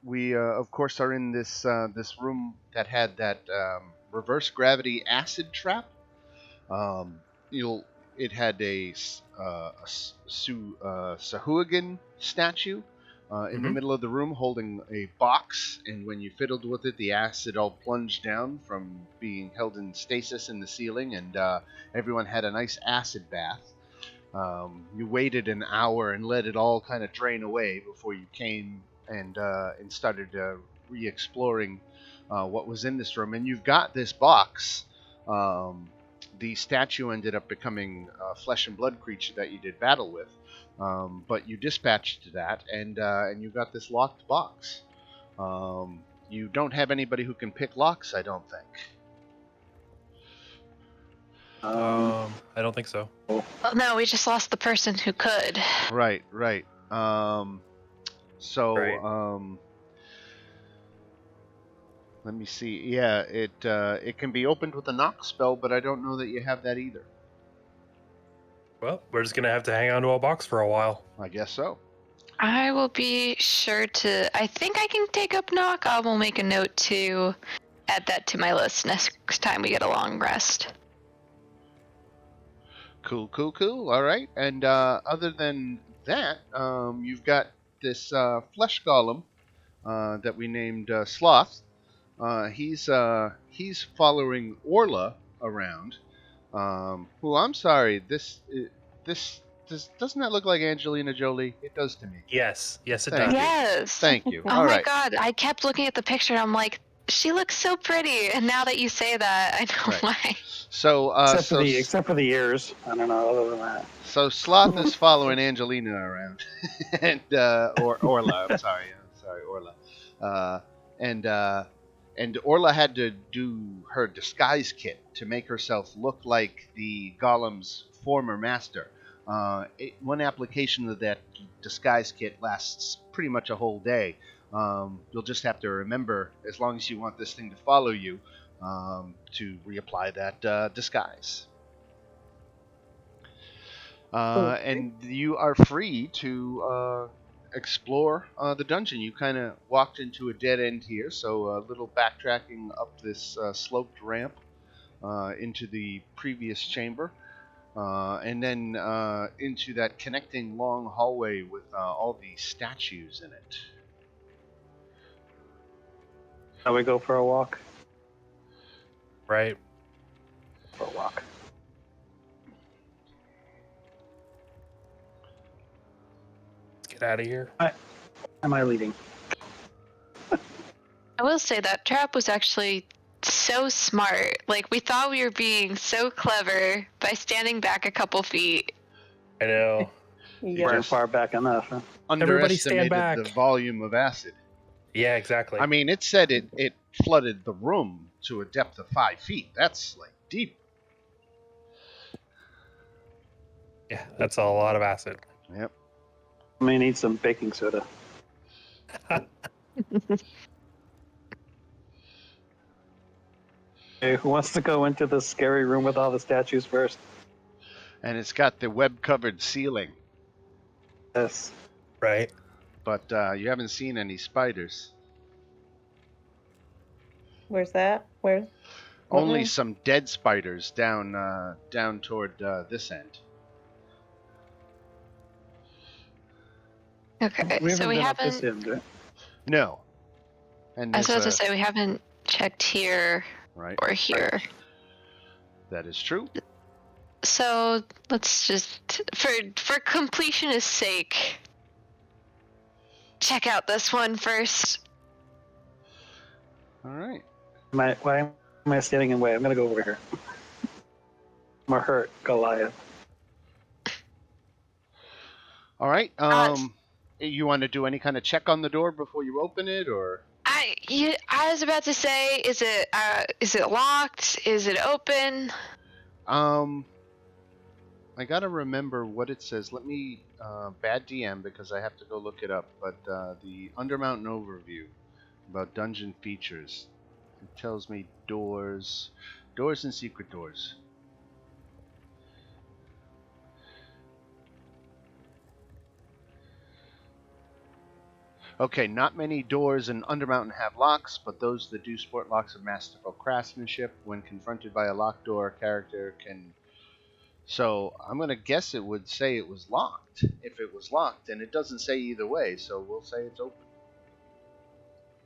we of course are in this room that had that reverse gravity acid trap. Um, you'll it had a Sahuagin statue in the Mm-hmm. middle of the room holding a box, and when you fiddled with it, the acid all plunged down from being held in stasis in the ceiling, and everyone had a nice acid bath. You waited an hour and let it all kind of drain away before you came and started re-exploring what was in this room. And you've got this box. The statue ended up becoming a flesh and blood creature that you did battle with, but you dispatched that, and you got this locked box. You don't have anybody who can pick locks, I don't think. I don't think so. Well, no, we just lost the person who could. Right, right. So, Right. let me see. Yeah, it can be opened with a knock spell, but I don't know that you have that either. Well, we're just gonna have to hang on to a box for a while. I guess so. I will be sure to. I think I can take up knock. I will make a note to add that to my list next time we get a long rest. Cool, cool, cool. All right. And other than that, you've got this flesh golem that we named Sloth. He's following Orla around. Who I'm sorry, this doesn't that look like Angelina Jolie? It does to me. Yes, it Thank does. you. Yes. Thank you. Oh All my right. god, I kept looking at the picture and I'm like, she looks so pretty. And now that you say that, I know Right. why. So Except for the ears. I don't know. Other than that, So Sloth is following Angelina around, and or Orla. I'm sorry, Orla. Uh, and and Orla had to do her disguise kit to make herself look like the golem's former master. One application of that disguise kit lasts pretty much a whole day. You'll just have to remember, as long as you want this thing to follow you, to reapply that disguise. And you are free to explore the dungeon. You kind of walked into a dead end here, so a little backtracking up this sloped ramp into the previous chamber, and then into that connecting long hallway with all the statues in it. shall we go for a walk? Right. For a walk. Let's get out of here. Am I leading? I will say that trap was actually so smart. Like, we thought we were being so clever by standing back a couple feet. I know. You Weren't just far back enough. Huh? Everybody stand underestimated back. the volume of acid. Yeah, exactly. I mean, it said it flooded the room to a depth of 5 feet. That's like deep. Yeah, that's a lot of acid. Yep. I may need some baking soda. Hey, who wants to go into the scary room with all the statues first? And it's got the web-covered ceiling, Yes. Right. but you haven't seen any spiders. Where's that? Where? Only room? some dead spiders down toward this end. Okay, We so haven't we been up this haven't. end, right? No. And I was there's about to say, we haven't checked here right. or here. That is true. So let's just, for completionist sake, check out this one first. All right. Why am I standing in the way? I'm gonna go over here. I'm gonna hurt Goliath. All right. You want to do any kind of check on the door before you open it, or? I was about to say, is it locked? Is it open? I gotta remember what it says. Let me bad DM because I have to go look it up. But the Undermountain overview about dungeon features, it tells me doors and secret doors. Okay, not many doors in Undermountain have locks, but those that do sport locks of masterful craftsmanship. When confronted by a locked door, a character can. So I'm gonna guess it would say it was locked. If it was locked, and it doesn't say either way, so we'll say it's open.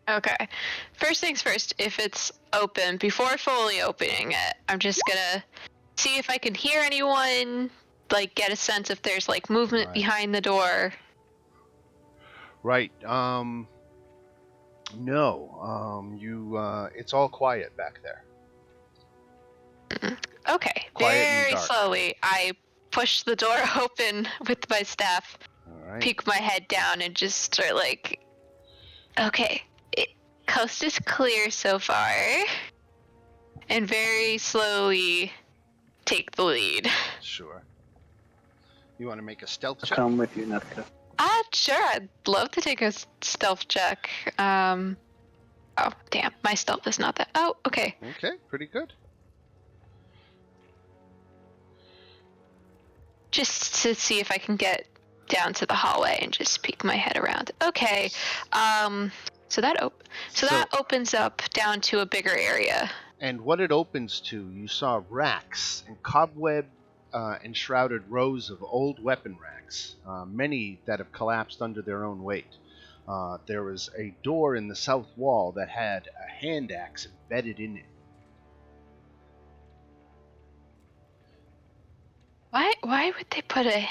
Okay. First things first, if it's open, before fully opening it, I'm just gonna see if I can hear anyone, like get a sense if there's like movement Right. behind the door. Right. No. It's all quiet back there. Okay. Quiet and Very dark. slowly, I push the door open with my staff, All right. peek my head down, and just start like, okay, coast is clear so far. And very slowly take the lead. Sure. You want to make a stealth I'll check? come with you, Nethka. Sure, I'd love to take a stealth check. Oh, damn, my stealth is not that. Oh, okay. Okay, pretty good. Just to see if I can get down to the hallway and just peek my head around. Okay, so that opens up down to a bigger area. And what it opens to, you saw racks and cobweb enshrouded rows of old weapon racks, many that have collapsed under their own weight. There was a door in the south wall that had a hand axe embedded in it. Why would they put a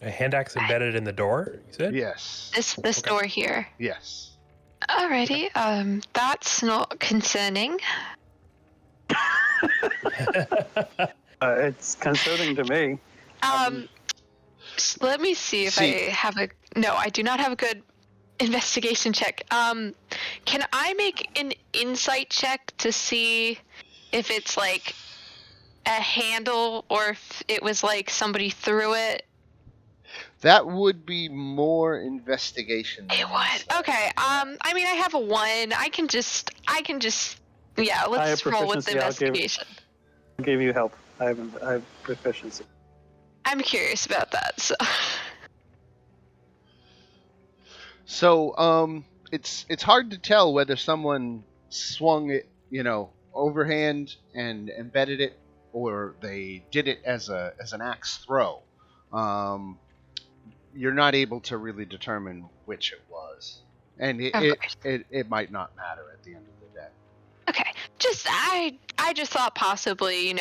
hand axe embedded in the door, you said? Yes. this Okay. door here? Yes. Alrighty, that's not concerning. It's concerning to me. Let me see if I have a. No, I do not have a good investigation check. Can I make an insight check to see if it's like a handle or if it was like somebody threw it? That would be more investigation. It would. Okay. I mean, I have a 1. I can just. Yeah. I have Let's roll with the proficiency, I'll give- investigation. I'll give you help. I have proficiency. I'm curious about that. So, it's hard to tell whether someone swung it, overhand and embedded it, or they did it as an axe throw. You're not able to really determine which it was, and it might not matter at the end of the day. Okay. I just thought possibly,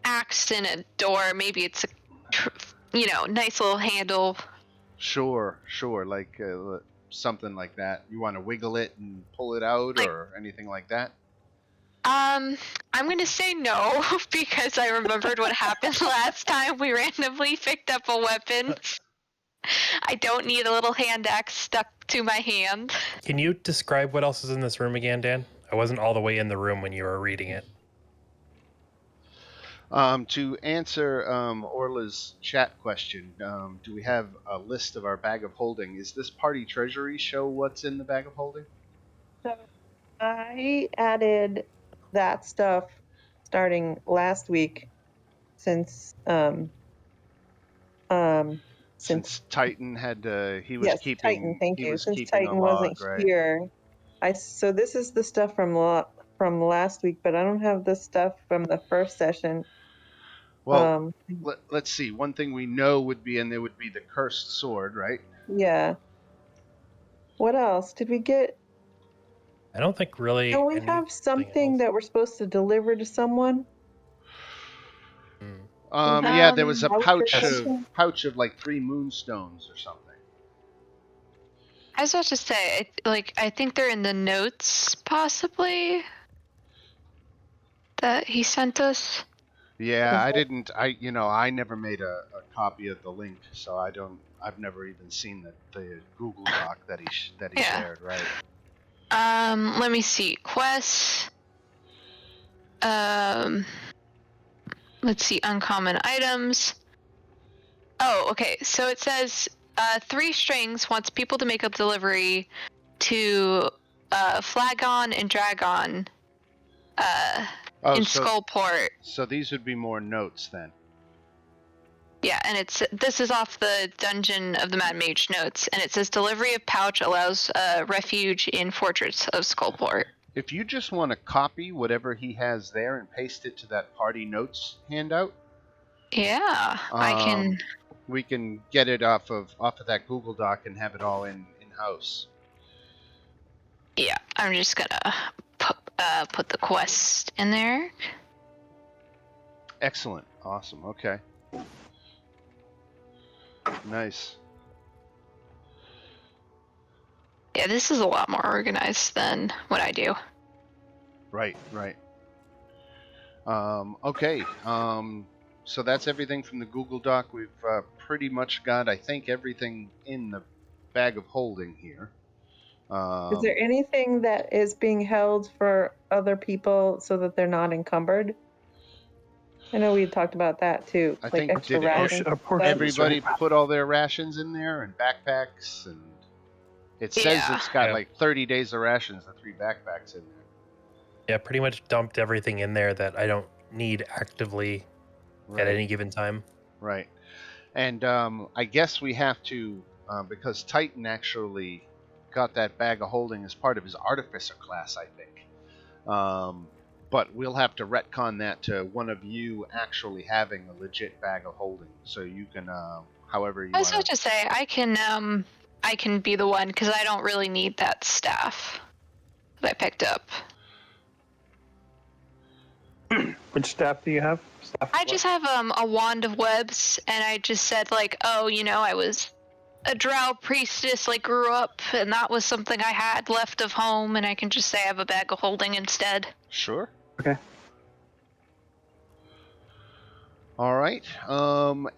axed in a door. Maybe it's a, nice little handle. Sure, like something like that. You want to wiggle it and pull it out, or anything like that? I'm gonna say no because I remembered what happened last time we randomly picked up a weapon. I don't need a little hand axe stuck to my hand. Can you describe what else is in this room again, Dan? I wasn't all the way in the room when you were reading it. To answer Orla's chat question, do we have a list of our bag of holding? Is this party treasury show what's in the bag of holding? So I added that stuff starting last week since Since Titan had he was yes, keeping Titan, thank he you. was Since keeping Titan a log, wasn't right? here, so this is the stuff from last week, but I don't have the stuff from the first session. Well, let's see. One thing we know would be, and there would be the cursed sword, right? Yeah. What else did we get? I don't think really. Don't we have something that we're supposed to deliver to someone? Yeah, there was a vouchers. pouch of like 3 moonstones or something. I was about to say, I think they're in the notes, possibly, that he sent us. Yeah, I never made a copy of the link, so I've never even seen the Google Doc that he Yeah. shared, right? Let me see. Quests. Let's see. Uncommon items. Oh, okay. So it says 3 strings wants people to make a delivery to Flagon and Dragon in Skullport. So these would be more notes then. Yeah, and this is off the Dungeon of the Mad Mage notes, and it says delivery of pouch allows refuge in Fortress of Skullport. If you just want to copy whatever he has there and paste it to that party notes handout, Yeah, I can. we can get it off of that Google Doc and have it all in house. Yeah, I'm just gonna put the quest in there. Excellent. Awesome. Okay. Nice. Yeah, this is a lot more organized than what I do. Right. Okay. So that's everything from the Google Doc. We've pretty much got, I think, everything in the bag of holding here. Is there anything that is being held for other people so that they're not encumbered? I know we had talked about that too. I like think extra did rations. everybody put all their rations in there and backpacks, and it says Yeah. it's got Yeah. like 30 days of rations, the 3 backpacks in there. Yeah, pretty much dumped everything in there that I don't need actively at any given time. Right. And I guess we have to, because Titan actually got that bag of holding as part of his artificer class, I think. But we'll have to retcon that to one of you actually having a legit bag of holding, so you can, however you I was want about to say I can be the one because I don't really need that staff that I picked up. Which staff do you have? I just have a wand of webs, and I just said like, oh, I was a drow priestess, like grew up, and that was something I had left of home, and I can just say I have a bag of holding instead. Sure. Okay. All right.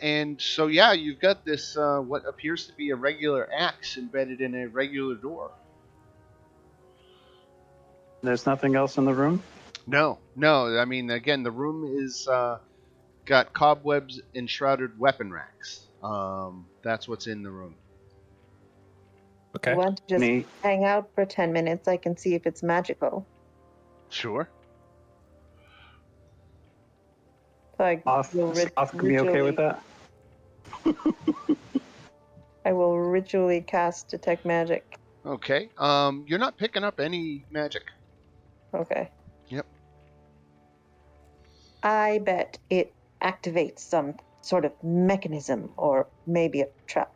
And so, yeah, you've got this, what appears to be a regular axe embedded in a regular door. There's nothing else in the room? No. I mean, again, the room is got cobwebs enshrouded weapon racks. That's what's in the room. Okay. You want to just Me. hang out for 10 minutes? I can see if it's magical. Sure. So I Off will can be okay with that? I will ritually cast Detect Magic. Okay. You're not picking up any magic. Okay. Yep. I bet it activates some sort of mechanism or maybe a trap.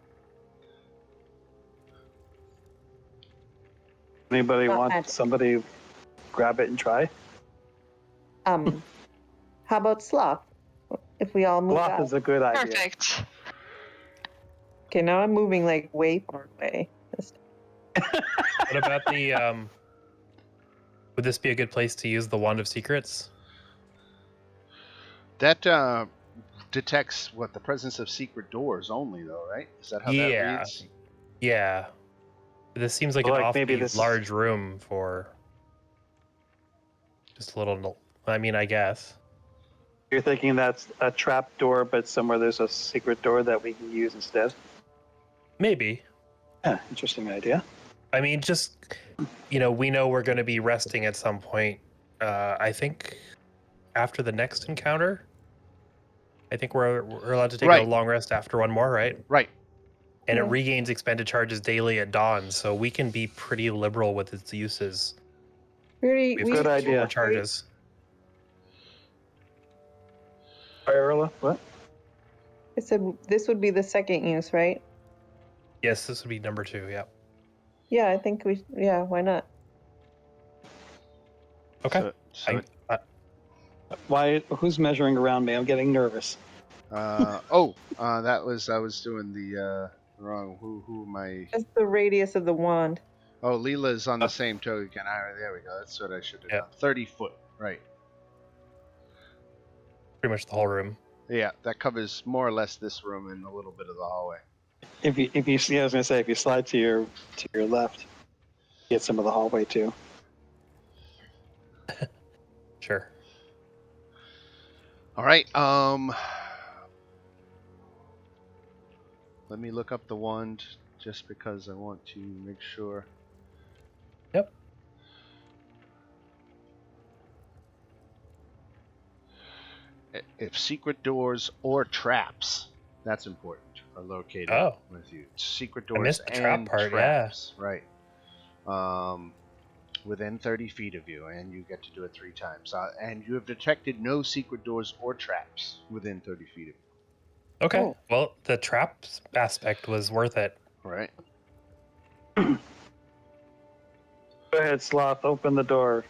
Anybody Not want magic. somebody grab it and try? How about sloth? If we all move Sloth out. is a good idea. Perfect. Okay, now I'm moving like way far away. What about the would this be a good place to use the Wand of Secrets? That detects the presence of secret doors only, though, right? Is that how that Yeah. reads? Yeah. This seems like Like, an awfully maybe this is- large room for just a little. I mean, I guess. You're thinking that's a trap door, but somewhere there's a secret door that we can use instead? Maybe. Yeah, interesting idea. I mean, just we know we're going to be resting at some point. I think after the next encounter. I think we're allowed to take a long rest after one more, right? Right. And Yeah. it regains expended charges daily at dawn, so we can be pretty liberal with its uses. We Good idea. More charges. Arla, what? I said this would be the second use, right? Yes, this would be number 2. Yeah. Yeah, I think yeah, why not? Okay. So, Why? Who's measuring around me? I'm getting nervous. that was I was doing the wrong. Who am I? Just the radius of the wand. Oh, Leela's on the same token. There we go. That's what I should have done. 30 foot. Right. Pretty much the whole room. Yeah, that covers more or less this room and a little bit of the hallway. If you see, I was gonna say, if you slide to your left, you get some of the hallway too. Sure. All right. Let me look up the wand just because I want to make sure. Yep. If secret doors or traps That's important. Are located Oh. with you. Secret I doors missed the trap and part, traps. Right. Within 30 feet of you, and you get to do it 3 times. And you have detected no secret doors or traps within 30 feet of you. Okay. Oh. Well, the traps aspect was worth it. Right. Go ahead, Sloth. Open the door.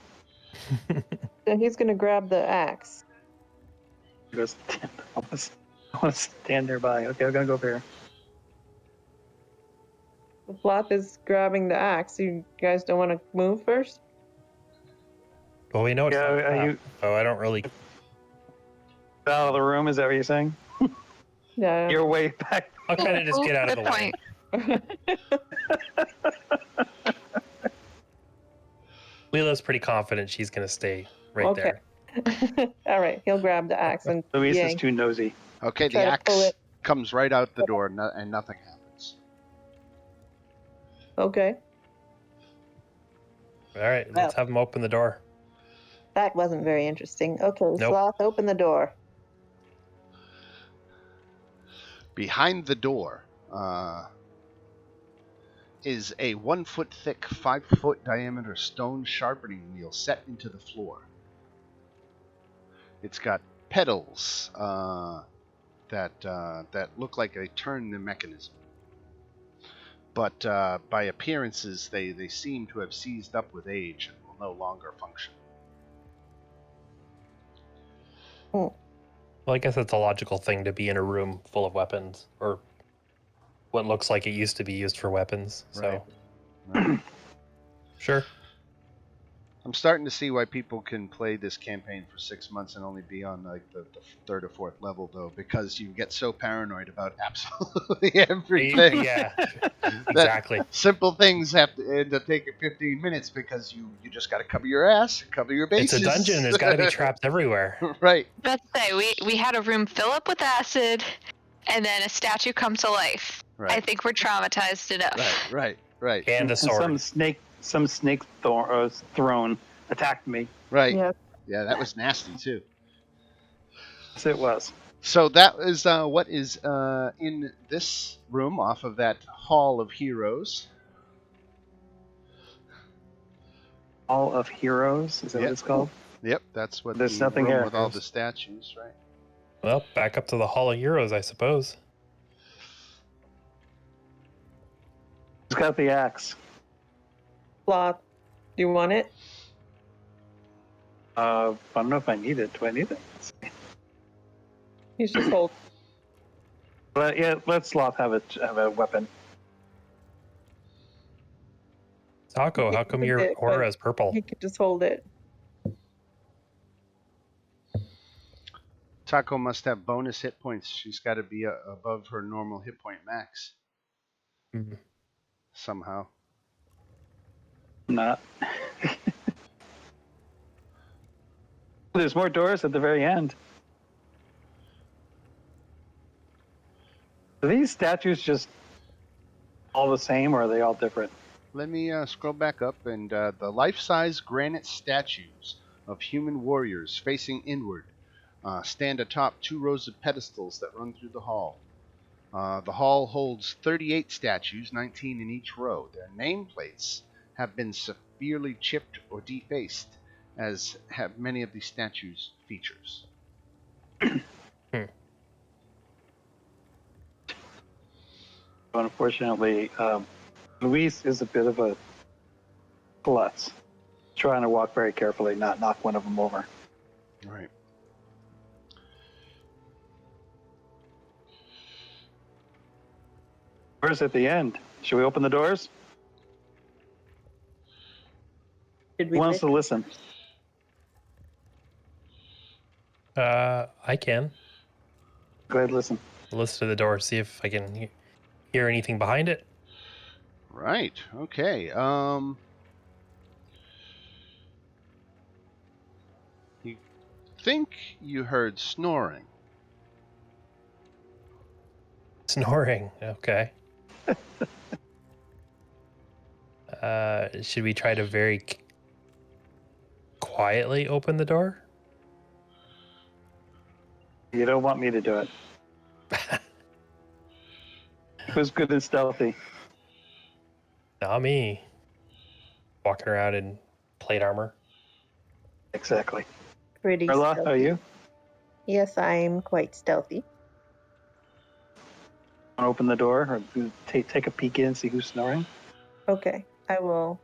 So he's going to grab the axe. He goes, I want to stand nearby. Okay, I'm going to go over here. The Floth is grabbing the axe. You guys don't want to move first? Well, we know it's Yeah, not a are trap, you so I don't really. out of the room? Is that what you're saying? Yeah. You're way back. I'll kind of just get out of the Good way. point. Leela's pretty confident she's going to stay right Okay. there. All right. He'll grab the axe and Luis is yank. too nosy. Okay, the Try to pull axe it. comes right out the door, and nothing happens. Okay. All right, let's have him open the door. That wasn't very interesting. Okay, Nope. Sloth, open the door. Behind the door is a 1 foot thick, 5 foot diameter stone sharpening wheel set into the floor. It's got pedals that look like they turn the mechanism. But by appearances, they seem to have seized up with age and will no longer function. Oh, Well, I guess it's a logical thing to be in a room full of weapons, or what looks like it used to be used for weapons. So, Right. sure. I'm starting to see why people can play this campaign for 6 months and only be on like the 3rd or 4th level, though, because you get so paranoid about absolutely everything. Yeah, exactly. Simple things have to end up taking 15 minutes because you just got to cover your ass, cover your It's bases. a dungeon. There's got to be traps everywhere. Right. Let's say we had a room fill up with acid, and then a statue come to life. Right. I think we're traumatized enough. Right. And a And sword. some snake throne attacked me. Right. yeah. Yeah, that was nasty too. Yes, it was. So that is what is in this room off of that Hall of Heroes. Hall of Heroes. Is that what it's called? Yep, that's what There's the nothing room here. with all the statues, right? Well, back up to the Hall of Heroes, I suppose. Who's got the axe? Sloth, do you want it? I don't know if I need it. Do I need it? He's just hold. But yeah, let Sloth have a weapon. Taco, how come your aura is purple? He could just hold it. Taco must have bonus hit points. She's got to be above her normal hit point max. Mhm. Somehow. Not. There's more doors at the very end. Are these statues just all the same, or are they all different? Let me scroll back up, and the life-size granite statues of human warriors facing inward stand atop 2 rows of pedestals that run through the hall. The hall holds 38 statues, 19 in each row. Their nameplates have been severely chipped or defaced, as have many of these statues' features. Unfortunately, Luis is a bit of a klutz, trying to walk very carefully, not knock one of them over. Right. Where's at the end? Should we open the doors? Did Who we wants to listen? I can. Go ahead, listen. Listen to the door, see if I can hear anything behind it. Right. Okay. You think you heard snoring. Snoring. Okay. Should we try to very quietly open the door? You don't want me to do it. Who's good and stealthy? Not me. Walking around in plate armor. Exactly. Pretty Carla, stealthy. are you? Yes, I'm quite stealthy. Want to open the door or take a peek in and see who's snoring? Okay, I will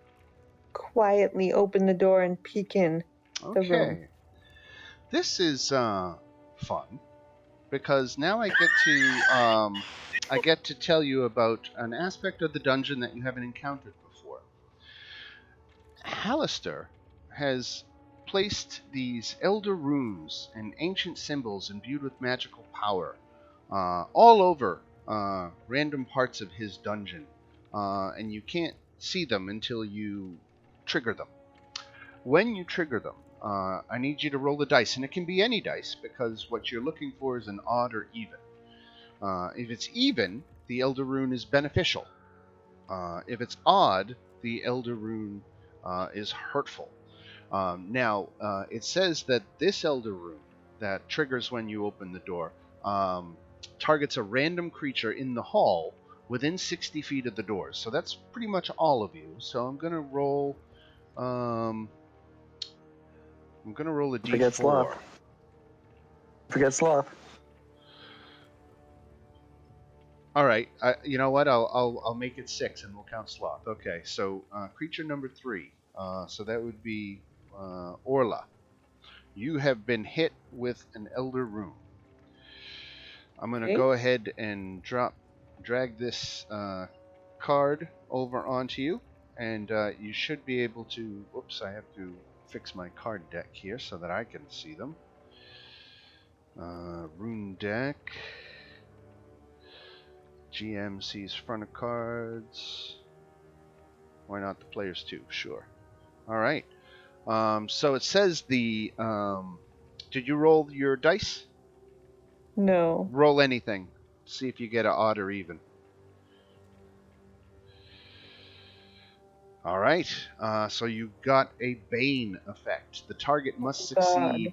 quietly open the door and peek in the room. Okay. This is fun because now I get to tell you about an aspect of the dungeon that you haven't encountered before. Hallister has placed these elder runes and ancient symbols imbued with magical power all over random parts of his dungeon, and you can't see them until you trigger them. When you trigger them, I need you to roll the dice, and it can be any dice because what you're looking for is an odd or even. If it's even, the Elder Rune is beneficial. If it's odd, the Elder Rune is hurtful. Now, it says that this Elder Rune that triggers when you open the door targets a random creature in the hall within 60 feet of the doors. So that's pretty much all of you. So I'm going to roll... I'm going to roll a d4. Forget sloth. Forget sloth. All right. You know what? I'll make it 6 and we'll count sloth. Okay. So creature number 3. So that would be Orla. You have been hit with an Elder Rune. I'm going to go ahead and drag this card over onto you, and you should be able to... Whoops, I have to fix my card deck here so that I can see them. Rune deck. GM sees front of cards. Why not the players too? Sure. All right. So it says the... did you roll your dice? No. Roll anything. See if you get an odd or even. All right. So you got a Bane effect. The target must succeed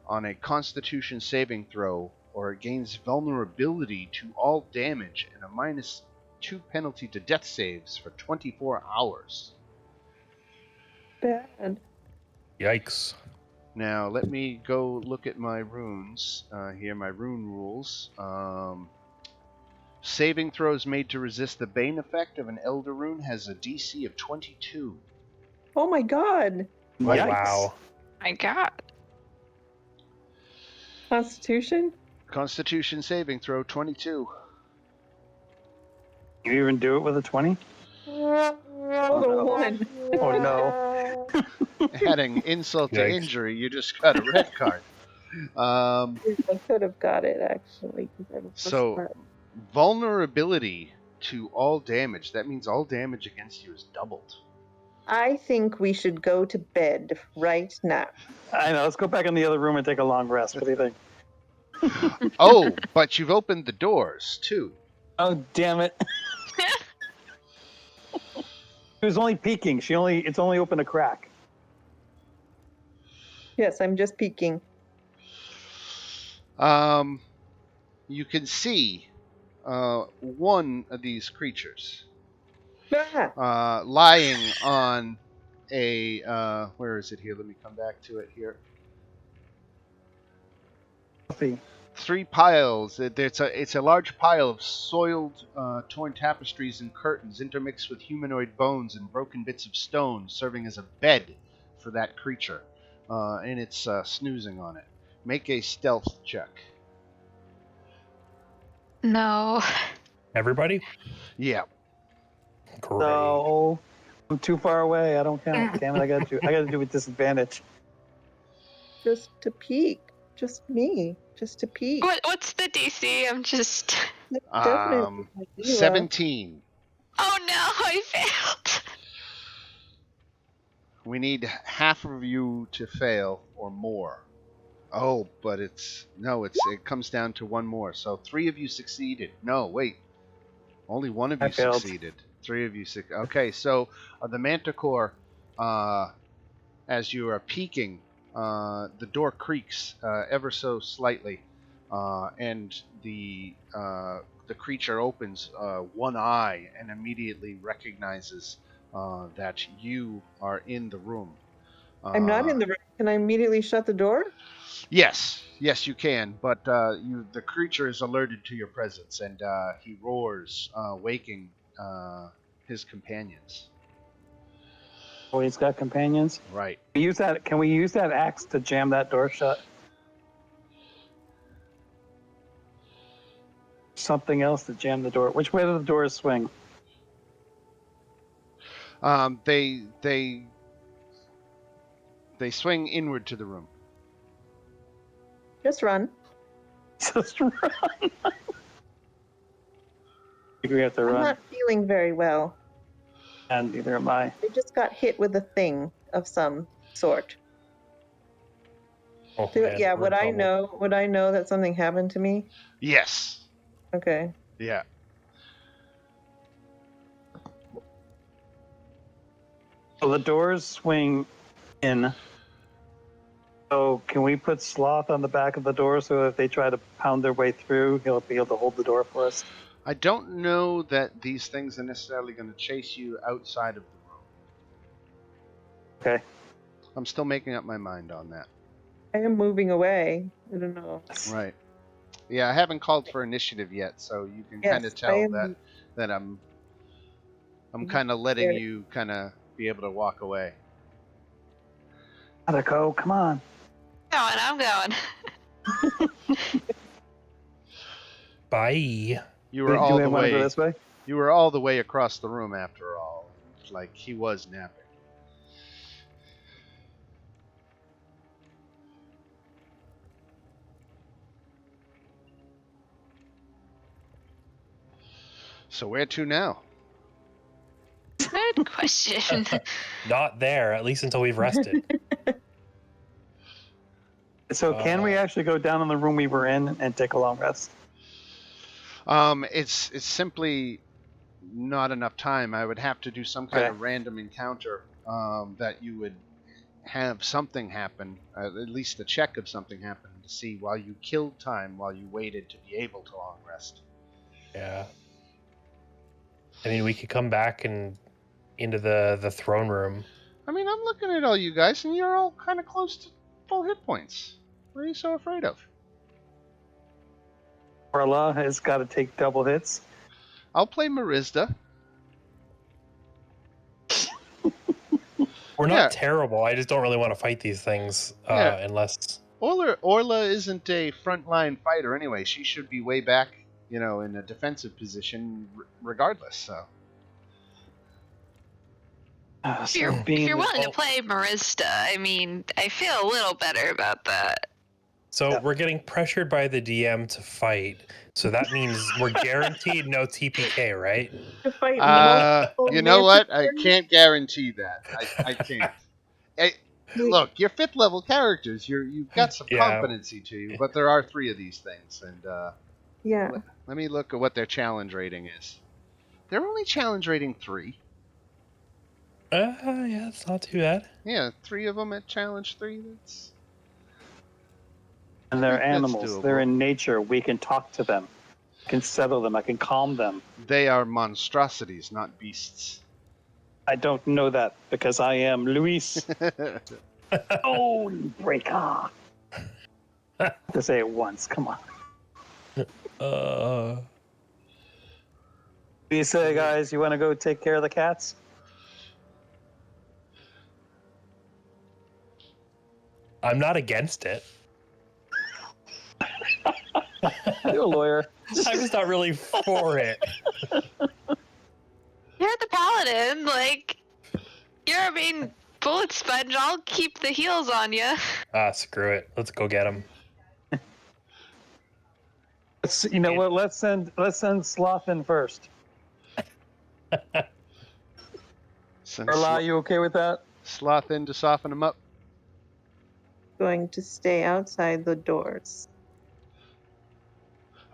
on a Constitution saving throw, or it gains vulnerability to all damage and a -2 penalty to death saves for 24 hours. Bad. Yikes. Now, let me go look at my runes here, my rune rules. Saving throws made to resist the Bane effect of an Elder Rune has a DC of 22. Oh my god. Yikes. Wow. My God. Constitution? Constitution saving throw 22. You even do it with a 20? Rolled a 1. Oh no. Adding insult to Yikes. injury, you just got a red card. I could have got it actually. So, vulnerability to all damage. That means all damage against you is doubled. I think we should go to bed right now. I know. Let's go back in the other room and take a long rest. What do you think? Oh, but you've opened the doors, too. Oh, damn it. She was only peeking. It's only opened a crack. Yes, I'm just peeking. You can see one of these creatures lying on a... where is it here? Let me come back to it here. 3 piles. It's a large pile of soiled, torn tapestries and curtains intermixed with humanoid bones and broken bits of stone, serving as a bed for that creature. And it's snoozing on it. Make a stealth check. No. Everybody? Yeah. Great. No, I'm too far away. I don't count. Damn it! I got to do with disadvantage. Just to peek. Just me. Just to peek. What's the DC? I'm just... Definitely 17. Oh no, I failed. We need half of you to fail or more. Oh, but it comes down to one more. So 3 of you succeeded. No, wait. Only 1 of you succeeded. 3 of you Okay, so the Manticore, as you are peeking, the door creaks ever so slightly, and the the creature opens one eye and immediately recognizes that you are in the room. I'm not in the room. Can I immediately shut the door? Yes, you can, but the creature is alerted to your presence, and he roars, waking his companions. Oh, he's got companions. Right. Can we use that axe to jam that door shut? Something else to jam the door. Which way do the doors swing? They swing inward to the room. Just run. Just run. I think we have to I'm run. not feeling very well. And neither am I. I just got hit with a thing of some sort. Oh, man, Yeah, we're in trouble. would I know that something happened to me? Yes. Okay. Yeah. So the doors swing in. So can we put Sloth on the back of the door so if they try to pound their way through, he'll be able to hold the door for us? I don't know that these things are necessarily going to chase you outside of the room. Okay. I'm still making up my mind on that. I am moving away. I don't know. Right. Yeah, I haven't called for initiative yet, so you can kind of Yes, tell I am. that I'm kind of letting Very- you kind of be able to walk away. Gotta go. Come on. I'm going. Bye. You were Do all we the want to go way. this way? You were all the way across the room after all. Like he was napping. So where to now? Good question. Not there, at least until we've rested. So can we actually go down in the room we were in and take a long rest? It's simply not enough time. I would have to do some kind of random encounter that you would have something happen, at least a check of something happen, to see while you killed time while you waited to be able to long rest. Yeah. I mean, we could come back and into the throne room. I mean, I'm looking at all you guys, and you're all kind of close to full hit points. What are you so afraid of? Orla has got to take double hits. I'll play Marizda. We're not terrible. I just don't really want to fight these things unless... Orla isn't a frontline fighter anyway. She should be way back, in a defensive position regardless, so... If you're willing to play Marista, I mean, I feel a little better about that. So we're getting pressured by the DM to fight. So that means we're guaranteed no TPK, right? To fight you know what? I can't guarantee that. I can't. Look, you're 5th level characters. You've got some competency to you, but there are 3 of these things, and let me look at what their challenge rating is. They're only challenge rating 3. Yeah, it's not too bad. Yeah, 3 of them at challenge 3. And they're animals. They're in nature. We can talk to them. I can settle them. I can calm them. They are monstrosities, not beasts. I don't know that because I am Luis. Oh, breaker. To say it once. Come on. What do you say, guys? You want to go take care of the cats? I'm not against it. You're a lawyer. I'm just not really for it. You're the paladin, you're a main bullet sponge. I'll keep the heals on you. Screw it. Let's go get him. You know what? Let's send Sloth in first. Orla, you okay with that? Sloth in to soften him up. Going to stay outside the doors.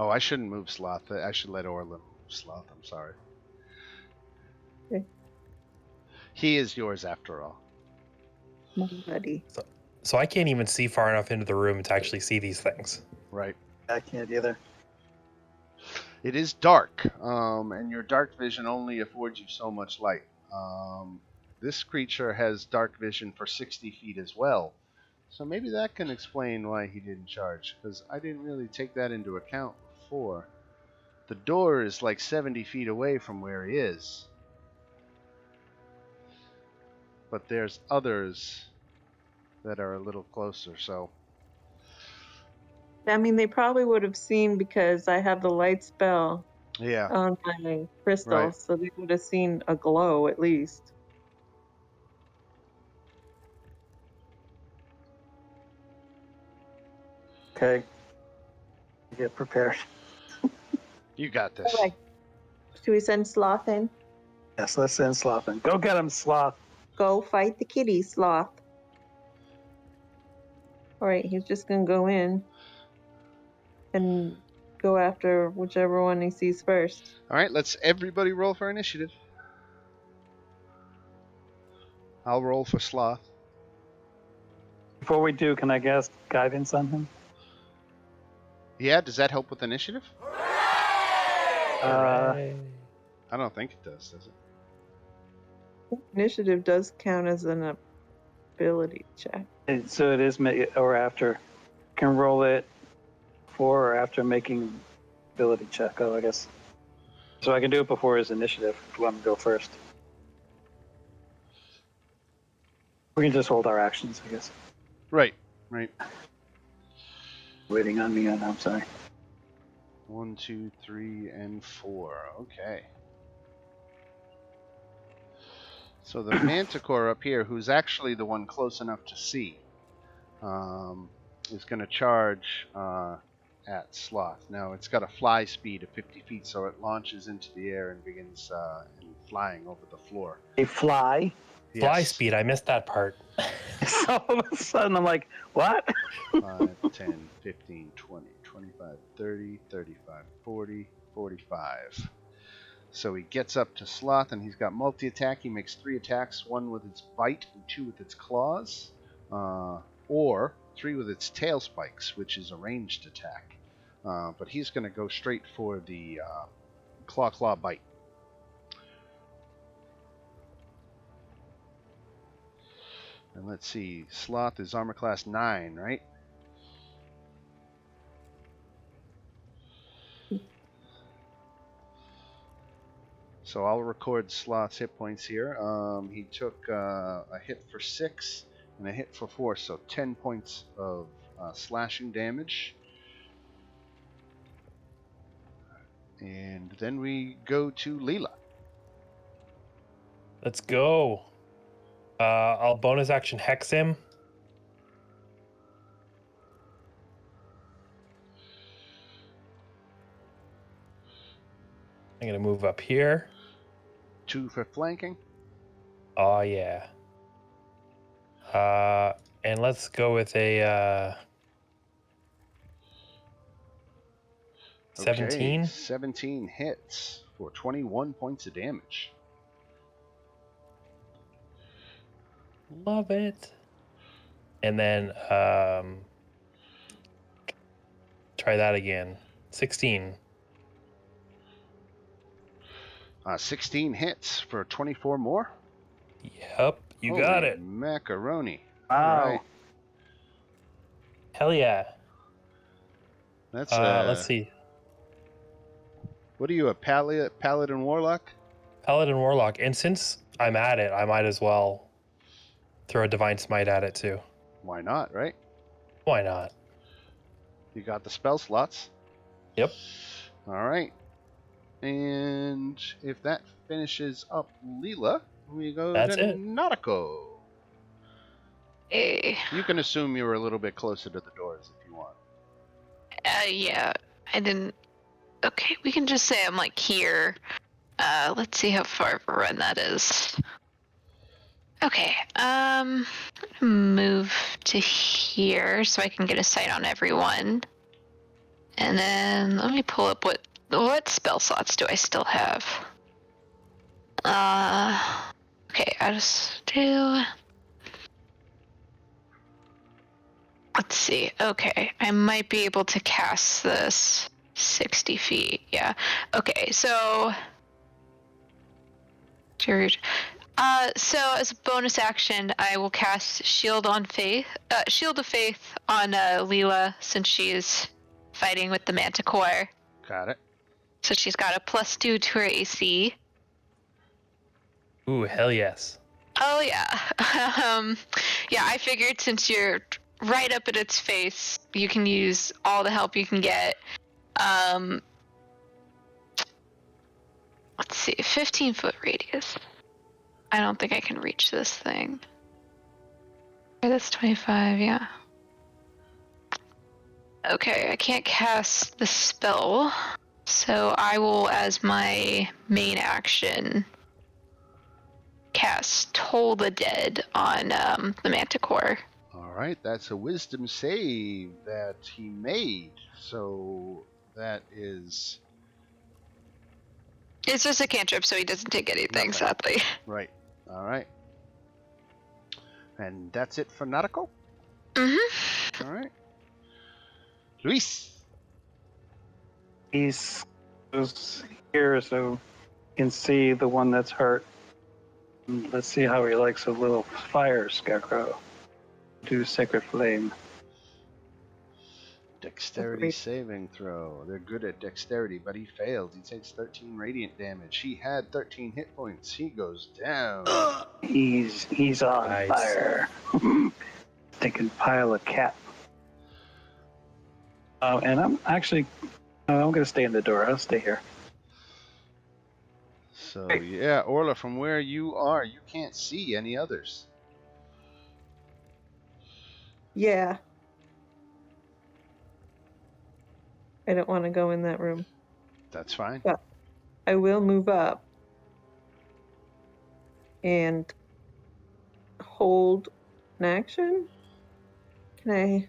Oh, I shouldn't move Sloth. I should let Orla move Sloth. I'm sorry. Okay. He is yours after all. My buddy. So I can't even see far enough into the room to actually see these things. Right. I can't either. It is dark, and your dark vision only affords you so much light. This creature has dark vision for 60 feet as well, so maybe that can explain why he didn't charge, because I didn't really take that into account before. The door is like 70 feet away from where he is, but there's others that are a little closer, so... I mean, they probably would have seen because I have the light spell Yeah, on my crystal, right. so they would have seen a glow at least. Okay. Get prepared. You got this. Okay. Should we send Sloth in? Yes, let's send Sloth in. Go get him, Sloth. Go fight the kitty, Sloth. All right, he's just gonna go in and go after whichever one he sees first. All right, let's everybody roll for initiative. I'll roll for Sloth. Before we do, can I cast guidance on him? Yeah, does that help with initiative? Hooray. I don't think it does it? Initiative does count as an ability check. So it is, or after. Can roll it before or after making ability check. Oh, I guess. So I can do it before his initiative if you want me to go first. We can just hold our actions, I guess. Right. Waiting on me, I'm sorry. 1, 2, 3, and 4. Okay. So the Manticore up here, who's actually the one close enough to see, is going to charge at Sloth. Now, it's got a fly speed of 50 feet, so it launches into the air and begins flying over the floor. A fly? Fly Yes. speed. I missed that part. So all of a sudden I'm like, what? 5, 10, 15, 20, 25, 30, 35, 40, 45. So he gets up to Sloth, and he's got multi-attack. He makes 3 attacks, 1 with its bite and 2 with its claws, or 3 with its tail spikes, which is a ranged attack. But he's going to go straight for the claw bite. And let's see, Sloth is armor class 9, right? So I'll record Sloth's hit points here. He took a hit for 6 and a hit for 4, so 10 points of slashing damage. And then we go to Leela. Let's go. I'll bonus action hex him. I'm gonna move up here. 2 for flanking. Oh yeah. And let's go with a 17. Okay, 17 hits for 21 points of damage. Love it. And then try that again. 16. 16 hits for 24 more. Yep, you got Holy it. Macaroni. Wow. All right. Hell yeah. That's Let's see. What are you, a paladin warlock? Paladin Warlock. And since I'm at it, I might as well throw a Divine Smite at it too. Why not, right? Why not? You got the spell slots. Yep. All right. And if that finishes up Leela, we go That's to it. Nautico. Eh, You can assume you were a little bit closer to the doors if you want. yeah, I didn't. Okay, we can just say I'm like here. Let's see how far of a run that is. Okay, move to here so I can get a sight on everyone. And then let me pull up what spell slots do I still have? Okay, I just do. Let's see. Okay, I might be able to cast this 60 feet. Yeah. Okay. So. So as a bonus action, I will cast Shield of Faith on Leela, since she's fighting with the Manticore. Got it. So she's got a +2 to her AC. Ooh, hell yes. Oh yeah. Yeah, I figured since you're right up at its face, you can use all the help you can get. Let's see, 15-foot radius. I don't think I can reach this thing. That's 25, yeah. Okay, I can't cast the spell, so I will, as my main action, cast Toll the Dead on the Manticore. All right, that's a wisdom save that he made. So that is It's just a cantrip, so he doesn't take anything, nothing. sadly. Right. All right. And that's it for Nautical? Mm-hmm. All right. Luis. He's just here so you can see the one that's hurt. Let's see how he likes a little fire, Scarecrow. Do Sacred Flame. Dexterity saving throw. They're good at dexterity, but he failed. He takes 13 radiant damage. He had 13 hit points. He goes down. He's on Nice. fire. Stinking pile of cat. And I'm going to stay in the door. I'll stay here. So, yeah, Orla, from where you are, you can't see any others. Yeah. I don't want to go in that room. That's fine. But I will move up and hold an action. Can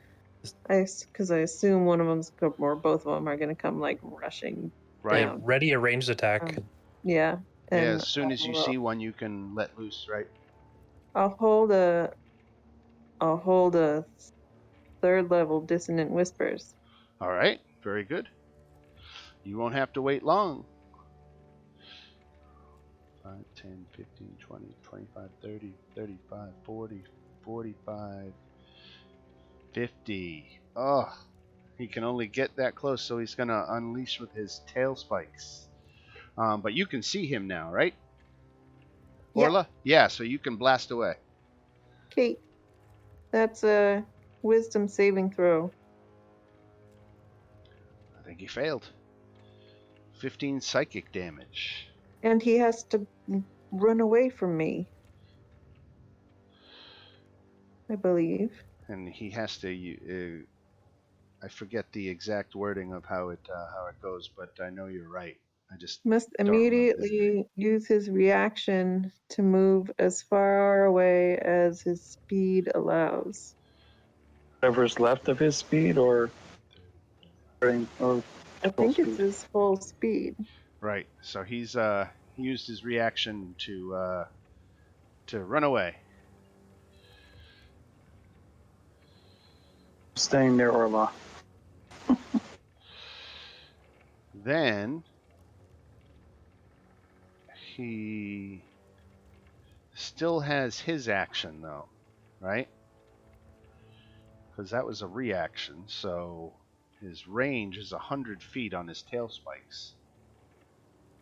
because I assume one of them's or both of them are going to come like rushing Right. down. Ready a ranged attack. Yeah. Yeah, And as soon as you see one, you can let loose, right? I'll hold a 3rd level Dissonant Whispers. All right. Very good. You won't have to wait long. 5, 10, 15, 20, 25, 30, 35, 40, 45, 50. Oh, he can only get that close, so he's going to unleash with his tail spikes. But you can see him now, right? Orla? Yeah, so you can blast away. Okay. That's a wisdom saving throw. I think he failed. 15 psychic damage. And he has to run away from me, I believe. And he has to... I forget the exact wording of how it goes, but I know you're right. I just Must don't remember the immediately use his reaction to move as far away as his speed allows. Whatever's left of his speed or I think it's his full speed. Right. So he's he used his reaction to run away. Staying there, Orla. Then he still has his action though, right? Because that was a reaction, so his range is 100 feet on his tail spikes.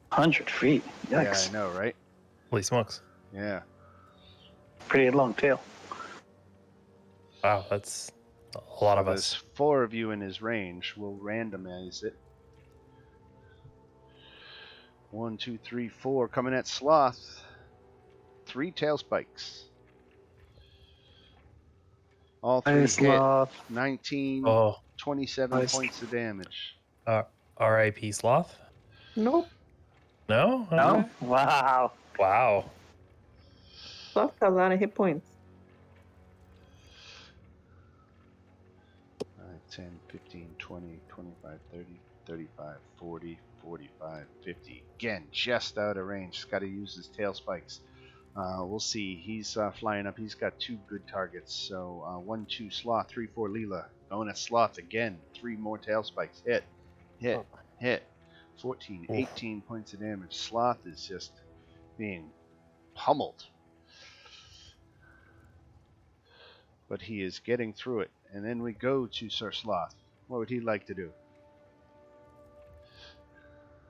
100 feet. Yikes. Yeah, I know, right? Holy smokes. Yeah. Pretty long tail. Wow, that's a lot of There's us. 4 of you in his range. We'll randomize it. 1, 2, 3, 4. Coming at Sloth. 3 tail spikes. All 3 hit. Sloth. 19, Oh, 27 Nice. points of damage. R.I.P. Sloth? Nope. No? No? Okay. Wow. Wow. Sloth got a lot of hit points. 10, 15, 20, 25, 30, 35, 40, 45, 50. Again, just out of range. He's got to use his tail spikes. We'll see. He's flying up. He's got 2 good targets. So 1, 2, Sloth, 3, 4, Leela. Going at Sloth again. 3 more tail spikes. Hit. Hit. 14, 18 points of damage. Sloth is just being pummeled. But he is getting through it. And then we go to Sir Sloth. What would he like to do?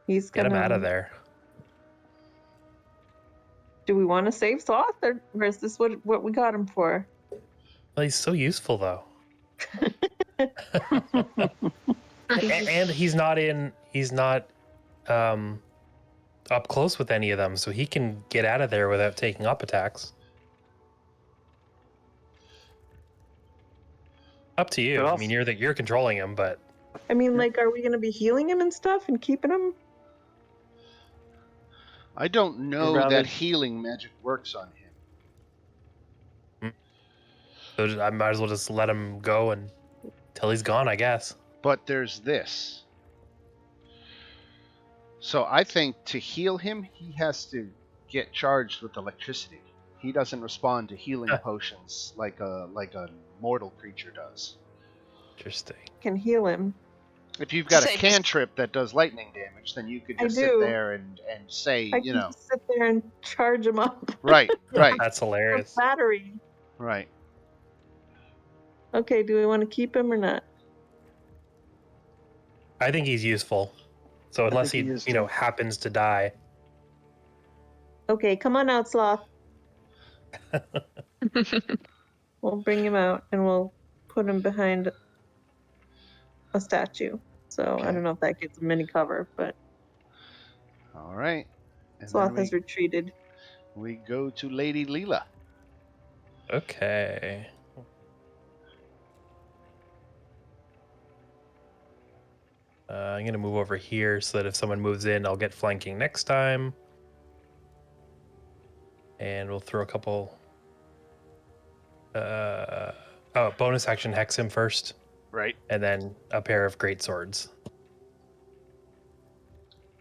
He's Get gonna him out of there. Do we want to save Sloth, or is this what we got him for? Well, he's so useful, though. And he's not up close with any of them, so he can get out of there without taking up attacks. Up to you. I mean, you're controlling him, but I mean, like, are we gonna be healing him and stuff and keeping him? I don't know that healing magic works on him. So I might as well just let him go until he's gone, I guess. But there's this. So I think to heal him, he has to get charged with electricity. He doesn't respond to healing potions like a mortal creature does. Interesting. Can heal him. If you've got a cantrip that does lightning damage, then you could just sit there and say, I can just sit there and charge him up. Right. That's hilarious. Battery. Right. Okay, do we want to keep him or not? I think he's useful. So unless he happens to die. Okay, come on out, Sloth. We'll bring him out and we'll put him behind a statue. So okay. I don't know if that gets him any cover, but all right. And Sloth has retreated. We go to Lady Leela. Okay. I'm going to move over here so that if someone moves in, I'll get flanking next time. And we'll throw a couple... bonus action hex him first. Right. And then a pair of great swords.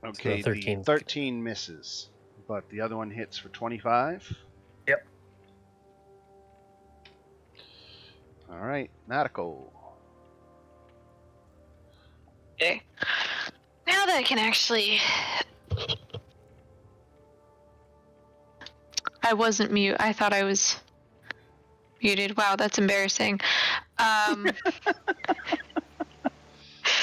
Okay, so the 13 misses, but the other one hits for 25. Yep. All right, Nautical. Okay. Now that I can actually... I wasn't mute. I thought I was muted. Wow, that's embarrassing.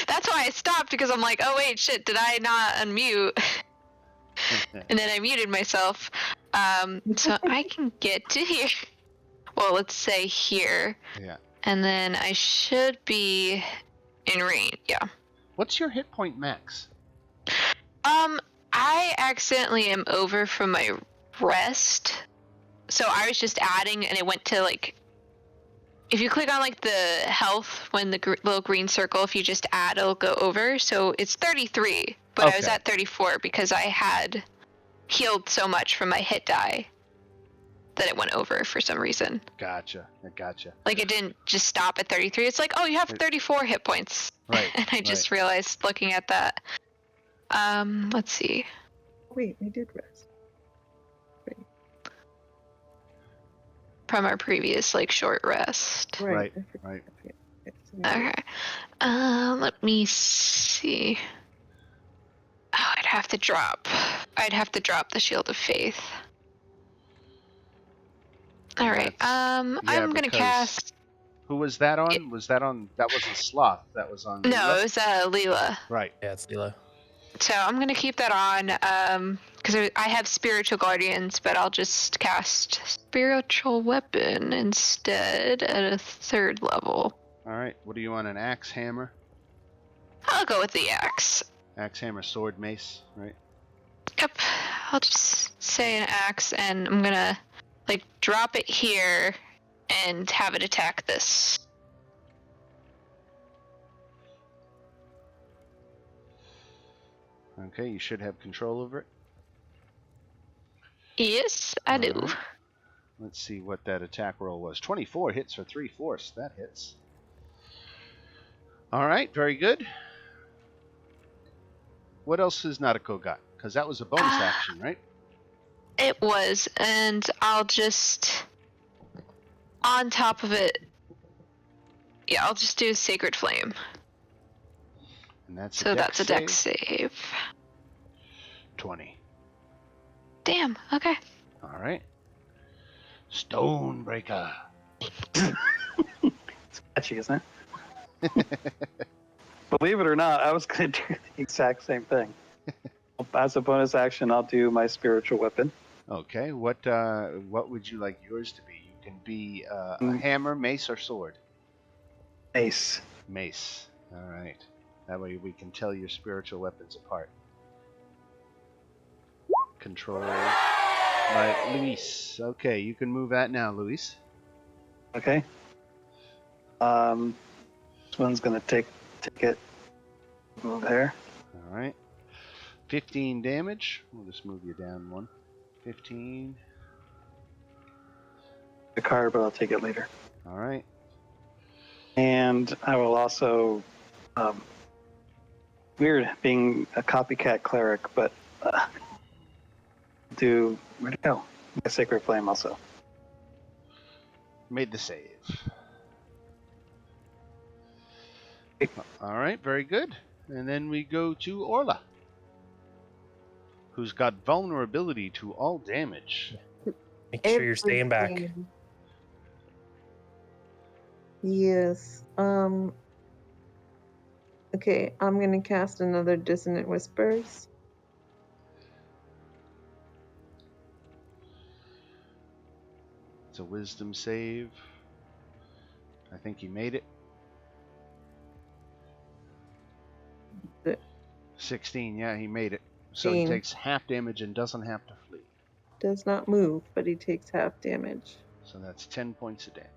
That's why I stopped, because I'm like, oh wait, shit, did I not unmute? And then I muted myself. So I can get to here. Well, let's say here. Yeah. And then I should be in range. Yeah. What's your hit point max? I accidentally am over from my rest. So I was just adding, and it went to like, if you click on like the health when the little green circle, if you just add, it'll go over. So it's 33, but I was at 34 because I had healed so much from my hit die that it went over for some reason. Gotcha. Like it didn't just stop at 33. It's like, oh, you have 34 hit points. Right. And I just realized looking at that. Let's see. Wait, we did rest. From our previous like short rest. Right. Okay. Let me see. Oh, I'd have to drop the Shield of Faith. All right. I'm gonna cast. Who was that on? That wasn't Sloth. That was on. No, Leela? it was Leela. Right. Yeah, it's Leela. So I'm gonna keep that on, because I have Spiritual Guardians, but I'll just cast Spiritual Weapon instead at a 3rd level. All right. What do you want? An axe, hammer? I'll go with the axe. Axe, hammer, sword, mace, right? Yep. I'll just say an axe, and I'm gonna like drop it here and have it attack this. Okay, you should have control over it. Yes, I do. Right. Let's see what that attack roll was. 24 hits for 3/4. That hits. All right, very good. What else has Nautico got? Because that was a bonus action, right? It was, and I'll just, on top of it, yeah, I'll just do Sacred Flame. And that's So that's a dex save. 20. Damn. Okay. All right. Stonebreaker. It's catchy, isn't it? Believe it or not, I was going to do the exact same thing. As a bonus action, I'll do my spiritual weapon. Okay. What would you like yours to be? You can be a hammer, mace, or sword. Ace. Mace. All right. That way we can tell your spiritual weapons apart. Controlled by Luis. Okay, you can move that now, Luis. Okay. This one's gonna take it. Move there. All right. 15 damage. We'll just move you down one. 15. The card, but I'll take it later. All right. And I will also, weird being a copycat cleric, but where'd it go? A Sacred Flame also. Made the save. All right, very good. And then we go to Orla, who's got vulnerability to all damage. Make sure you're staying back. Everything. Yes. Okay, I'm gonna cast another Dissonant Whispers. It's a wisdom save. I think he made it. 16, yeah, he made it. So he takes half damage and doesn't have to flee. Does not move, but he takes half damage. So that's 10 points of damage.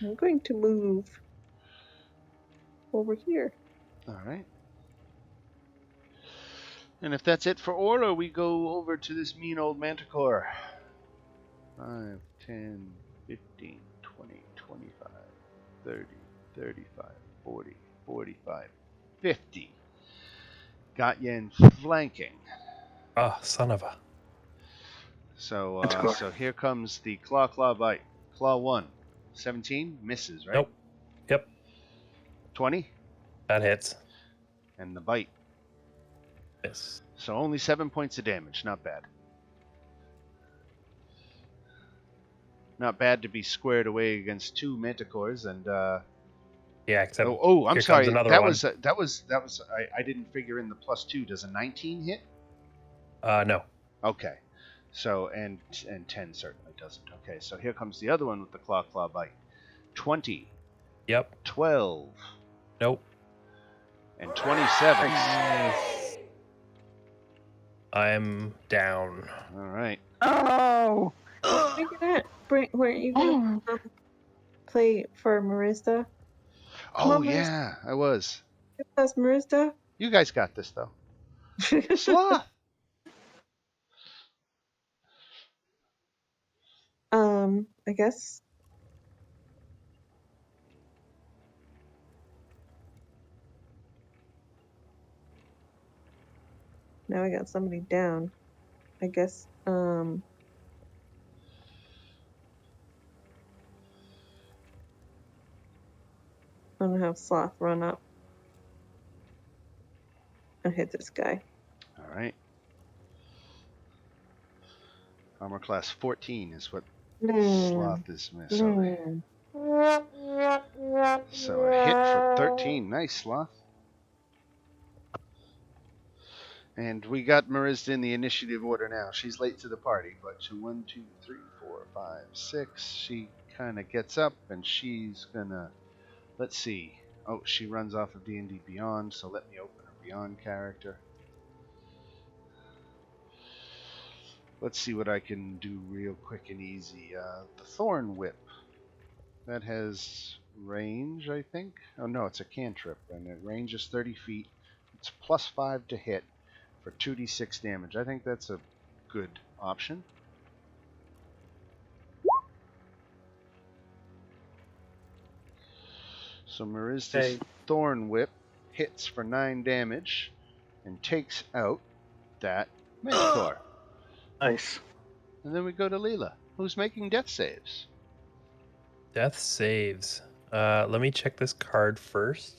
I'm going to move over here. All right. And if that's it for Orla, we go over to this mean old Manticore. 5, 10, 15, 20, 25, 30, 35, 40, 45, 50. Got you in flanking. Oh, son of a. So so here comes the claw bite. Claw 1. 17 misses, right? Nope. Yep. 20? That hits. And the bite. Miss. So only 7 points of damage. Not bad. Not bad to be squared away against 2 manticores and yeah, except I'm here sorry. comes another That one. was I didn't figure in the +2. Does a 19 hit? No. Okay. So and 10 certainly doesn't. Okay, so here comes the other one with the claw bite. 20. Yep. 12. Nope. And 27. I'm down. All right. Oh! Weren't you gonna play for Marista? Oh on, yeah, I was. That's Marista. You guys got this though. Sloth. I guess. Now I got somebody down. I guess. I'm gonna have Sloth run up and hit this guy. All right. Armor class 14 is what Sloth is missing. So a hit for 13. Nice, Sloth. And we got Marista in the initiative order now. She's late to the party, but 1, 2, 3, 4, 5, 6. She kind of gets up and she's gonna. Let's see. Oh, she runs off of D&D Beyond, so let me open her Beyond character. Let's see what I can do real quick and easy. The Thorn Whip. That has range, I think. Oh no, it's a cantrip, and it ranges 30 feet. It's +5 to hit for 2d6 damage. I think that's a good option. So Marista's Thorn Whip hits for 9 damage and takes out that Manticore. Nice. And then we go to Leela, who's making death saves. Death saves. Let me check this card first.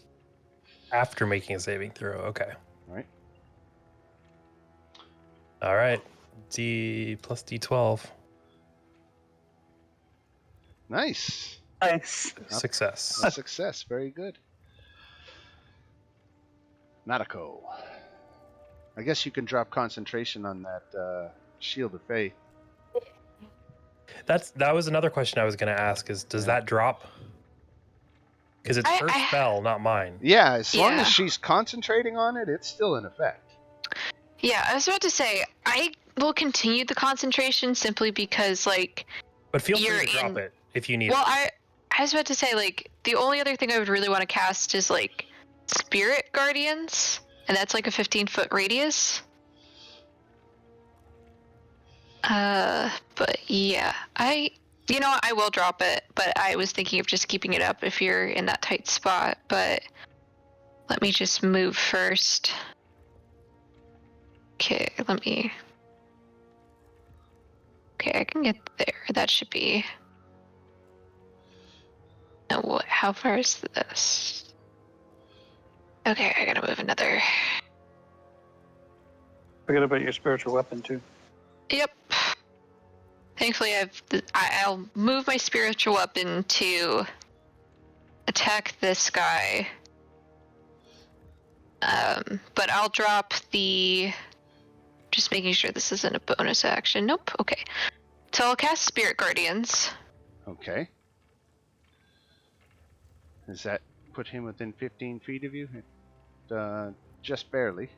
After making a saving throw. Okay. Right. All right. D plus D12. Nice. Nice. Success. A success. Very good. Natiko. I guess you can drop concentration on that Shield of Faith. That was another question I was going to ask is, does that drop? Because it's her spell, not mine. Yeah, as long as she's concentrating on it, it's still in effect. Yeah, I was about to say, I will continue the concentration simply because, like... But feel free to drop it if you need it. Well, I was about to say, like, the only other thing I would really want to cast is, like, Spirit Guardians, and that's, like, a 15-foot radius. But, yeah, I will drop it, but I was thinking of just keeping it up if you're in that tight spot, but let me just move first. Okay, okay, I can get there. That should be... No, how far is this? Okay, I gotta move another. Forget about your spiritual weapon, too. Yep. Thankfully, I'll move my spiritual weapon to attack this guy. But I'll drop the... Just making sure this isn't a bonus action. Nope. Okay. So I'll cast Spirit Guardians. Okay. Does that put him within 15 feet of you? Just barely.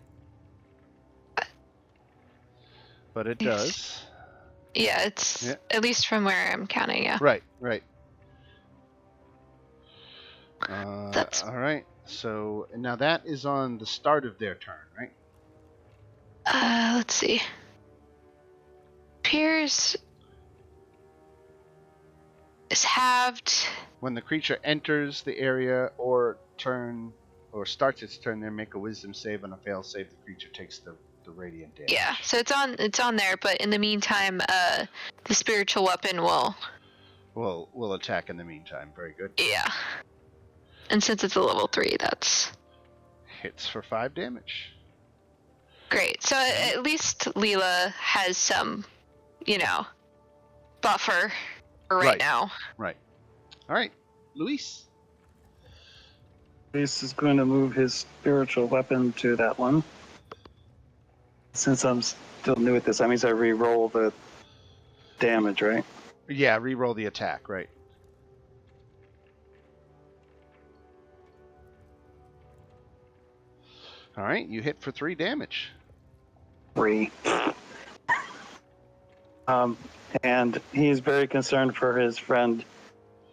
But it does. Yeah, it's at least from where I'm counting, yeah. Right. That's... All right. So now that is on the start of their turn, right? Let's see. Appears is halved. When the creature enters the area or starts its turn, they make a wisdom save. On a fail save, the creature takes the radiant damage. Yeah, so it's on there, but in the meantime, the spiritual weapon will attack in the meantime. Very good. Yeah. And since it's a level 3, that's hits for 5 damage. Great. So at least Leela has some, buffer for right now. Right. All right, Luis. Luis is going to move his spiritual weapon to that one. Since I'm still new at this, that means I re-roll the damage, right? Yeah, re-roll the attack, right. All right, you hit for 3 damage. 3. And he's very concerned for his friend,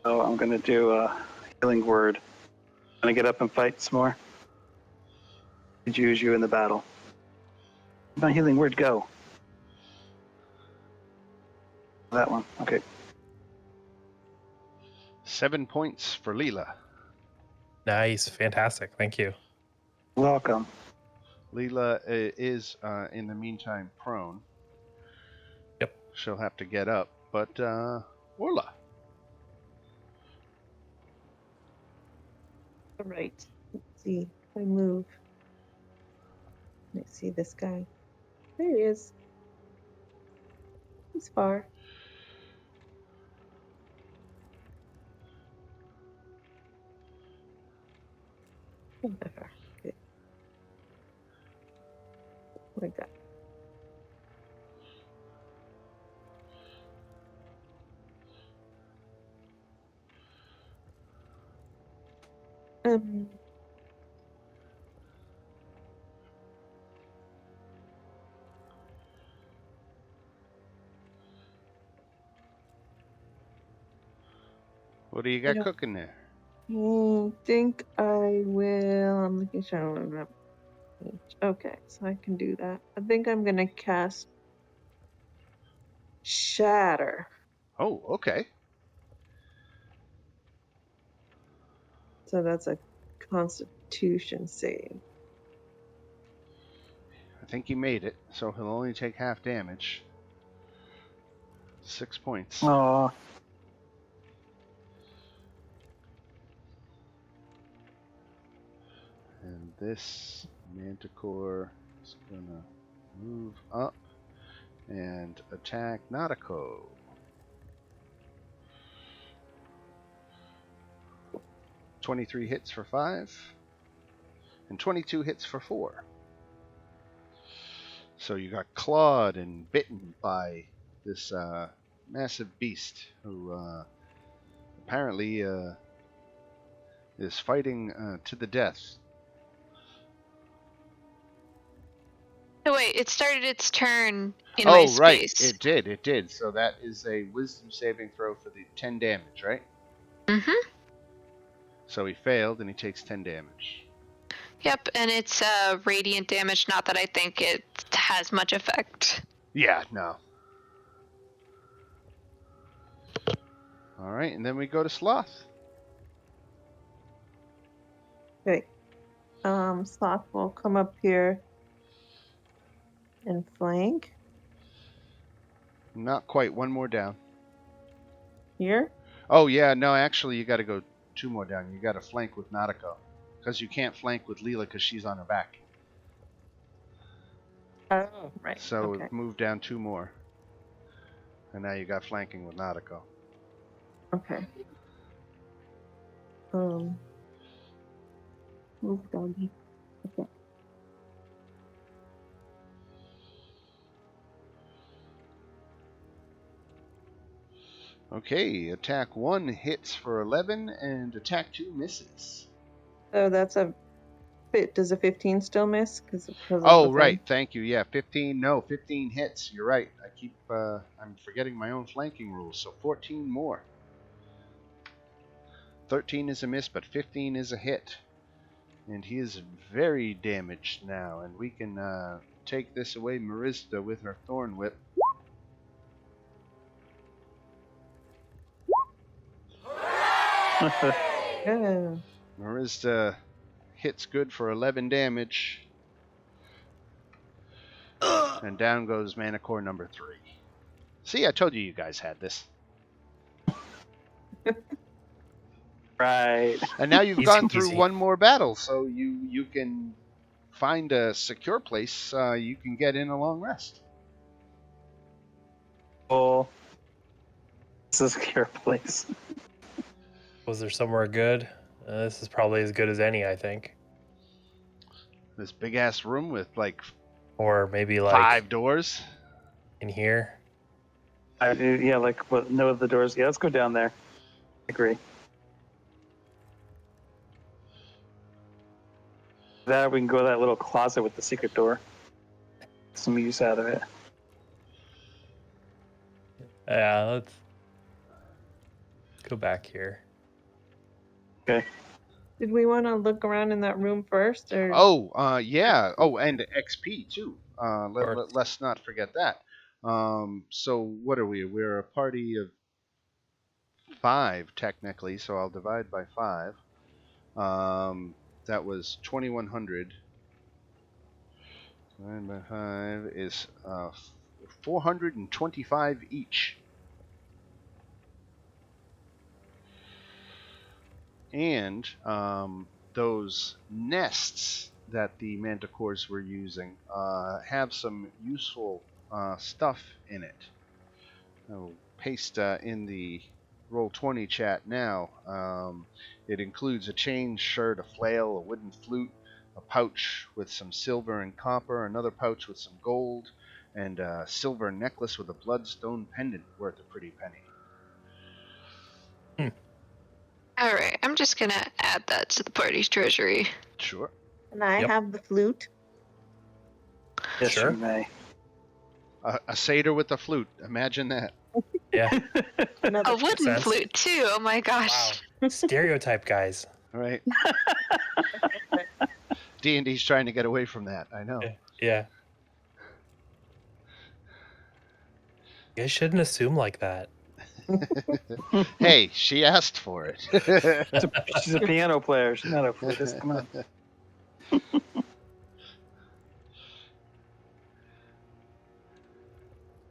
so I'm going to do a healing word. I'm going to get up and fight some more. Could use you in the battle. My healing word, go. That one, okay. 7 points for Leela. Nice, fantastic, thank you. Welcome. Leela is, in the meantime, prone. Yep. She'll have to get up, but Orla. All right. Let's see. If I move. Let's see this guy. There he is. He's far. Not that far. Good. Like that. What do you got cooking there? I think I will. I'm making sure I don't remember. Okay, so I can do that. I think I'm gonna cast Shatter. Oh, okay. So that's a Constitution save. I think he made it, so he'll only take half damage. 6 points. Aww. And this Manticore is gonna move up and attack Nautico. "23 hits for 5, and 22 hits for 4. So you got clawed and bitten by this massive beast who apparently is fighting to the death. Oh wait, it started its turn in my space. Oh, right, it did. So that is a wisdom saving throw for the 10 damage, right? Mm-hmm. So he failed and he takes 10 damage. Yep, and it's radiant damage, not that I think it has much effect. Yeah, no. Alright, and then we go to Sloth. Okay. Sloth will come up here and flank. Not quite, one more down. Here? Oh, yeah, no, actually, you gotta go 2 more down. You gotta flank with Nautico. Because you can't flank with Leela because she's on her back. Oh, right. So okay. move down 2 more. And now you got flanking with Nautico. Okay. Move doggy. Okay. Okay, attack 1 hits for 11 and attack 2 misses. So that's a fit. Does a 15 still miss? Oh, right. Thank you. Yeah, 15. No, 15 hits. You're right. I'm forgetting my own flanking rules. So 14 more. 13 is a miss, but 15 is a hit. And he is very damaged now. And we can take this away, Marista, with her Thorn Whip. Yeah. Marista hits good for 11 damage. And down goes Manticore number 3. See, I told you guys had this. Right. And now you've Easy gone through peasy. one more battle, so you can find a secure place you can get in a long rest. Oh, this is a secure place. Was there somewhere good? This is probably as good as any, I think. This big ass room with like Or maybe like 5 doors. in here. Yeah, like what? No of the doors. Yeah, let's go down there. Agree. That we can go to that little closet with the secret door. Some use out of it. Yeah, let's go back here. Okay. Did we want to look around in that room first, or? Oh, yeah. Oh, and XP too. Or- Let's not forget that. So what are we? We're a party of 5 technically, so I'll divide by 5. That was 2,100. Divided by 5 is 425 each. And those nests that the Manticores were using have some useful stuff in it. I'll paste in the Roll20 chat now. It includes a chain, shirt, a flail, a wooden flute, a pouch with some silver and copper, another pouch with some gold, and a silver necklace with a bloodstone pendant worth a pretty penny. All right, I'm just gonna add that to the party's treasury. Sure. And I Yep. have the flute. Yes, Sure. you may. A satyr with a flute. Imagine that. Yeah. Another A wooden sense. flute too. Oh my gosh. Wow. Stereotype, guys. All right. D&D's trying to get away from that. I know. Yeah. You guys shouldn't assume like that. Hey, she asked for it. She's a piano player. She's not a flutist. Come on.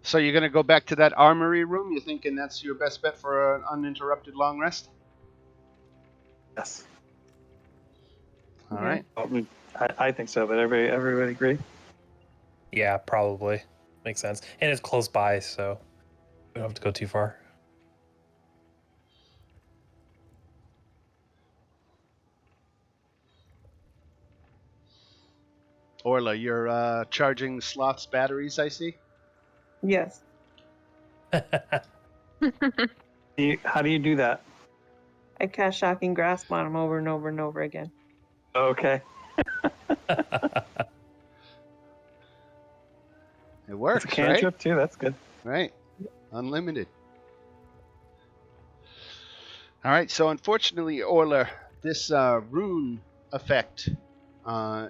So you're going to go back to that armory room? You thinking that's your best bet for an uninterrupted long rest? Yes. All Yeah. right. Oh, I think so, but everybody agree? Yeah, probably. Makes sense. And it's close by, so we don't have to go too far. Orla, you're charging the sloth's batteries, I see? Yes. How do you do that? I cast Shocking Grasp on him over and over and over again. Okay. It works, It's a cantrip too. That's good. Right. Unlimited. All right, so unfortunately, Orla, this rune effect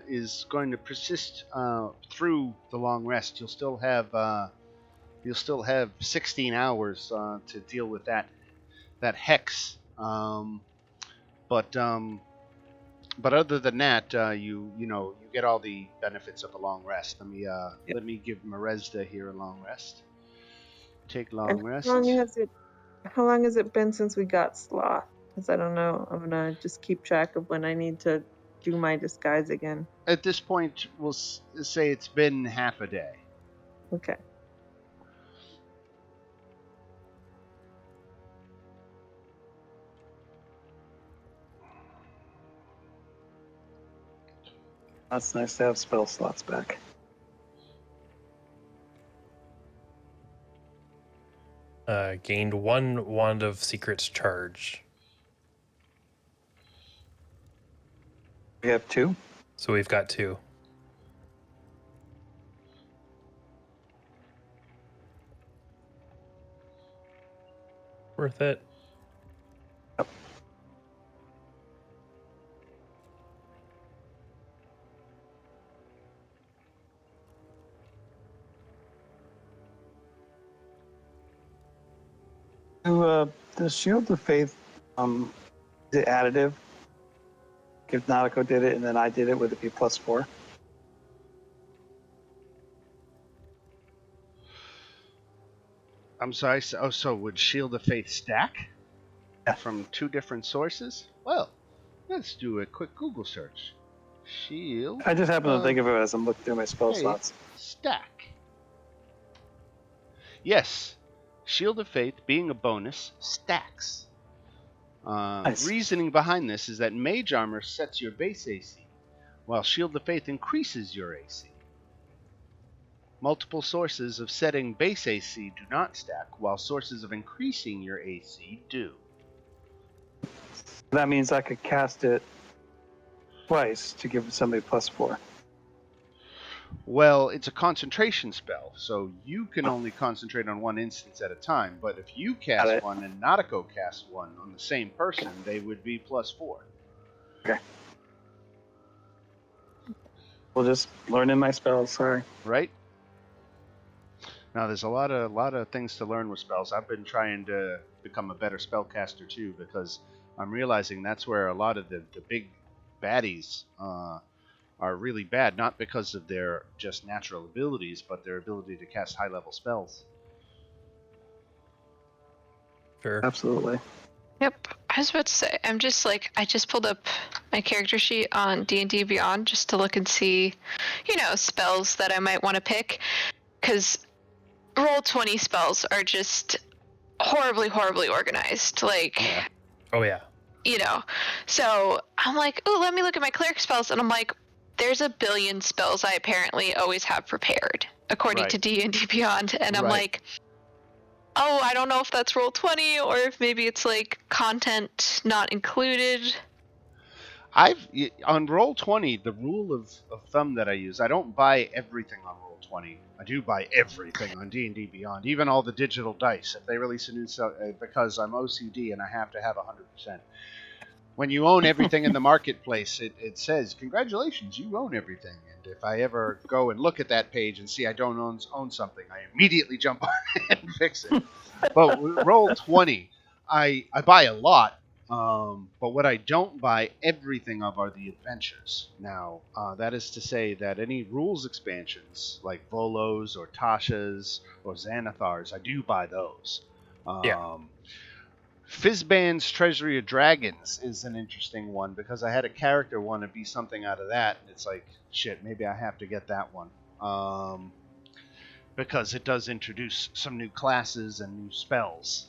is going to persist through the long rest. You'll still have 16 hours to deal with that hex. But other than that, you get all the benefits of a long rest. Let me give Merezda here a long rest. Take long And rest. how long has it been since we got Sloth? Because I don't know. I'm gonna just keep track of when I need to do my disguise again. At this point, we'll say it's been half a day. Okay. That's nice to have spell slots back. Gained 1 Wand of Secrets charge. We have 2. So we've got 2. Worth it. Yep. The Shield of Faith, is it additive? If Nautico did it and then I did it, would it be +4? I'm sorry. So would Shield of Faith stack from 2 different sources? Well, let's do a quick Google search. Shield. I just happen to think of it as I'm looking through my spell Faith slots. stack. Yes, Shield of Faith, being a bonus, stacks. Nice. Reasoning behind this is that Mage Armor sets your base AC, while Shield of Faith increases your AC. Multiple sources of setting base AC do not stack, while sources of increasing your AC do. That means I could cast it twice to give somebody +4. Well, it's a concentration spell, so you can only concentrate on one instance at a time, but if you cast one and Nautico cast one on the same person, they would be +4. Okay. We'll just learn in my spells, sorry. Right? Now, there's a lot of things to learn with spells. I've been trying to become a better spellcaster too, because I'm realizing that's where a lot of the big baddies are really bad, not because of their just natural abilities, but their ability to cast high-level spells. Sure. Absolutely. Yep. I was about to say, I just pulled up my character sheet on D&D Beyond just to look and see, spells that I might want to pick. Because Roll20 spells are just horribly, horribly organized. Yeah. Oh, yeah. So I'm like, oh, let me look at my cleric spells. And I'm like, there's a billion spells I apparently always have prepared, according to D&D Beyond. And I'm like, oh, I don't know if that's Roll20 or if maybe it's like content not included. On Roll20, the rule of thumb that I use, I don't buy everything on Roll20. I do buy everything on D&D Beyond, even all the digital dice. If they release a new because I'm OCD and I have to have 100%. When you own everything in the marketplace, it says, congratulations, you own everything. And if I ever go and look at that page and see I don't own something, I immediately jump on it and fix it. But Roll20, I buy a lot, but what I don't buy everything of are the adventures. Now, that is to say that any rules expansions, like Volos or Tasha's or Xanathars, I do buy those. Yeah. Fizzband's Treasury of Dragons is an interesting one because I had a character want to be something out of that, and it's like, shit, maybe I have to get that one. Because it does introduce some new classes and new spells.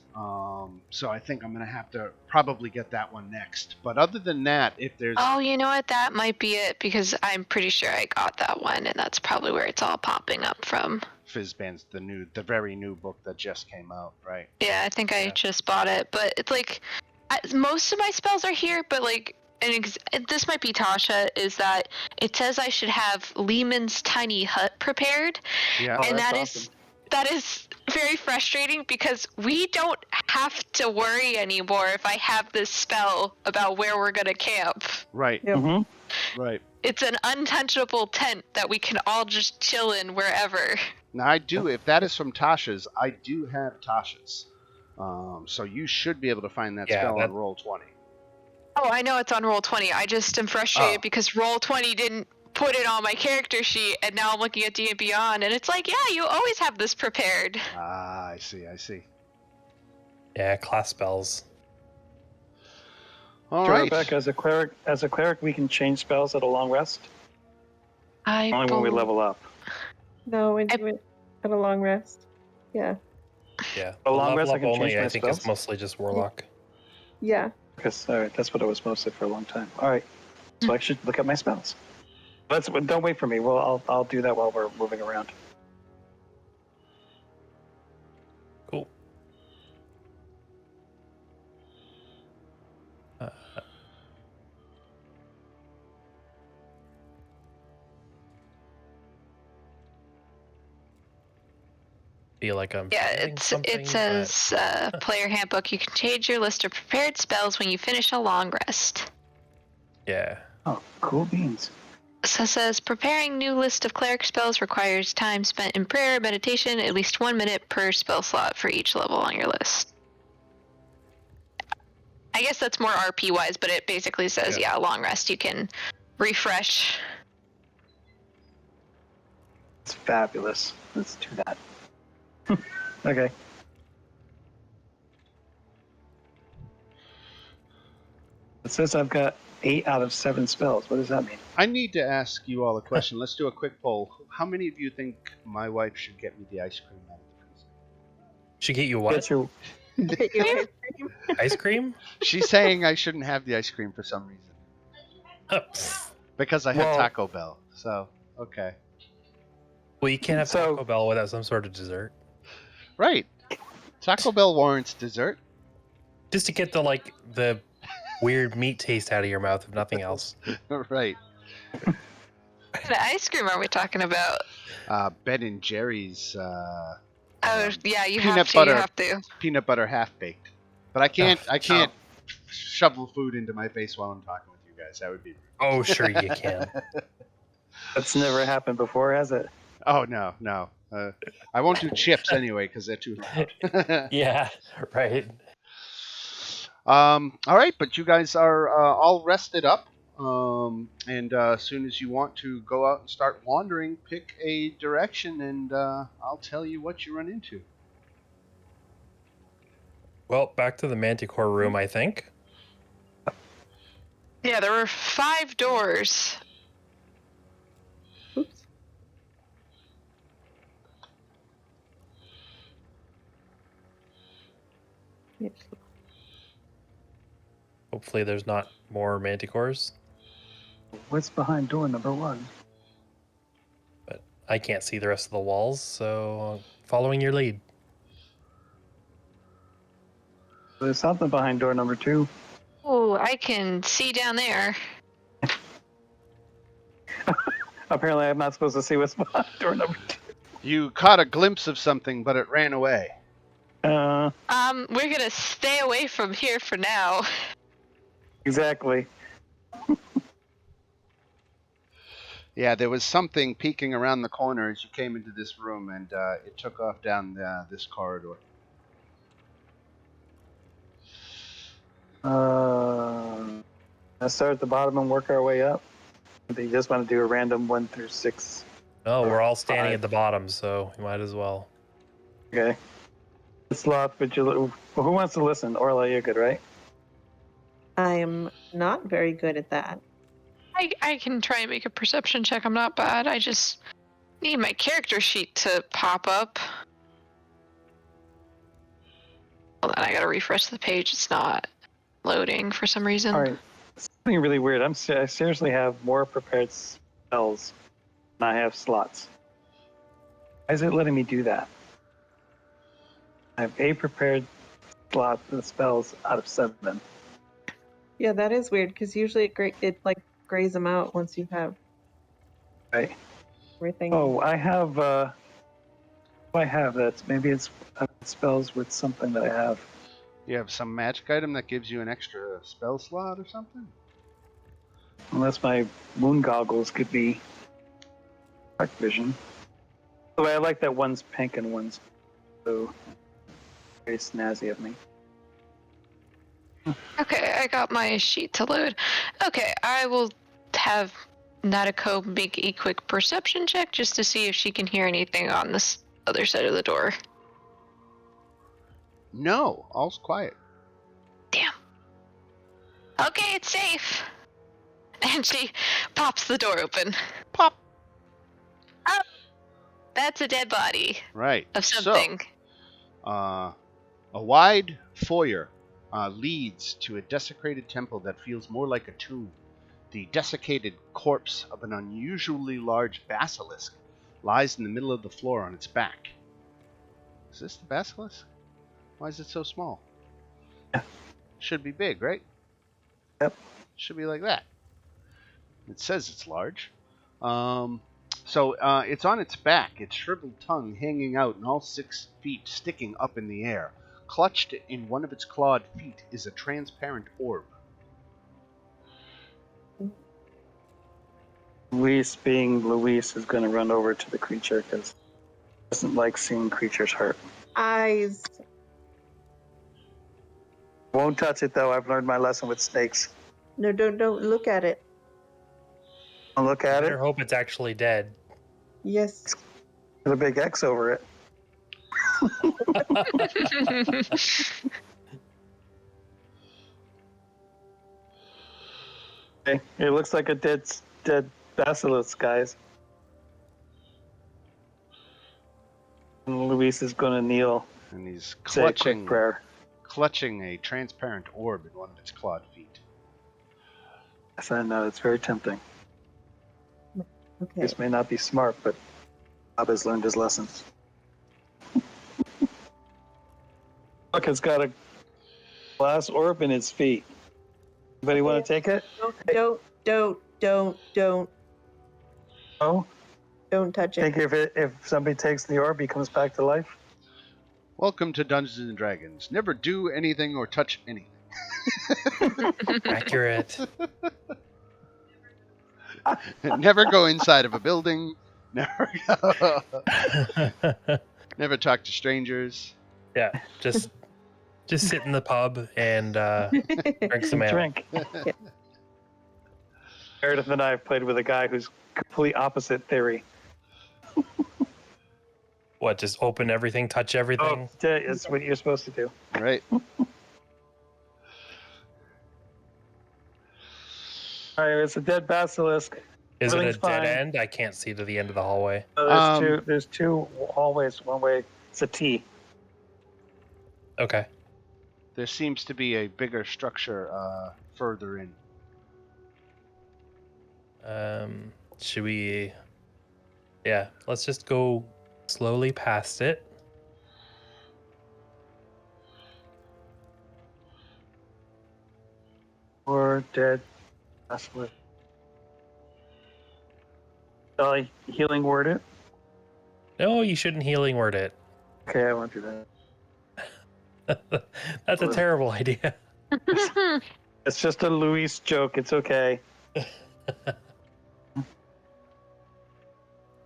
So I think I'm going to have to probably get that one next. But other than that, if there's... Oh, you know what? That might be it, because I'm pretty sure I got that one, and that's probably where it's all popping up from. Fizzband's the very new book that just came out, right? Yeah, I think I just bought it, but it's like most of my spells are here, but like this might be Tasha, is that it says I should have Lehman's tiny hut prepared. Yeah. Oh, And that's awesome. that is very frustrating because we don't have to worry anymore if I have this spell about where we're gonna camp. Right. Yep. Mm-hmm. Right. It's an untouchable tent that we can all just chill in wherever. Now I do, if that is from Tasha's, I do have Tasha's. So you should be able to find that spell on Roll20. Oh, I know it's on Roll20. I just am frustrated because Roll20 didn't put it on my character sheet, and now I'm looking at D&D Beyond, and it's like, yeah, you always have this prepared. Ah, I see. Yeah, class spells. All right. Rebecca, as a cleric, we can change spells at a long rest. Only when we level up. No, we do it at a long rest. Yeah. Yeah. A long level rest, I up can only, change my I think spells? it's mostly just Warlock. Yeah. Because that's what it was mostly for a long time. All right, so I should look at my spells. Don't wait for me. Well, I'll do that while we're moving around. Cool. Feel like I'm forgetting something, it says player handbook. You can change your list of prepared spells when you finish a long rest. Yeah. Oh, cool beans. So it says preparing new list of cleric spells requires time spent in prayer, meditation, at least 1 minute per spell slot for each level on your list. I guess that's more RP wise, but it basically says, yeah, long rest. You can refresh. It's fabulous. Let's do that. Okay. It says I've got 8 out of 7 spells. What does that mean? I need to ask you all a question. Let's do a quick poll. How many of you think my wife should get me the ice cream out of the prison? Should get you what? Get your Get you ice cream. Ice cream? She's saying I shouldn't have the ice cream for some reason. Because I had Taco Bell. So, okay. Well, you can't have Taco Bell without some sort of dessert. Right. Taco Bell warrants dessert. Just to get the weird meat taste out of your mouth, if nothing else. Right. What kind of ice cream are we talking about? Ben and Jerry's. Yeah, you peanut have to. butter, You have to. Peanut butter half baked. But I can't shovel food into my face while I'm talking with you guys. That would be. Oh, sure you can. That's never happened before, has it? Oh no. I won't do chips anyway because they're too loud. Yeah, right. All right, but you guys are all rested up. And as soon as you want to go out and start wandering, pick a direction, and I'll tell you what you run into. Well, back to the Manticore Room, I think. Yeah, there were 5 doors. Oops. Yes. Hopefully there's not more Manticores, What's behind door number 1? but I can't see the rest of the walls, so following your lead. There's something behind door number 2. Oh, I can see down there. Apparently, I'm not supposed to see what's behind door number 2. You caught a glimpse of something, but it ran away. We're gonna stay away from here for now. Exactly. Yeah, there was something peeking around the corner as you came into this room, and it took off down this corridor. Let's start at the bottom and work our way up. Do you just want to do a random 1 through 6? No, we're all standing 5. at the bottom, so we might as well. Okay. Sloth, but who wants to listen? Orla, you're good, right? I'm not very good at that. I can try and make a perception check. I'm not bad. I just need my character sheet to pop up. Hold on, I gotta refresh the page. It's not loading for some reason. All right. Something really weird. I seriously have more prepared spells than I have slots. Why is it letting me do that? I have 8 prepared slots and spells out of 7. Yeah, that is weird because usually it like grays them out once you have Right. everything. Oh, I have. That. Maybe it's spells with something that I have. You have some magic item that gives you an extra spell slot or something? Unless my moon goggles could be dark vision. The way I like that one's pink and one's blue. Very snazzy of me. Okay, I got my sheet to load. Okay, I will have Natiko make a quick perception check just to see if she can hear anything on this other side of the door. No, all's quiet. Damn. Okay, it's safe. And she pops the door open. Pop! Oh, that's a dead body Right. of something. So, a wide foyer leads to a desecrated temple that feels more like a tomb. The desiccated corpse of an unusually large basilisk lies in the middle of the floor on its back. Is this the basilisk? Why is it so small? Yeah. Should be big, right? Yep. Should be like that. It says it's large. So it's on its back, its shriveled tongue hanging out, and all 6 feet sticking up in the air. Clutched in one of its clawed feet is a transparent orb. Luis, being Luis, is going to run over to the creature because he doesn't like seeing creatures hurt. Eyes. Won't touch it though. I've learned my lesson with snakes. No, don't look at it. I'll look at I it. better hope it's actually dead. Yes. There's a big X over it. Okay. It looks like a dead basilisk, guys. And Luis is going to kneel, And he's say a quick prayer. clutching a transparent orb in one of its clawed feet. Yes, I know, it's very tempting. Okay. This may not be smart, but Bob has learned his lessons. Look, it's got a glass orb in its feet. Anybody want to take it? Don't. No? Don't touch it. Think if somebody takes the orb, he comes back to life? Welcome to Dungeons and Dragons. Never do anything or touch anything. Accurate. Never go inside of a building. Never talk to strangers. Yeah, just sit in the pub and drink some ale. Drink. Meredith and I have played with a guy who's complete opposite theory. What, just open everything, touch everything? Oh, it's what you're supposed to do. Right. All right, it's a dead basilisk. Is it a Everything's dead fine. end? I can't see to the end of the hallway. So there's two hallways. One way, it's a T. Okay. There seems to be a bigger structure further in. Should we... Yeah, let's just go slowly past it. Or dead basilisk. Shall I healing word it? No, you shouldn't healing word it. Okay, I won't do that. That's a terrible idea. It's just a Luis joke. It's okay.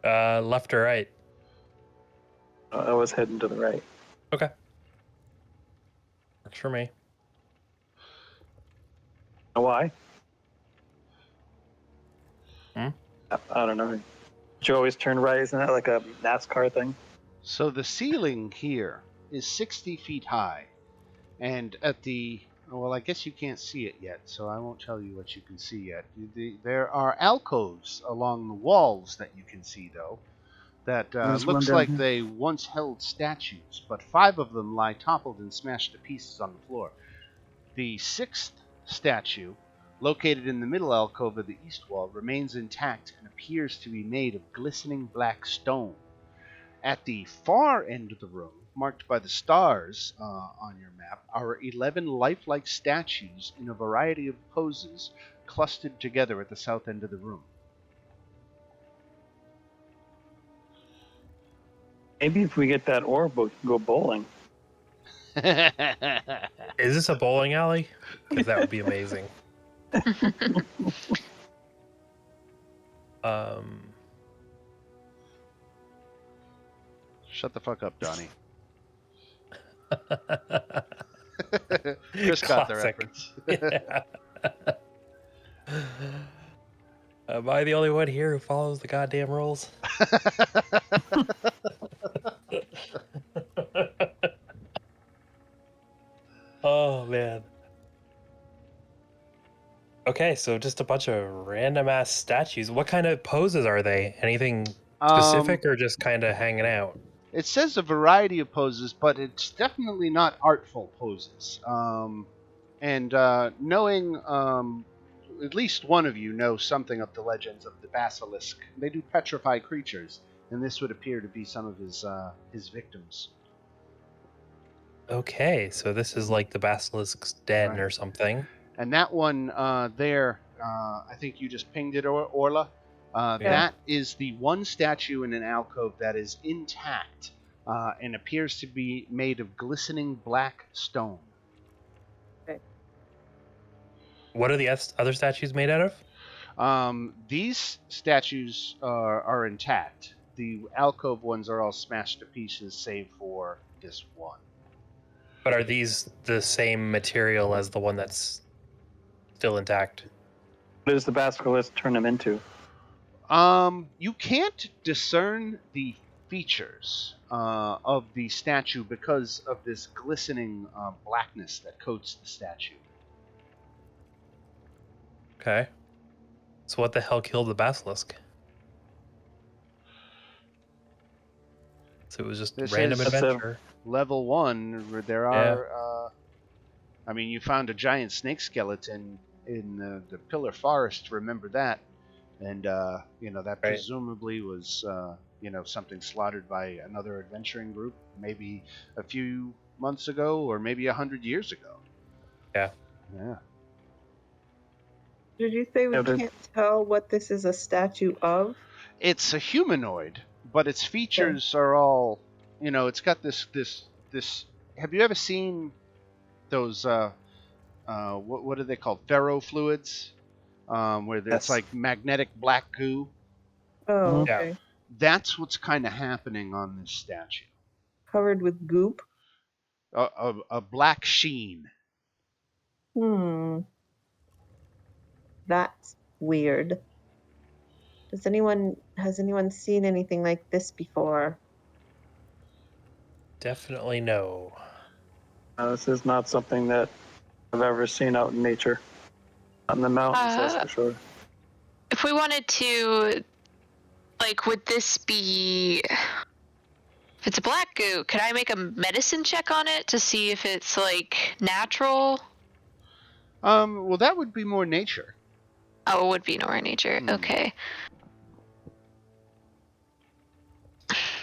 Left or right? I was heading to the right. Okay. Works for me. Why? Hmm? I don't know. Did you always turn right? Isn't that like a NASCAR thing? So the ceiling here is 60 feet high. And at the... Well, I guess you can't see it yet, so I won't tell you what you can see yet. There are alcoves along the walls that you can see, though, that There's one looks down like here. they once held statues, but 5 of them lie toppled and smashed to pieces on the floor. The 6th statue, located in the middle alcove of the east wall, remains intact and appears to be made of glistening black stone. At the far end of the room, marked by the stars on your map, are 11 lifelike statues in a variety of poses clustered together at the south end of the room. Maybe if we get that orb, we can go bowling. Is this a bowling alley? Because that would be amazing. Shut the fuck up, Donnie. Chris got the Classic. reference. Yeah. Am I the only one here who follows the goddamn rules? Oh, man. Okay, so just a bunch of random ass statues. What kind of poses are they? Anything specific or just kind of hanging out? It says a variety of poses, but it's definitely not artful poses. Knowing at least one of you knows something of the legends of the basilisk. They do petrify creatures, and this would appear to be some of his victims. Okay, so this is like the basilisk's den Right. or something. And that one there, I think you just pinged it, Orla. That is the one statue in an alcove that is intact and appears to be made of glistening black stone. Okay. What are the other statues made out of? These statues are intact. The alcove ones are all smashed to pieces, save for this one. But are these the same material as the one that's still intact? What does the basilisk turn him into? You can't discern the features of the statue because of this glistening blackness that coats the statue. Okay. So what the hell killed the basilisk? So it was just This random is- adventure. Level 1, where there are... you found a giant snake skeleton in the Pillar Forest, remember that. And, that presumably was, something slaughtered by another adventuring group, maybe a few months ago, or maybe 100 years ago. Yeah. Yeah. Did you say we can't tell what this is a statue of? It's a humanoid, but its features are all, it's got this. Have you ever seen those, what are they called? Ferrofluids? Where it's like magnetic black goo. Oh, okay. Yeah. That's what's kind of happening on this statue. Covered with goop? A black sheen. That's weird. Has anyone seen anything like this before? Definitely no. This is not something that I've ever seen out in nature. On the mountains, that's for sure. If we wanted to, would this be... If it's a black goo, could I make a medicine check on it to see if it's, natural? Well, that would be more nature. Oh, it would be more nature. Okay.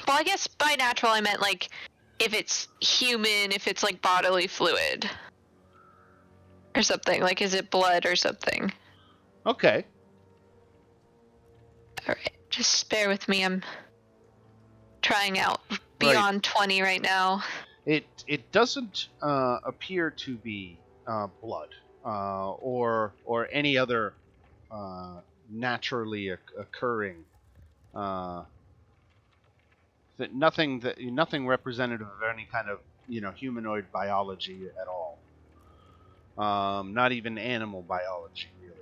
Well, I guess by natural I meant, if it's human, if it's, bodily fluid. Or something. Is it blood or something? Okay. Alright, just bear with me. I'm trying out beyond 20 right now. It doesn't appear to be blood or any other naturally occurring nothing representative of any kind of humanoid biology at all. Not even animal biology, really.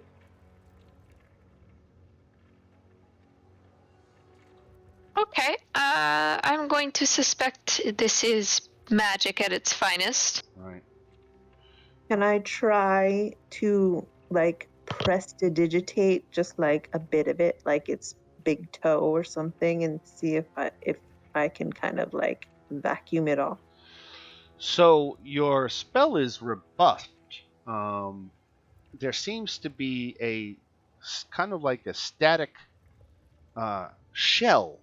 Okay, I'm going to suspect this is magic at its finest. Right. Can I try to like prestidigitate just like a bit of it, like its big toe or something, and see if I can kind of like vacuum it off? So your spell is robust. There seems to be a kind of like a static shell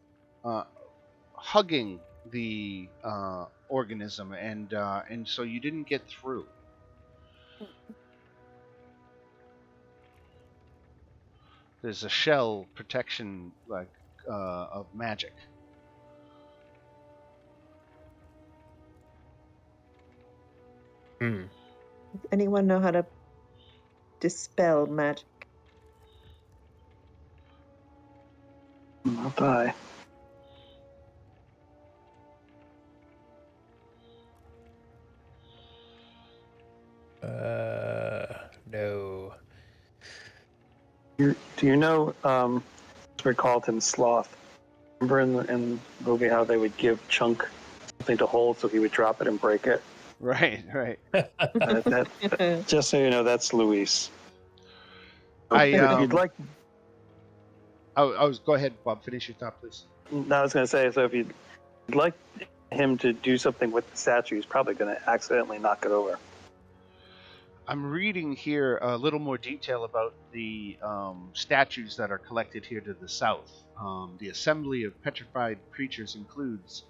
hugging the organism, and so you didn't get through. There's a shell protection like of magic. Hmm. Does anyone know how to dispel magic? I'll die. No. Do you know, we called him Sloth. Remember in the movie how they would give Chunk something to hold so he would drop it and break it? Right. Just so you know, that's Luis. I If you'd like, I was go ahead, Bob. Finish your thought, please. I was going to say, so if you'd like him to do something with the statue, he's probably going to accidentally knock it over. I'm reading here a little more detail about the statues that are collected here to the south. The assembly of petrified creatures includes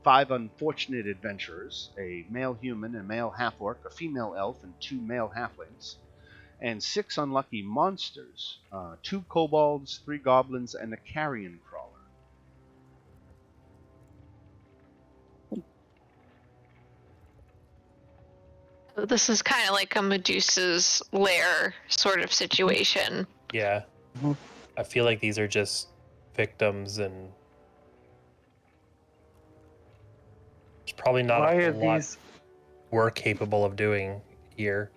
5 unfortunate adventurers, a male human, a male half-orc, a female elf, and 2 male halflings, and 6 unlucky monsters, 2 kobolds, 3 goblins, and a carrion crawler. This is kind of like a Medusa's lair sort of situation. Yeah. Mhm. I feel like these are just victims, and there's probably not Why a are whole lot these? we're capable of doing here.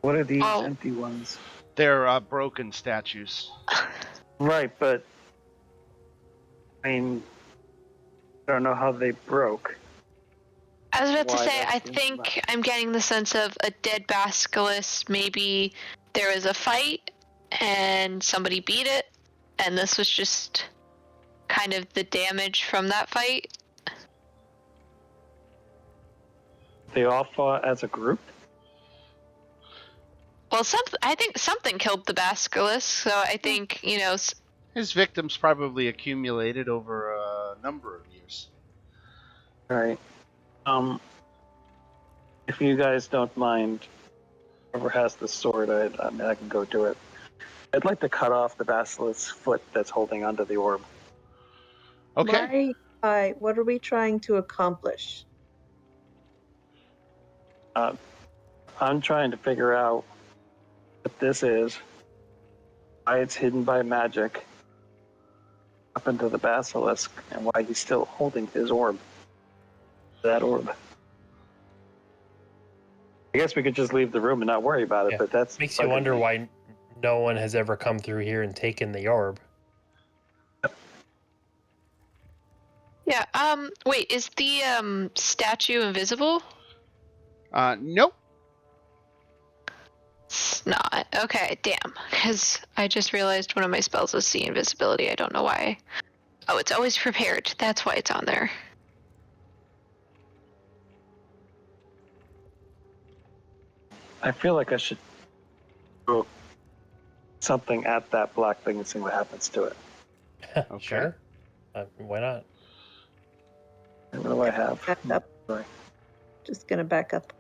What are these Oh. empty ones? They're broken statues. Right, but I mean, I don't know how they broke. I was about to Why say, that's I the think amount. I'm getting the sense of a dead basilisk. Maybe there was a fight and somebody beat it, and this was just kind of the damage from that fight. They all fought as a group. Well, I think something killed the basilisk, so I think, His victims probably accumulated over a number of years. All right. If you guys don't mind, whoever has the sword, I mean, I can go do it. I'd like to cut off the basilisk's foot that's holding onto the orb. Okay. What are we trying to accomplish? I'm trying to figure out what this is, why it's hidden by magic up into the basilisk, and why he's still holding his orb. That orb. I guess we could just leave the room and not worry about it, Yeah. but that's Makes you bugging wonder me. why no one has ever come through here and taken the orb. Yeah, wait, is the statue invisible? Nope. It's not. Okay, damn. Because I just realized one of my spells was see invisibility. I don't know why. Oh, it's always prepared. That's why it's on there. I feel like I should throw something at that black thing and see what happens to it. Okay. Sure. Why not? What do I have? Back up. Sorry. Just gonna back up.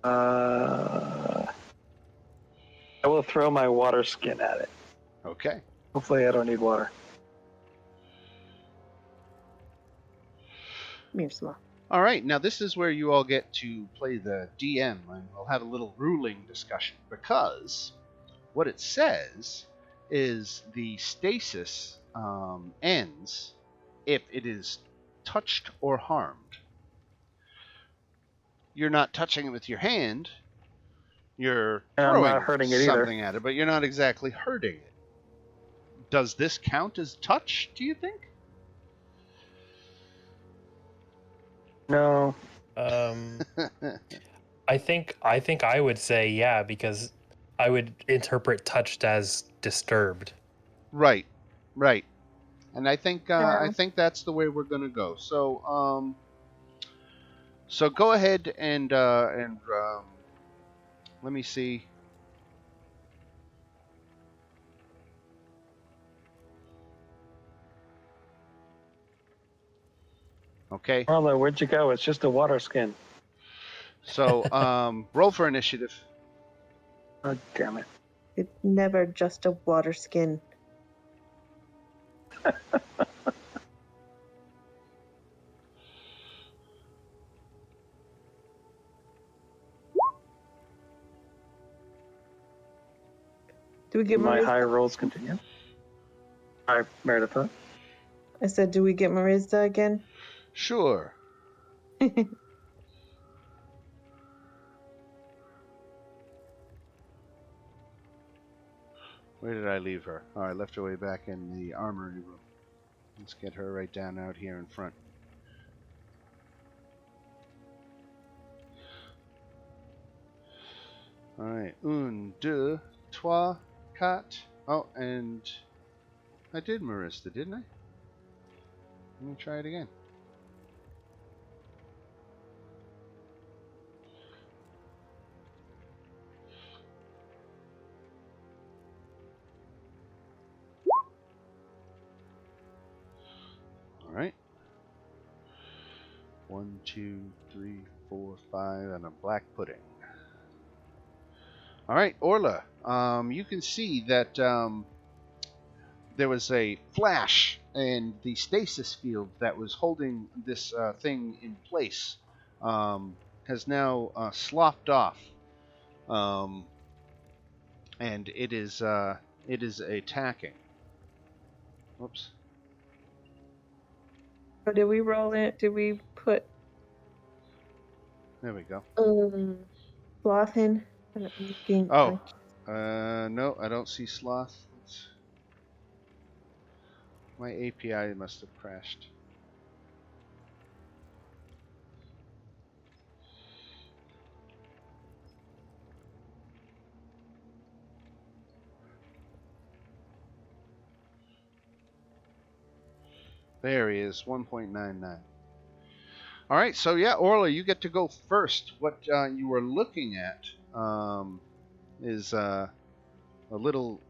I will throw my water skin at it. Okay. Hopefully I don't need water. Mirsla. All right. Now this is where you all get to play the DM, and we'll have a little ruling discussion, because what it says is the stasis ends if it is touched or harmed. You're not touching it with your hand. You're And I'm throwing not hurting it either. something at it, but you're not exactly hurting it. Does this count as touch, do you think? No. I think I would say yeah, because I would interpret touched as disturbed. Right, right. And I Yeah. think that's the way we're gonna go. So go ahead and let me see. Okay. Marla, where'd you go? It's just a water skin. So roll for initiative. Oh, damn it. It's never just a water skin. Do we get My Marissa? high rolls continue. Hi, Meredith. I said, do we get Marissa again? Sure. Where did I leave her? Oh, I left her way back in the armory room. Let's get her right down out here in front. Alright. 1, 2, 3, 4. Oh, and I did Marista, didn't I? Let me try it again. Alright. 1, 2, 3, 4, 5, and a black pudding. Alright, Orla. You can see that there was a flash, and the stasis field that was holding this thing in place has now sloughed off, and it is attacking. Whoops. Or did we roll it? Did we put There we go. sloth in? I'm looking. Oh, no, I don't see sloth. My API must have crashed. There he is, 1.99. All right, so yeah, Orla, you get to go first. What you were looking at is a little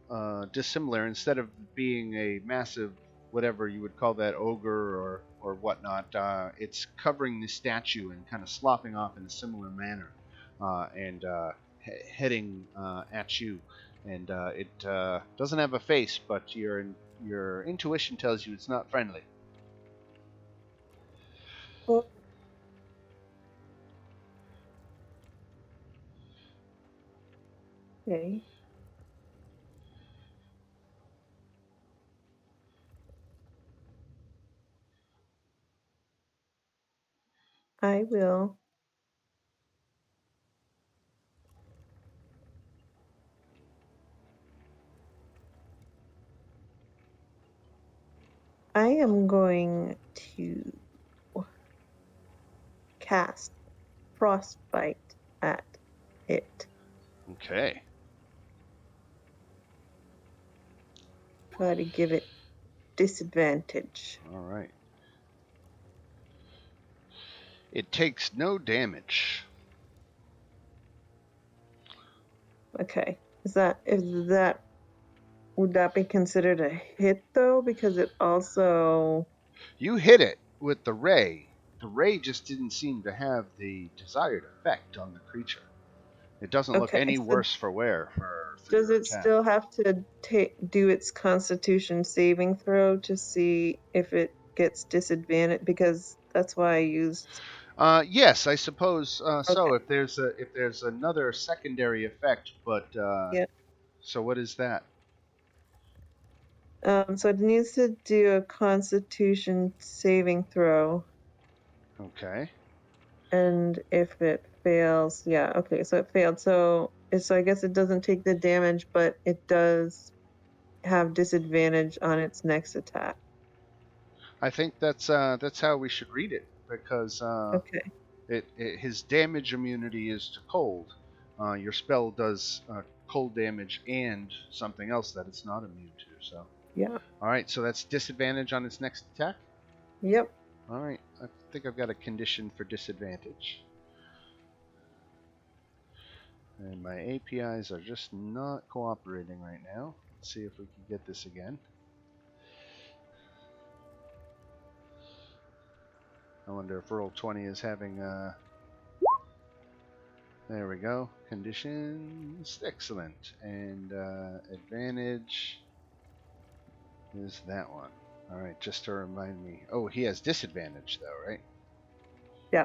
dissimilar. Instead of being a massive, whatever you would call that, ogre or whatnot, it's covering the statue and kind of slopping off in a similar manner, and heading at you. And it doesn't have a face, but your intuition tells you it's not friendly. Oh. Okay. I will. I am going to cast Frostbite at it. Okay. Try to give it disadvantage. All right. It takes no damage. Okay. Would that be considered a hit though? Because it also You hit it with the ray. The ray just didn't seem to have the desired effect on the creature. It doesn't look okay. any So worse for wear for does your it attack. still have to do its Constitution saving throw to see if it gets disadvantage? Because that's why I used. Yes, I suppose so. Okay. If there's another secondary effect, but Yeah. so what is that? So it needs to do a Constitution saving throw, Okay. and if it fails, yeah, okay, so it failed. So I guess it doesn't take the damage, but it does have disadvantage on its next attack. I think that's how we should read it. because Okay. his damage immunity is to cold. Your spell does cold damage and something else that it's not immune to. So. Yeah. All right, so that's disadvantage on its next attack. Yep. All right, I think I've got a condition for disadvantage. And my APIs are just not cooperating right now. Let's see if we can get this again. I wonder if Roll20 is having there we go. Conditions. Excellent. And advantage is that one. Alright, just to remind me. Oh, he has disadvantage though, right? Yeah.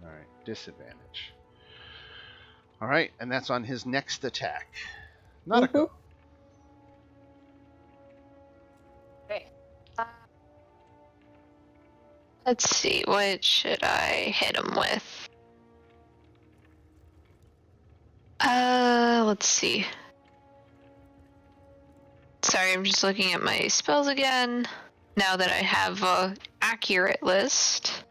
Alright, disadvantage. Alright, and that's on his next attack. Nanako. Okay. Let's see, what should I hit him with? Let's see. Sorry, I'm just looking at my spells again. Now that I have a accurate list.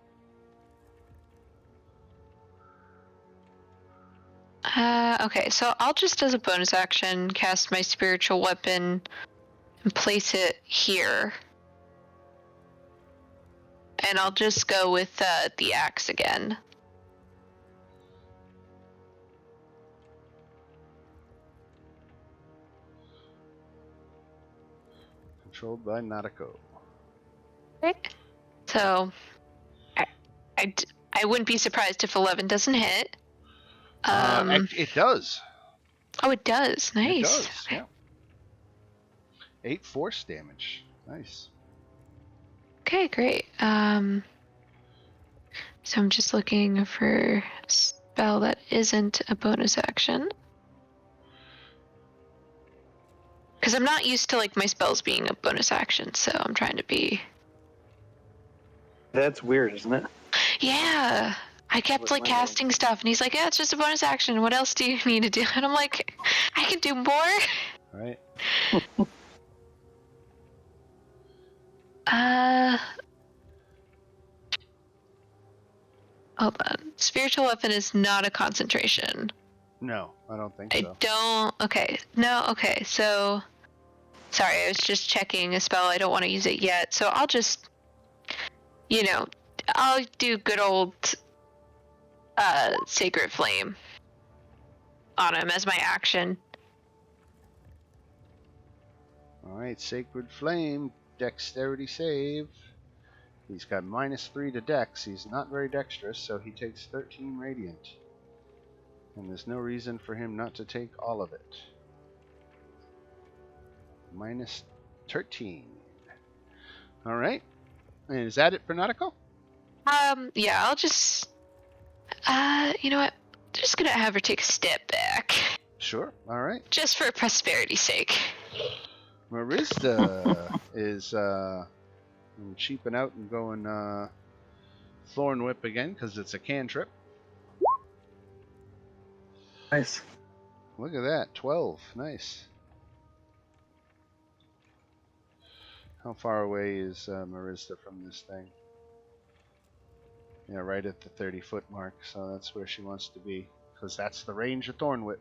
Okay, so I'll just as a bonus action cast my spiritual weapon and place it here. And I'll just go with the axe again. Controlled by Nanako. Right. So, I wouldn't be surprised if 11 doesn't hit. It does. Oh, it does. Nice. It does, Okay. yeah. 8 force damage. Nice. Okay, great. So I'm just looking for a spell that isn't a bonus action. Because I'm not used to like my spells being a bonus action, so I'm trying to be. That's weird, isn't it? Yeah. I kept like casting stuff, and he's like, "Yeah, it's just a bonus action. What else do you need to do?" And I'm like, "I can do more." All right. Hold on. Spiritual weapon is not a concentration. No, I don't think I so. don't. Okay. No. Okay. So, sorry, I was just checking a spell. I don't want to use it yet, so I'll just, I'll do good old Sacred Flame on him as my action. All right, Sacred Flame, dexterity save. He's got -3 to dex. He's not very dexterous, so he takes 13 radiant. And there's no reason for him not to take all of it. -13. All right. And is that it for Nautical? Yeah, I'll just, you know what? I'm just gonna have her take a step back. Sure. All right. Just for prosperity's sake. Marista is cheaping out and going Thorn Whip again because it's a cantrip. Nice. Look at that, 12. Nice. How far away is Marista from this thing? Yeah, right at the 30-foot mark, so that's where she wants to be, because that's the range of Thorn Whip.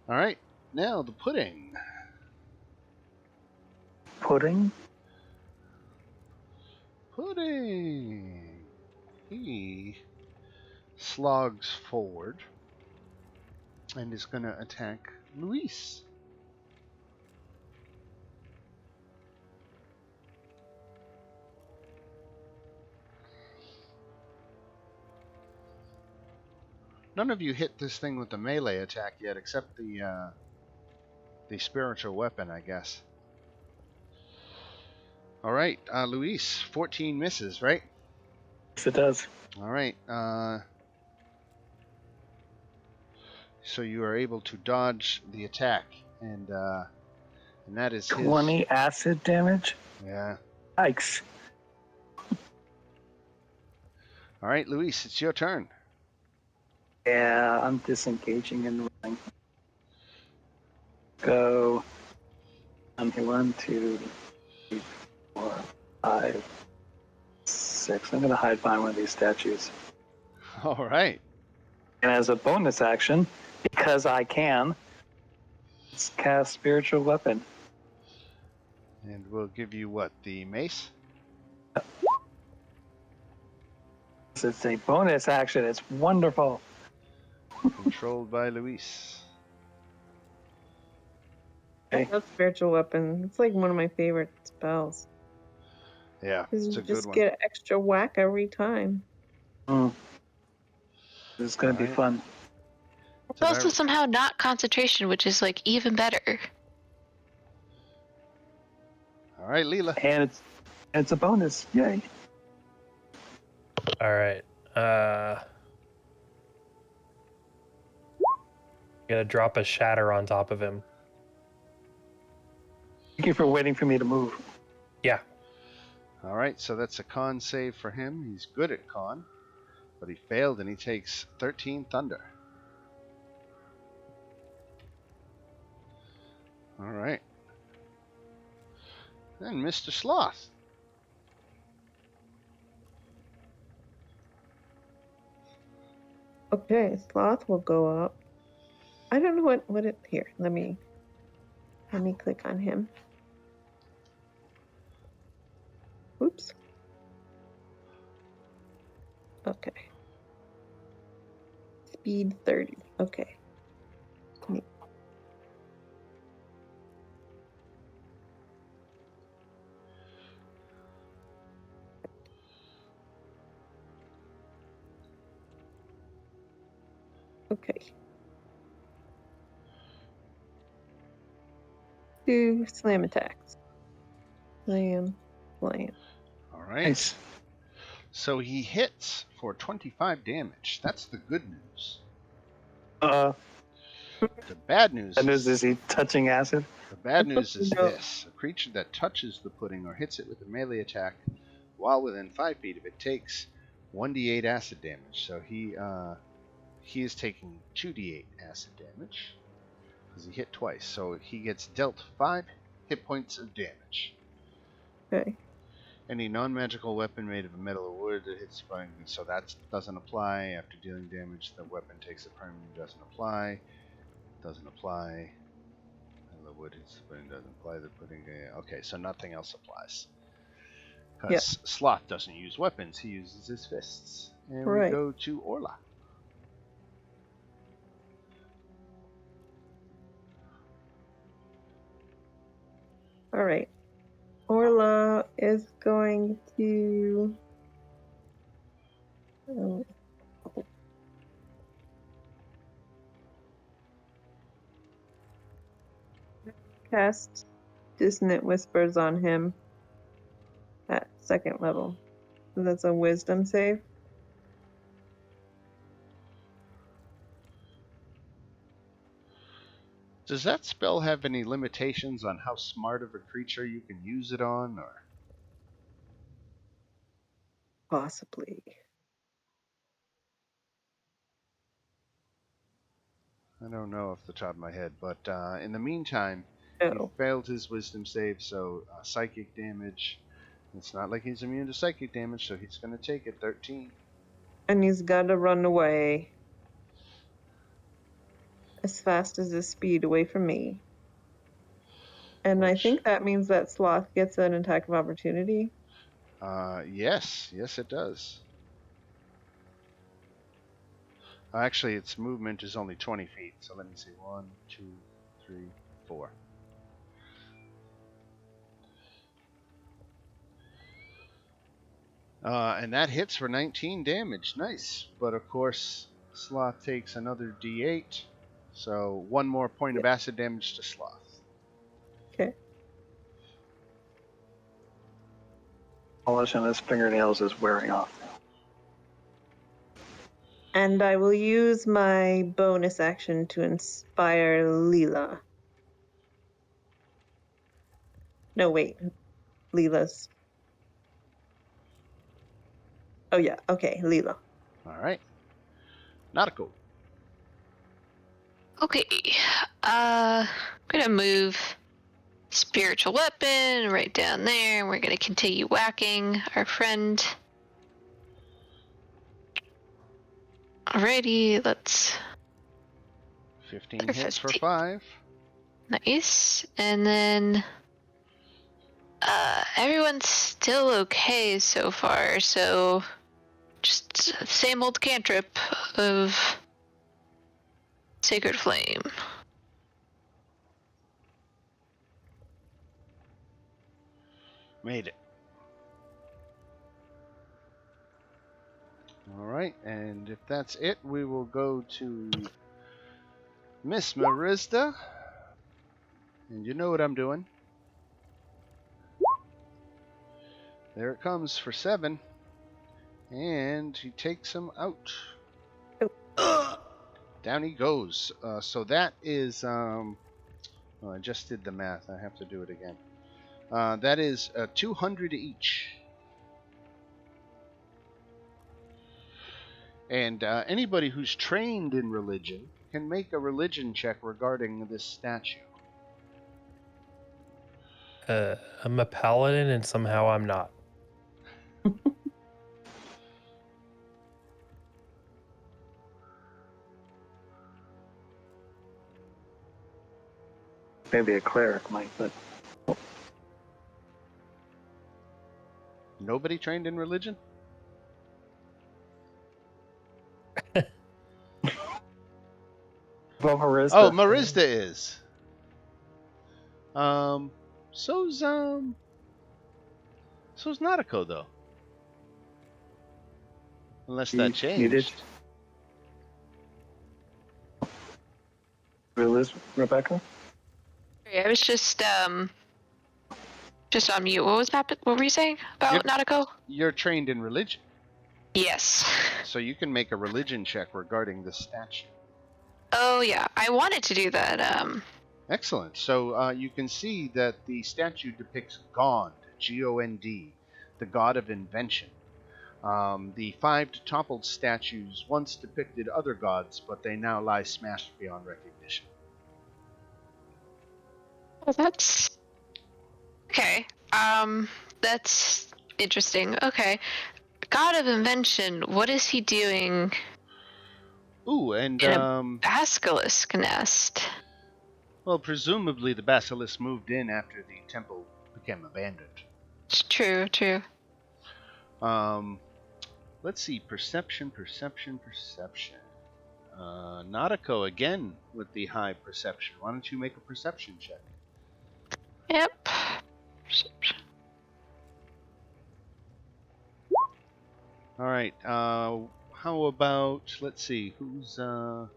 Alright, now the pudding. Pudding? Pudding! He slogs forward and is going to attack Luis. None of you hit this thing with the melee attack yet, except the spiritual weapon, I guess. All right, Luis, 14 misses, right? Yes, it does. All right. So you are able to dodge the attack, and that is 20 acid damage? Yeah. Yikes. All right, Luis, it's your turn. Yeah, I'm disengaging and running. Go. I'm here. 1, 2, 3, 4, 5, 6. I'm going to hide behind one of these statues. All right. And as a bonus action, because I can, let's cast Spiritual Weapon. And we'll give you what? The mace? It's a bonus action. It's wonderful. Controlled by Luis. I Okay. love spiritual weapon. It's like one of my favorite spells. Yeah, Because it's you a good just one. get extra whack every time. This is going to be Alright. fun. It's also somehow not concentration, which is like even better. All right, Leela. And it's a bonus. Yay. All right. Gonna drop a shatter on top of him. Thank you for waiting for me to move. Yeah. All right, so that's a con save for him. He's good at con, but he failed and he takes 13 thunder. All right. Then Mr. Sloth. Okay, sloth will go up. I don't know what it here. Let me click on him. Oops. Okay. Speed 30. Okay. Okay. 2 slam attacks. Slam. All right. Nice. So he hits for 25 damage. That's the good news. The bad news That news is he touching acid? The bad news is No. this. A creature that touches the pudding or hits it with a melee attack while within 5 feet of it takes 1d8 acid damage. So he is taking 2d8 acid damage because he hit twice. So he gets dealt 5 hit points of damage. Okay. Any non-magical weapon made of a metal or wood that hits the pudding, so that doesn't apply. After dealing damage, the weapon takes a permanent. Doesn't apply. Doesn't apply. The wood hits the pudding, doesn't apply the pudding. Okay, so nothing else applies. Because Sloth doesn't use weapons, he uses his fists. And we Right. go to Orla. All right. Orla is going to cast Dissonant Whispers on him at 2nd level. So that's a wisdom save. Does that spell have any limitations on how smart of a creature you can use it on, or? Possibly. I don't know off the top of my head, but in the meantime, No. he failed his wisdom save, so psychic damage. It's not like he's immune to psychic damage, so he's going to take it 13. And he's got to run away as fast as his speed away from me. And I think that means that Sloth gets an attack of opportunity. Yes, it does. Actually, its movement is only 20 feet, so let me see. 1, 2, 3, 4. And that hits for 19 damage. Nice. But of course, Sloth takes another d8. So 1 more point of acid damage to Sloth. Okay. Polish on his fingernails is wearing off now. And I will use my bonus action to inspire Leela. No, wait. Leela's. Oh, yeah. Okay, Leela. All right. Nautical. Okay. I'm gonna move spiritual weapon right down there, and we're gonna continue whacking our friend. Alrighty, let's 15 hits for 5. nice. And then everyone's still okay so far, so just same old cantrip of Sacred Flame. Made it. Alright, and if that's it, we will go to Miss Marista. And you know what I'm doing. There it comes for 7. And he takes him out. Down he goes. So that is... oh, I just did the math. I have to do it again. That is 200 each. And anybody who's trained in religion can make a religion check regarding this statue. I'm a paladin and somehow I'm not. Maybe a cleric might, but Nobody trained in religion? well, Marista. Oh, Marista is. So's Nautico though. Unless that changed. You did. Liz, Rebecca? I was just on mute. What were you saying about Nautico? You're trained in religion, Yes. so you can make a religion check regarding this statue. Oh yeah, I wanted to do that. Excellent. So you can see that the statue depicts Gond, G-O-N-D, the god of invention. The 5 toppled statues once depicted other gods, but they now lie smashed beyond recognition. Well, that's okay. That's interesting. Okay, God of Invention. What is he doing Ooh, and in a basilisk nest? well, presumably the basilisk moved in after the temple became abandoned. It's true. Let's see, perception. Nautico again with the high perception. Why don't you make a perception check? Yep. All right. How about, let's see, who's our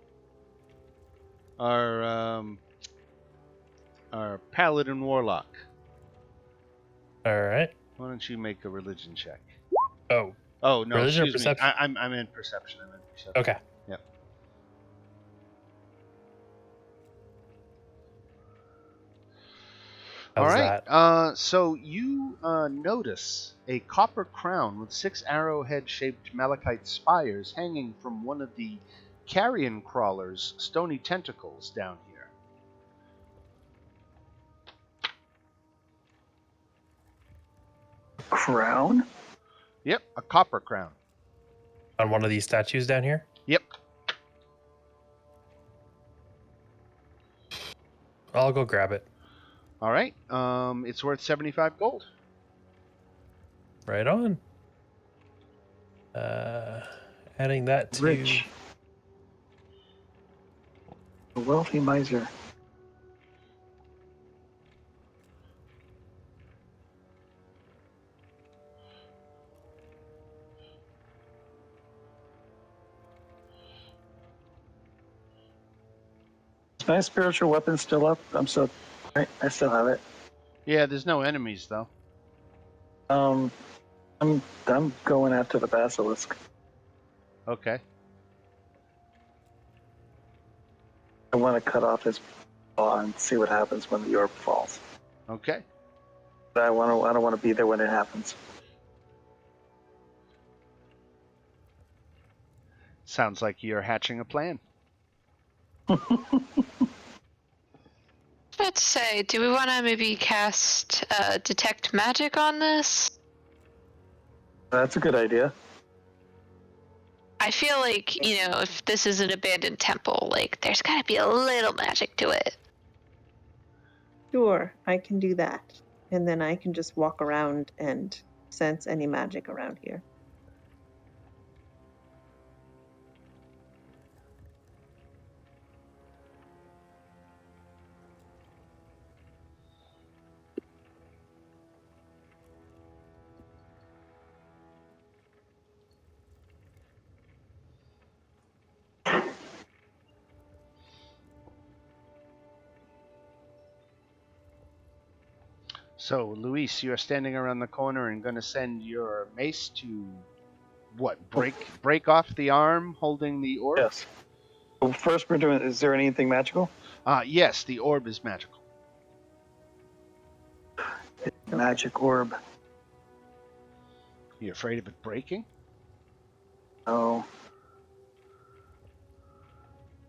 paladin warlock? All right. Why don't you make a religion check? Oh, Oh no, religion or excuse me. perception? I'm in perception. okay. Yep. How's All right. that? So you notice a copper crown with 6 arrowhead-shaped malachite spires hanging from one of the carrion crawler's stony tentacles down here. Crown? Yep, a copper crown. On one of these statues down here? Yep. I'll go grab it. All right. It's worth 75 gold. Right on. Adding that to... Rich. A wealthy miser. Is my spiritual weapon still up? I still have it. Yeah, there's no enemies though. I'm going after the basilisk. Okay. I want to cut off his paw and see what happens when the orb falls. Okay. But I don't want to be there when it happens. Sounds like you're hatching a plan. Let's say, do we want to maybe cast Detect Magic on this? That's a good idea. I feel like, if this is an abandoned temple, like, there's gotta be a little magic to it. Sure, I can do that. And then I can just walk around and sense any magic around here. So, Luis, you're standing around the corner and going to send your mace to what? Break off the arm holding the orb? Yes. Well, first, we're doing. Is there anything magical? Yes, the orb is magical. Magic orb. You afraid of it breaking? Oh.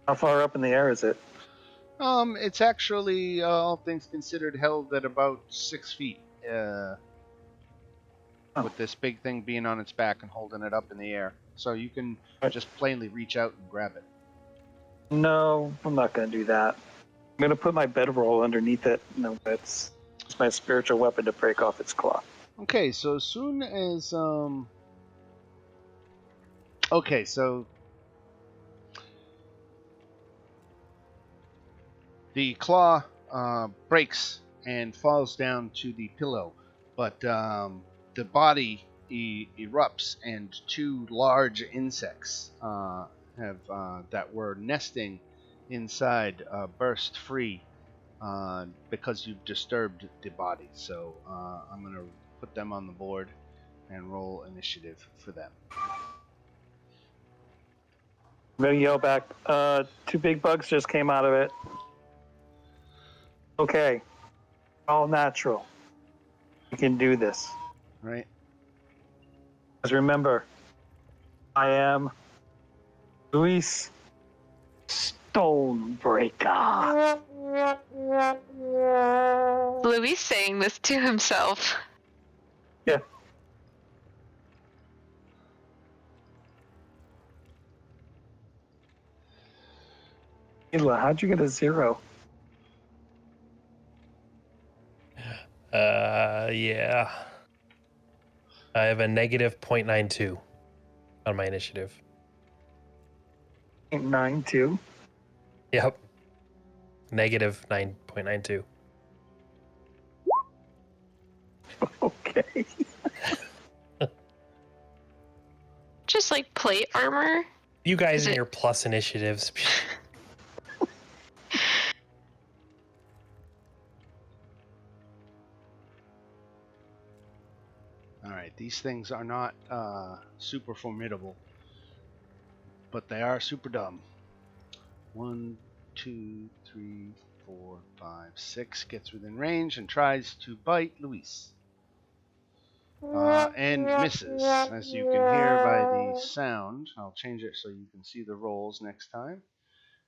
How far up in the air is it? It's actually, all things considered, held at about 6 feet. With this big thing being on its back and holding it up in the air. So you can just plainly reach out and grab it. No, I'm not going to do that. I'm going to put my bedroll underneath it. No, it's my spiritual weapon to break off its claw. Okay, so as soon as okay, so the claw breaks and falls down to the pillow, but the body erupts, and two large insects that were nesting inside burst free because you've disturbed the body. So I'm going to put them on the board and roll initiative for them. I'm going to yell back. Two big bugs just came out of it. Okay. All natural. We can do this. Right? Because remember, I am Luis Stonebreaker. Luis saying this to himself. Yeah. Hila, how'd you get a 0? Yeah. I have a negative 0.92 on my initiative. 0.92. Yep. Negative 9.92. Okay. Just like plate armor. You guys Is and it- your plus initiatives. Alright, these things are not super formidable, but they are super dumb. 1, 2, 3, 4, 5, 6 gets within range and tries to bite Luis. And misses, as you can hear by the sound. I'll change it so you can see the rolls next time.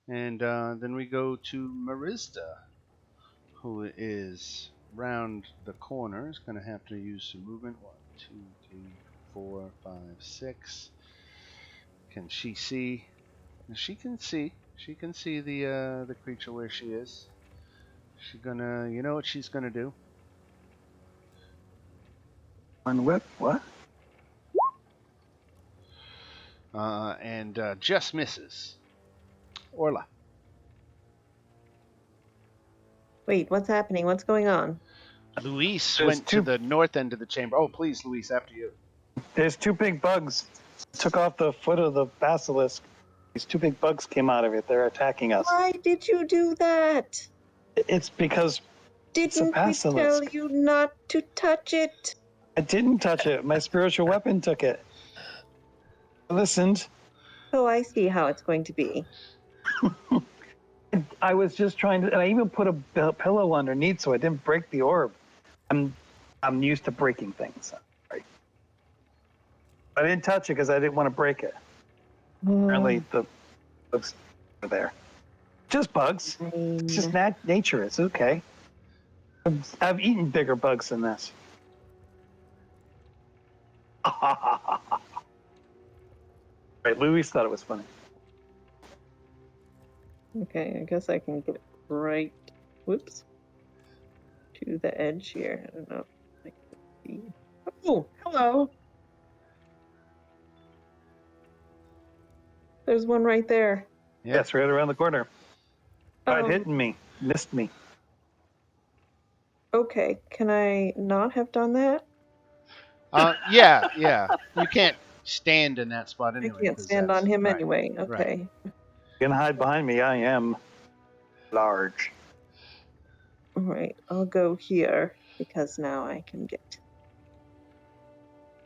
And then we go to Marista, who is round the corner. Is going to have to use some movement. 1, 2, 3, 4, 5, 6. Can she see? She can see. She can see the creature where she is. She's gonna. You know what she's gonna do? One whip, what? And just misses. Orla. Wait, what's happening? What's going on? Luis There's went to two- the north end of the chamber. Oh, please, Luis, after you. There's two big bugs. Took off the foot of the basilisk. These two big bugs came out of it. They're attacking us. Why did you do that? It's because It's a Didn't we tell basilisk. you not to touch it? I didn't touch it. My spiritual weapon took it. I listened. Oh, I see how it's going to be. I was just trying to, and I even put a pillow underneath so I didn't break the orb. I'm used to breaking things. Right? I didn't touch it because I didn't want to break it. Apparently, the bugs are there. Just bugs. It's just nature. It's okay. I've eaten bigger bugs than this. Right, Louis thought it was funny. Okay, I guess I can get it right. Whoops. To the edge here. I don't know. If I can see. Oh, hello. There's one right there. Yeah. Yes, right around the corner. Tried Um, hitting me. Missed me. Okay, can I not have done that? Yeah. You can't stand in that spot I anyway. can't 'Cause stand that's on him right. anyway. Right. Okay. You can hide behind me. I am large. All right, I'll go here because now I can get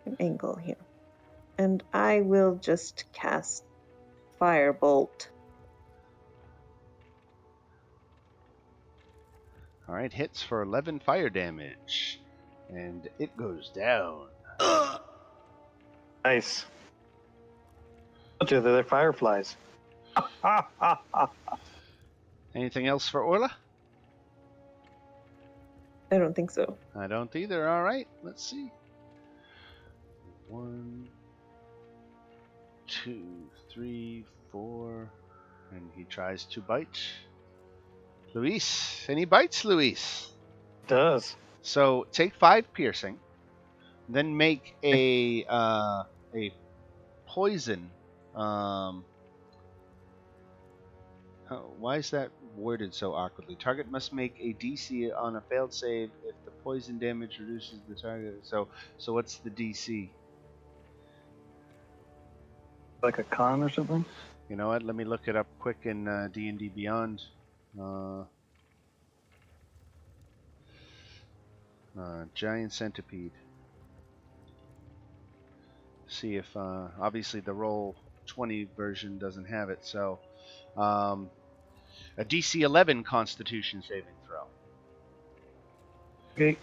an angle here. And I will just cast Firebolt. All right, hits for 11 fire damage, and it goes down. Nice. They're fireflies. Anything else for Orla? I don't think so. I don't either. All right, let's see. 1, 2, 3, 4, and he tries to bite. Luis, any bites, Luis? Does. So take 5 piercing, then make a poison. Why is that worded so awkwardly? Target must make a DC on a failed save if the poison damage reduces the target. So what's the DC? Like a con or something? You know what? Let me look it up quick in D&D Beyond. Giant centipede. See if obviously the roll 20 version doesn't have it. So a DC 11 Constitution saving throw. Okay.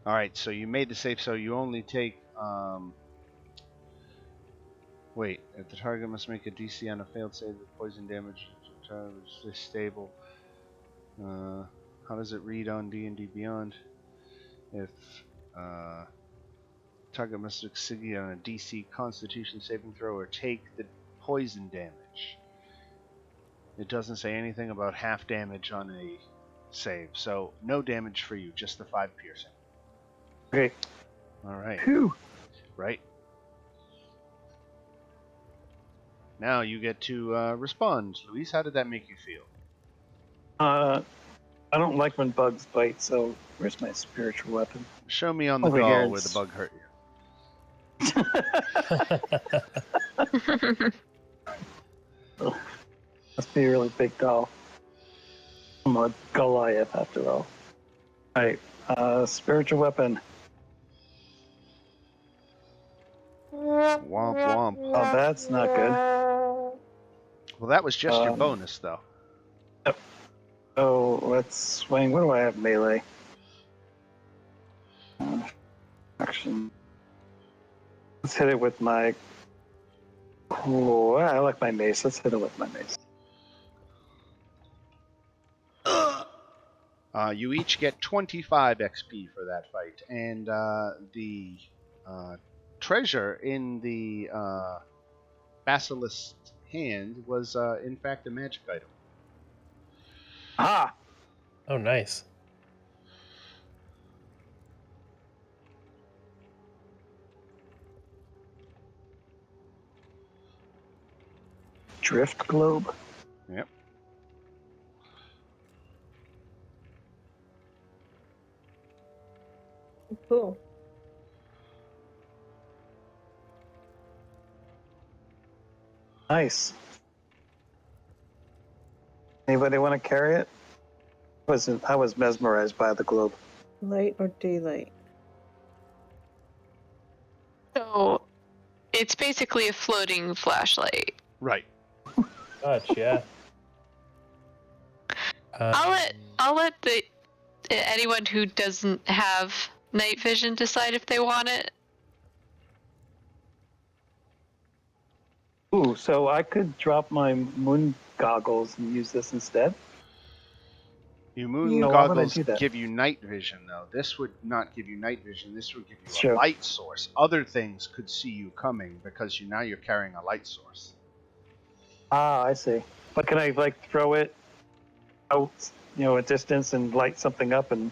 All right, so you made the save. So you only take. Wait, if the target must make a DC on a failed save with poison damage, is stable. How does it read on D&D Beyond? If target must succeed on a DC Constitution saving throw or take the poison damage. It doesn't say anything about half damage on a save, so no damage for you, just the 5 piercing. Okay. All right. Phew. Right. Now you get to respond. Luis, how did that make you feel? I don't like when bugs bite, so where's my spiritual weapon? Show me on the Over doll here, where the it's- bug hurt you. Must be a really big doll. I'm a Goliath after all. Alright, spiritual weapon. Womp womp. Oh, that's not good. Well, that was just your bonus, though. So let's swing. What do I have? Melee. Action. Let's hit it with my. Oh, I like my mace. Let's hit it with my mace. You each get 25 XP for that fight, and the treasure in the basilisk's hand was, in fact, a magic item. Ah! Oh, nice. Drift globe. Yep. Cool. Nice. Anybody want to carry it? I was mesmerized by the globe. Light or daylight? So it's basically a floating flashlight. Right. Much, yeah. I'll let anyone who doesn't have night vision decide if they want it. Ooh, so I could drop my moon goggles and use this instead? Your moon No, why would I goggles do that? give you night vision, though. This would not give you night vision. This would give you It's a true. light source. Other things could see you coming because now you're carrying a light source. Ah, I see. But can I like throw it out, a distance and light something up and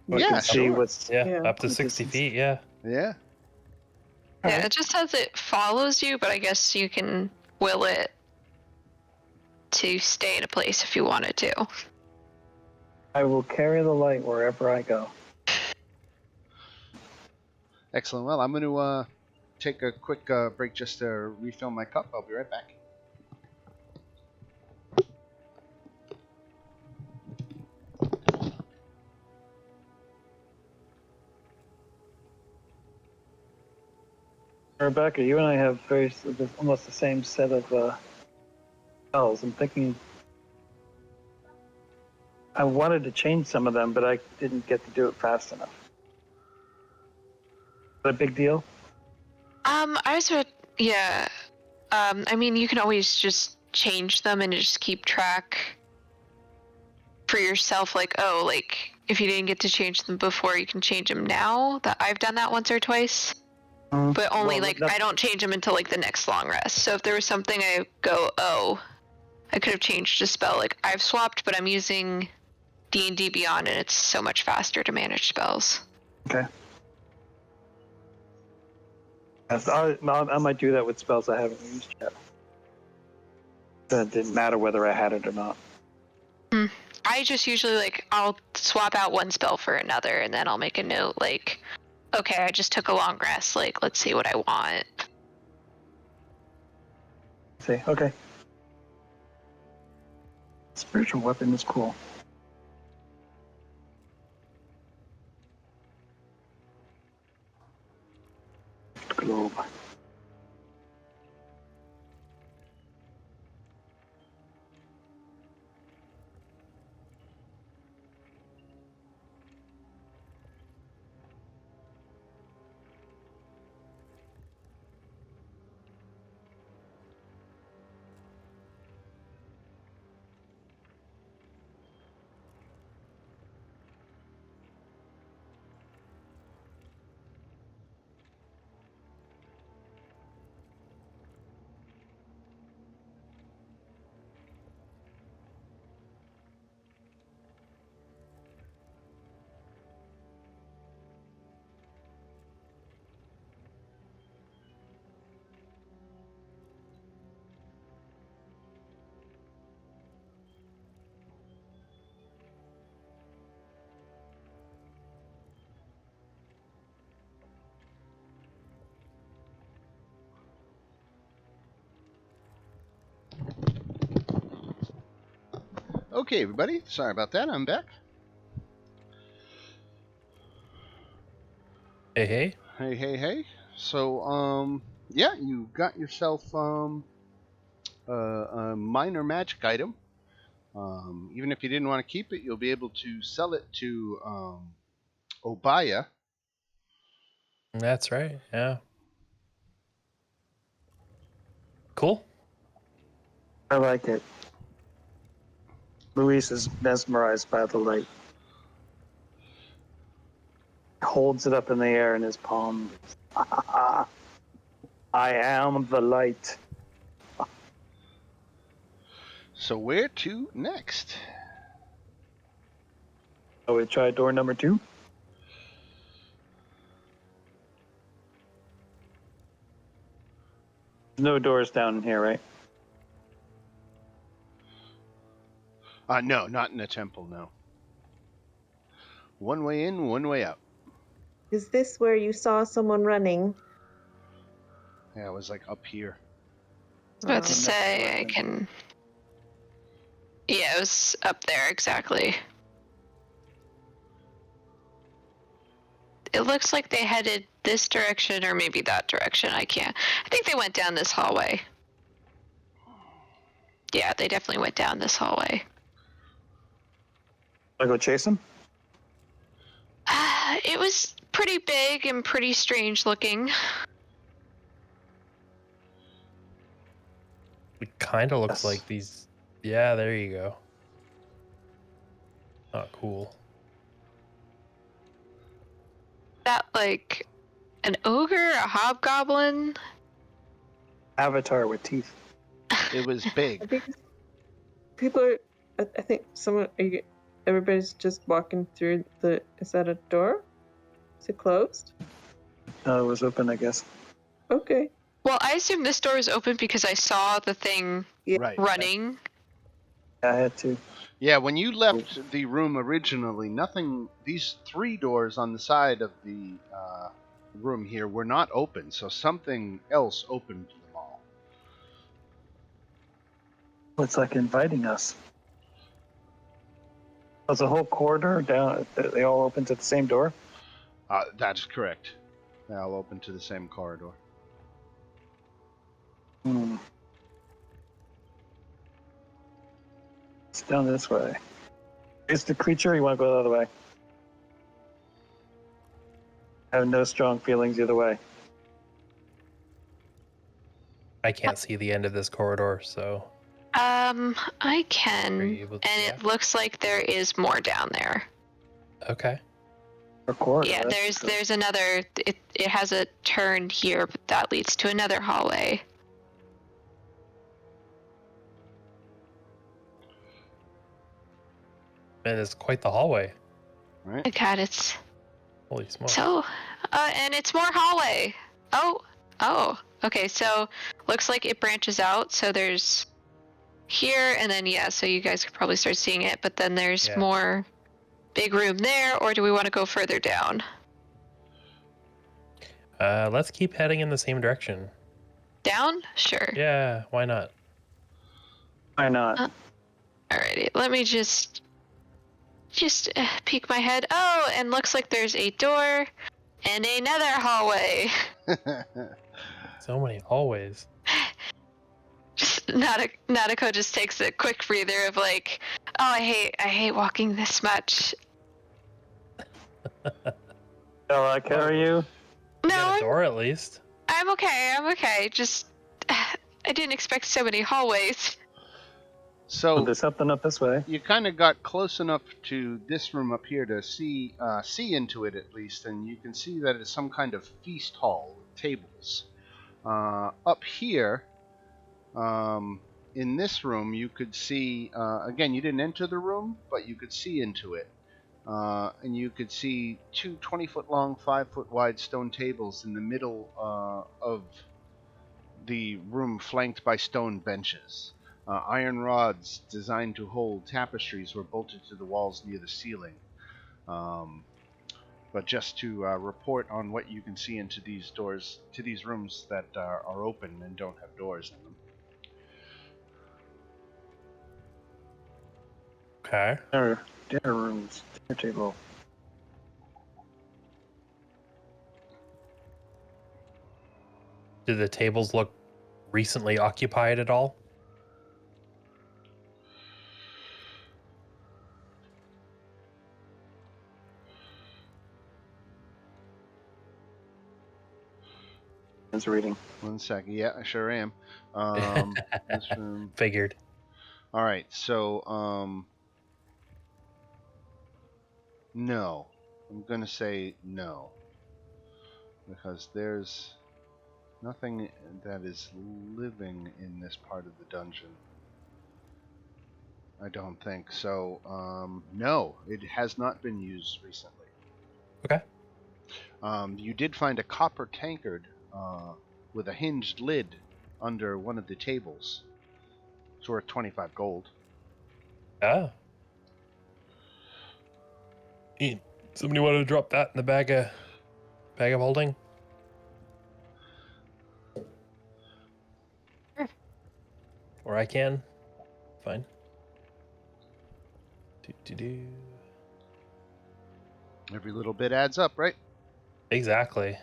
we Yeah, can see sure. what's Yeah, up to the 60 distance. feet. Yeah. Yeah. Yeah, Alright. it just says it follows you, but I guess you can will it to stay in a place if you wanted to. I will carry the light wherever I go. Excellent. Well, I'm going to take a quick break just to refill my cup. I'll be right back. Rebecca, you and I have almost the same set of spells. I'm thinking I wanted to change some of them, but I didn't get to do it fast enough. Is that a big deal? I was, yeah. I mean, you can always just change them and just keep track for yourself. Like, oh, like if you didn't get to change them before, you can change them now. That I've done that once or twice. But only I don't change them until like the next long rest. So if there was something I go, oh, I could have changed a spell. Like I've swapped, but I'm using D&D Beyond, and it's so much faster to manage spells. Okay. Yes, I might do that with spells I haven't used yet. It didn't matter whether I had it or not. I just usually I'll swap out one spell for another, and then I'll make a note like, okay, I just took a long rest. Like, let's see what I want. See, okay. Spiritual weapon is cool. Globe. Okay, everybody. Sorry about that. I'm back. Hey. Hey. So, yeah, you got yourself a minor magic item. Even if you didn't want to keep it, you'll be able to sell it to Obaya. That's right. Yeah. Cool. I like it. Luis is mesmerized by the light. He holds it up in the air in his palm. I am the light. So where to next? So we try door number 2. No doors down in here, right? No, not in the temple, no. One way in, one way out. Is this where you saw someone running? Yeah, it was like up here. I was about to Oh. say I can. Yeah, it was up there exactly. It looks like they headed this direction or maybe that direction. I think they went down this hallway. Yeah, they definitely went down this hallway. I go chase him? It was pretty big and pretty strange looking. It kind of looks Yes. like these Yeah, there you go. Oh, cool. That like an ogre, a hobgoblin? Avatar with teeth. It was I big. think people are. I think everybody's just walking through the. Is that a door? Is it closed? No, it was open, I guess. Okay. Well, I assume this door is open because I saw the thing Yeah. Right. running. I had to. Yeah, when you left the room originally, these 3 doors on the side of the room here were not open, so something else opened them all. It's like inviting us. Was the whole corridor down? They all opened to the same door? That's correct. They all open to the same corridor. It's down this way. Is the creature? You want to go the other way? I have no strong feelings either way. I can't see the end of this corridor, so I can, Are and you able to- it looks like there is more down there. okay. Or corridor. Yeah, there's another. It has a turn here, but that leads to another hallway. And it's quite the hallway. Right? Oh God, it's Holy smokes. so. And it's more hallway. Oh. Okay, so looks like it branches out. So there's here, and then so you guys could probably start seeing it. But then there's more big room there, or do we want to go further down? Let's keep heading in the same direction. Down? Sure. Yeah, why not? Why not? Alrighty, let me just peek my head. Oh, and looks like there's a door and another hallway. So many hallways. Just Nadeko just takes a quick breather of like, oh, I hate walking this much. Shall I carry you? You got No, a door at least. I'm okay. Just I didn't expect so many hallways. So There's something up this way. you kind of got close enough to this room up here to see into it at least, and you can see that it's some kind of feast hall with tables. Up here, in this room, you could see, again, you didn't enter the room, but you could see into it. And you could see 2 20-foot long, 5-foot wide stone tables in the middle of the room, flanked by stone benches. Iron rods designed to hold tapestries were bolted to the walls near the ceiling. But just to report on what you can see into these doors, to these rooms that are open and don't have doors in them. Okay. Dinner rooms. Dinner table. Do the tables look recently occupied at all? Is reading. 1 second. Yeah, I sure am. This room. Figured. All right, so no, I'm gonna say no, because there's nothing that is living in this part of the dungeon. I don't think so. No, it has not been used recently. Okay. You did find a copper tankard with a hinged lid under one of the tables. It's worth 25 gold. Ah. Somebody want to drop that in the bag of holding? Or I can. Fine. Do. Every little bit adds up, right? Exactly.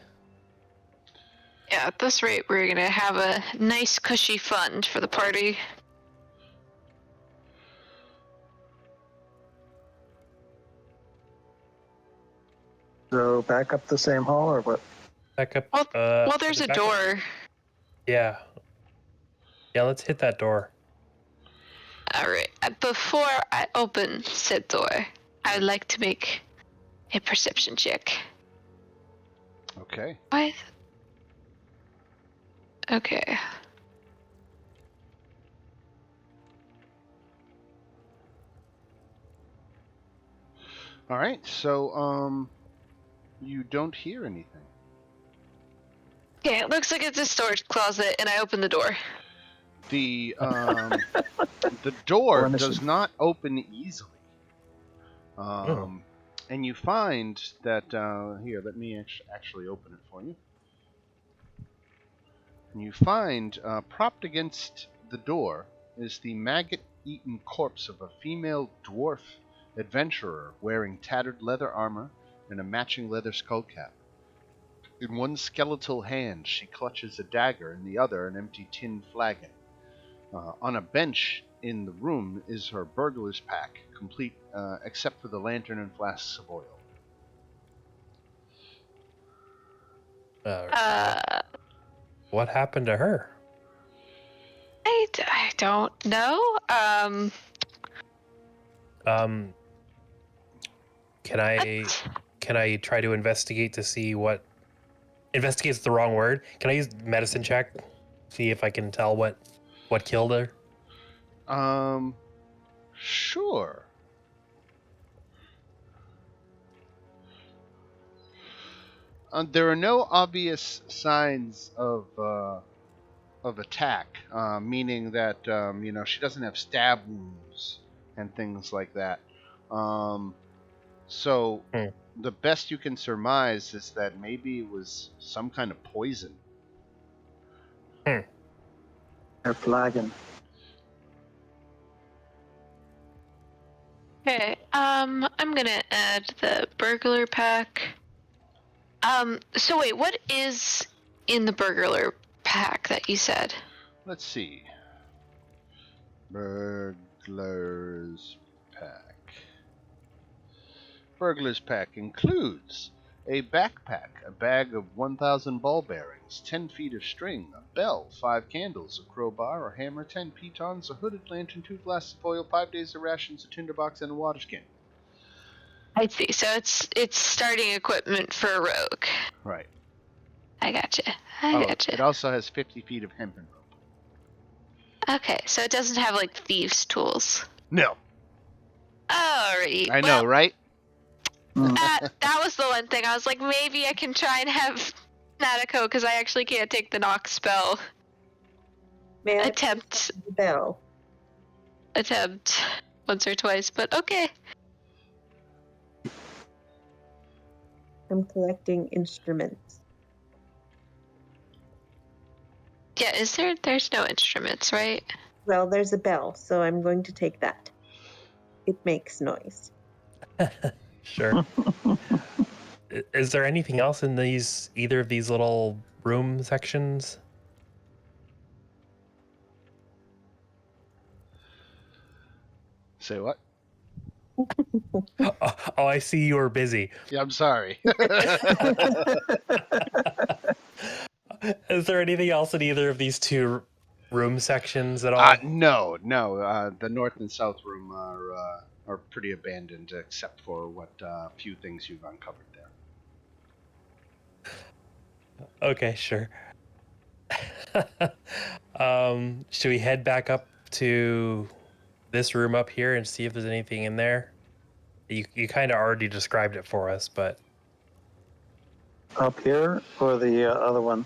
Yeah, at this rate, we're gonna have a nice cushy fund for the party. So back up the same hall or what? Back up. Well, there's a back up. door. Yeah. Yeah, let's hit that door. Alright, before I open said door, I would like to make a perception check. Okay. What? Okay. All right. So, you don't hear anything. Okay, it looks like it's a storage closet, and I open the door. The door Or mission. does not open easily. And you find that here. Let me actually open it for you. And you find propped against the door is the maggot-eaten corpse of a female dwarf adventurer wearing tattered leather armor and a matching leather skullcap. In one skeletal hand, she clutches a dagger, in the other, an empty tin flagon. On a bench in the room is her burglar's pack, complete except for the lantern and flasks of oil. What happened to her? I don't know. Can I try to investigate to see what? Investigate's the wrong word. Can I use medicine check? See if I can tell what killed her? Sure. There are no obvious signs of attack, meaning that she doesn't have stab wounds and things like that. So the best you can surmise is that maybe it was some kind of poison. Her flagon. Okay, I'm gonna add the burglar pack. So wait, what is in the burglar pack that you said? Let's see. Burglar's pack. Burglar's pack includes a backpack, a bag of 1,000 ball bearings, 10 feet of string, a bell, 5 candles, a crowbar, a hammer, 10 pitons, a hooded lantern, 2 glasses of oil, 5 days of rations, a tinderbox, and a water skin. I see. So it's starting equipment for a rogue. Right. I gotcha. I gotcha. It also has 50 feet of hempen rope. Okay, so it doesn't have like thieves' tools. No. Alright. I know, right? That was the one thing. I was like, maybe I can try and have Natiko, because I actually can't take the knock spell. May I Attempt the bell? once or twice, but okay. I'm collecting instruments. Yeah, there's no instruments, right? Well, there's a bell, so I'm going to take that. It makes noise. Sure. Is there anything else in either of these little room sections? Say what? Oh, I see you were busy. Yeah, I'm sorry. Is there anything else in either of these two room sections at all? No. The north and south room are pretty abandoned, except for what few things you've uncovered there. Okay, sure. Should we head back up to this room up here and see if there's anything in there? You kind of already described it for us, but Up here or the other one?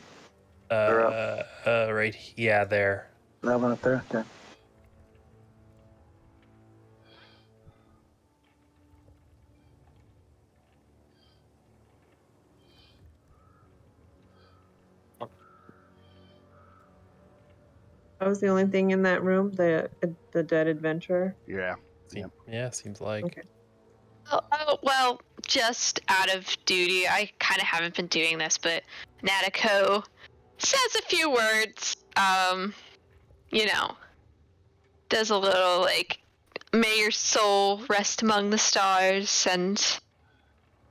right, yeah, there. That one up there? Okay. That was the only thing in that room, the dead adventurer. Yeah. Yeah, seems like. Okay. Oh, well, just out of duty, I kind of haven't been doing this, but Natiko says a few words, does a little, like, may your soul rest among the stars, and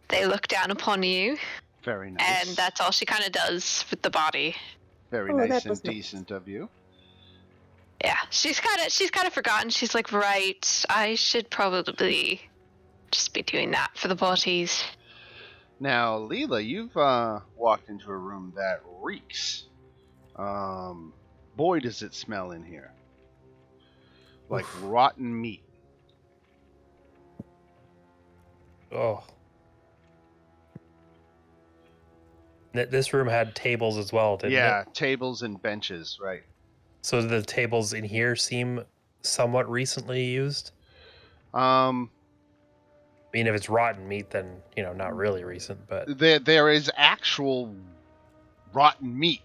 they look down upon you. Very nice. And that's all she kind of does with the body. Very nice and decent of you. Yeah, she's kind of forgotten. She's like, right, I should probably just be doing that for the bodies. Now, Leela, you've walked into a room that reeks. Boy, does it smell in here. Like rotten meat. Oh. This room had tables as well, didn't it? Yeah, tables and benches, right. So the tables in here seem somewhat recently used? Um, I mean, if it's rotten meat, then, not really recent, but... there is actual rotten meat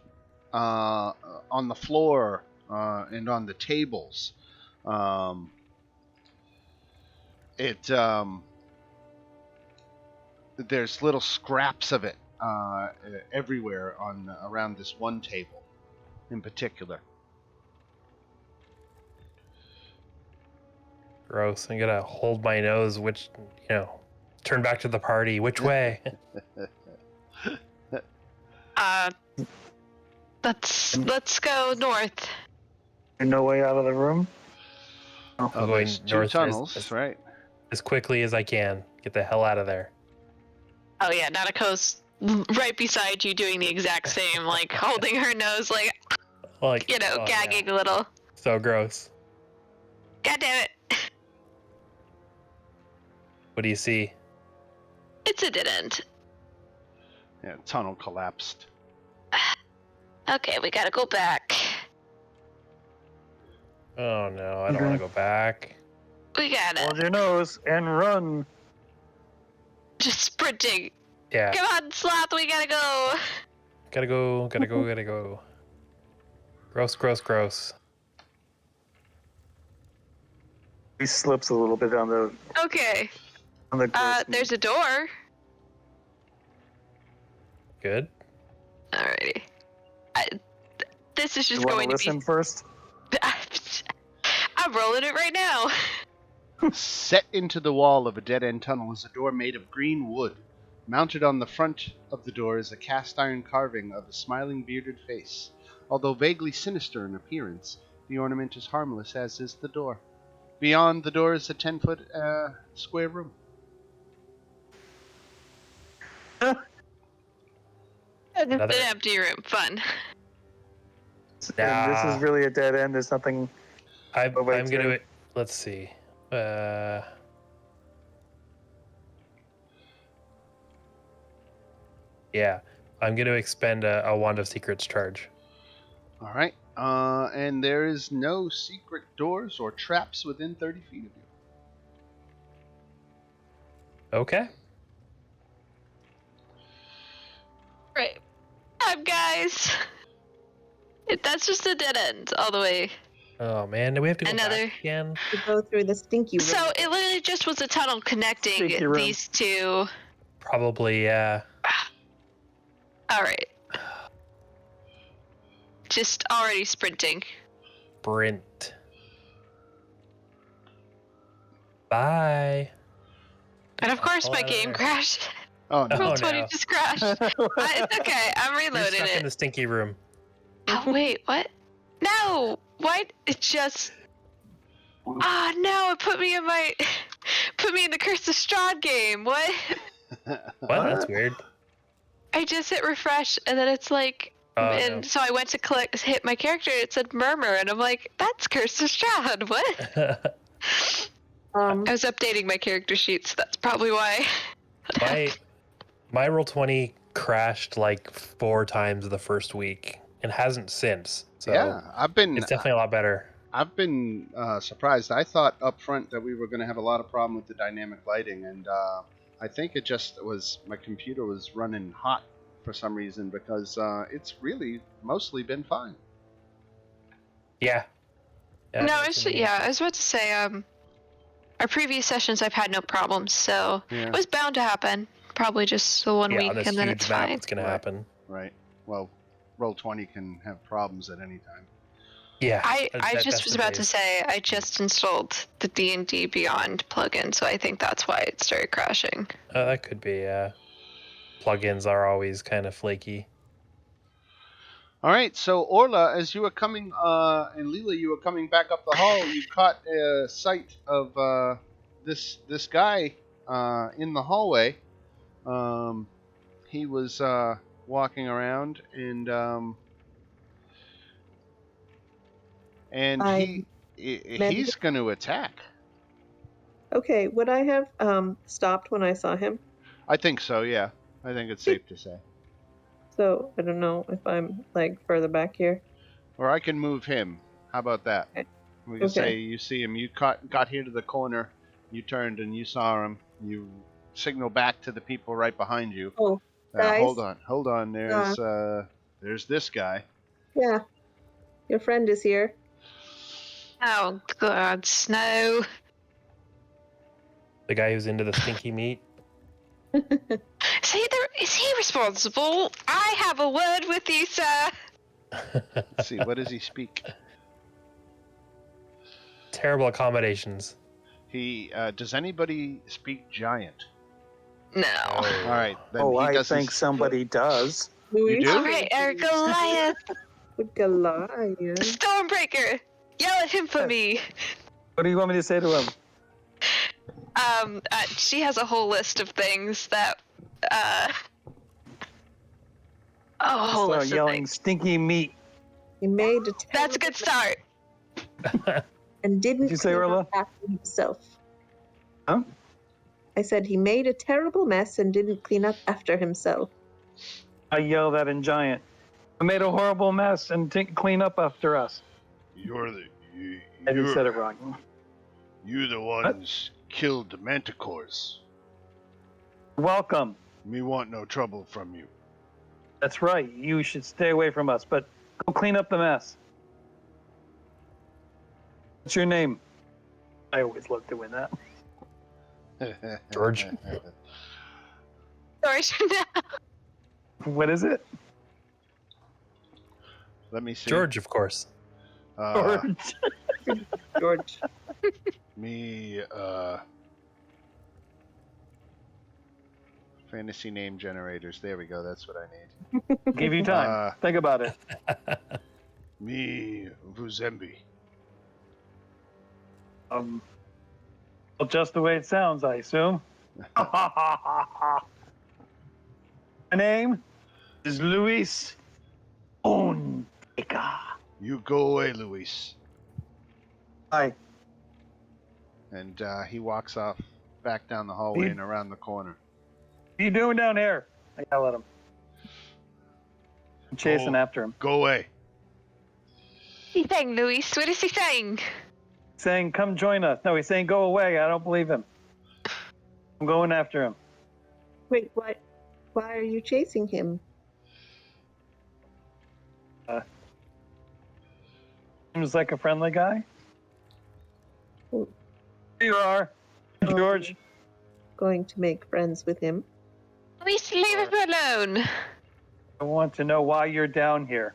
on the floor and on the tables. There's little scraps of it everywhere around this one table in particular. Gross. I'm gonna hold my nose, turn back to the party. Which way? Let's go north. No way out of the room? I'm going There's two north tunnels, right? as quickly as I can. Get the hell out of there. Oh yeah, Nanako's right beside you doing the exact same, like holding her nose, like, Oh, gagging yeah. a little. So gross. God damn it. What do you see? It's a dead end. Yeah, tunnel collapsed. Okay, we gotta go back. Oh no, I don't want to go back. We gotta Hold your nose and run. just sprinting. Yeah. Come on, Sloth, we gotta go. Gotta go. Gross. He slips a little bit on the Okay. gross meat. There's a door. Good. Alrighty. This is You just want going to to listen first? be. I'm rolling it right now. Set into the wall of a dead-end tunnel is a door made of green wood. Mounted on the front of the door is a cast-iron carving of a smiling bearded face. Although vaguely sinister in appearance, the ornament is harmless, as is the door. Beyond the door is a 10-foot square room. An empty room. Fun. And this Nah. is really a dead end. There's nothing. I'm Oh, wait, gonna. sorry. Let's see. Yeah, I'm gonna expend a Wand of Secrets charge. All right. And there is no secret doors or traps within 30 feet of you. Okay. Right. Guys. That's just a dead end all the way. Oh man, do we have to go Another- back again? To go through the stinky room. So it literally just was a tunnel connecting Sneaky room. these two. Probably, yeah. Alright. Just already sprinting. Sprint. Bye. And of course Pull my out of game there. crashed. Oh, no. Roll Oh, 20 no. just crashed. It's okay. I'm You're reloading stuck in it. the stinky room. Oh, wait, what? No! What? It just... Ah, no! It put me in my... Put me in the Curse of Strahd game. What? What? That's weird. I just hit refresh, and then it's like... Oh, and so I went to hit my character, and it said Murmur, and I'm like, that's Curse of Strahd. What? no. I was updating my character sheet, so that's probably why. My Roll20 crashed like 4 times the first week and hasn't since. So Yeah, it's definitely a lot better. I've been surprised. I thought up front that we were going to have a lot of problem with the dynamic lighting, and I think it just was my computer was running hot for some reason, because it's really mostly been fine. Yeah. No, I was about to say, our previous sessions I've had no problems, so Yeah. it was bound to happen. Probably just the one on week, this and then huge it's map, fine. it's gonna Right. happen. Right. Well, Roll20 can have problems at any time. Yeah. I that's just was the about to days. say, I just installed the D&D Beyond plugin, so I think that's why it started crashing. That could be. Plugins are always kind of flaky. All right, so Orla, as you were coming, and Leela, you were coming back up the hall, you caught sight of this guy in the hallway. He was walking around, and he's going to attack. Okay, would I have stopped when I saw him? I think so. Yeah, I think it's safe to say. So I don't know if I'm like further back here. Or I can move him. How about that? Okay. We can say you see him. You got here to the corner. You turned and you saw him. You signal back to the people right behind you. Oh, guys. Hold on. There's this guy. Yeah, your friend is here. Oh God, Snow. The guy who's into the stinky meat. Is he responsible? I have a word with you, sir. Let's see, what does he speak? Terrible accommodations. Does anybody speak giant? No. All right. Then I think somebody does. You do? All right, Goliath. Goliath. Stormbreaker. Yell at him for me. What do you want me to say to him? She has a whole list of things that, Start yelling, stinky meat. He made a That's a good start. and didn't Did you say, clean Orla? up after himself. Huh? I said he made a terrible mess and didn't clean up after himself. I yell that in giant. I made a horrible mess and didn't clean up after us. I just said it wrong. You the ones killed the Manticores. Welcome. Me want no trouble from you. That's right. You should stay away from us, but go clean up the mess. What's your name? I always love doing that. George. George, no. What is it? Let me see. George, of course. George. George. Me, fantasy name generators. There we go. That's what I need. Give you time. Think about it. Me, Vuzembi. Well, just the way it sounds, I assume. My name is Luis Ontica. You go away, Luis. Hi. And he walks off back down the hallway and around the corner. What are you doing down here? I yell at him. I'm chasing after him. Go away. He's saying, Luis. What is he saying? Saying, come join us. No, he's saying, go away. I don't believe him. I'm going after him. Wait, what? Why are you chasing him? Seems like a friendly guy. Oh. Here you are, George. Going to make friends with him. Luis, leave him alone. I want to know why you're down here.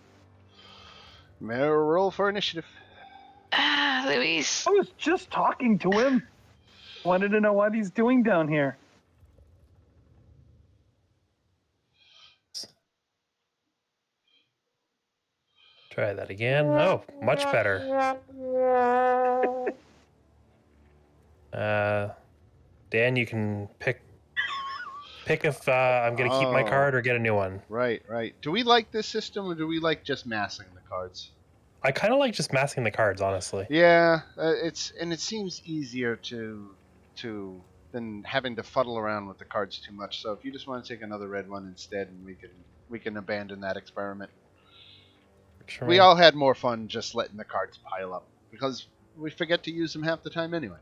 May I roll for initiative? Luis. I was just talking to him. Wanted to know what he's doing down here. Try that again. Oh, much better. Dan, you can pick if I'm going to keep my card or get a new one. Right. Do we like this system, or do we like just massing the cards? I kind of like just massing the cards, honestly. Yeah, it seems easier than having to fuddle around with the cards too much. So if you just want to take another red one instead, and we can abandon that experiment. Sure. We all had more fun just letting the cards pile up because we forget to use them half the time anyway.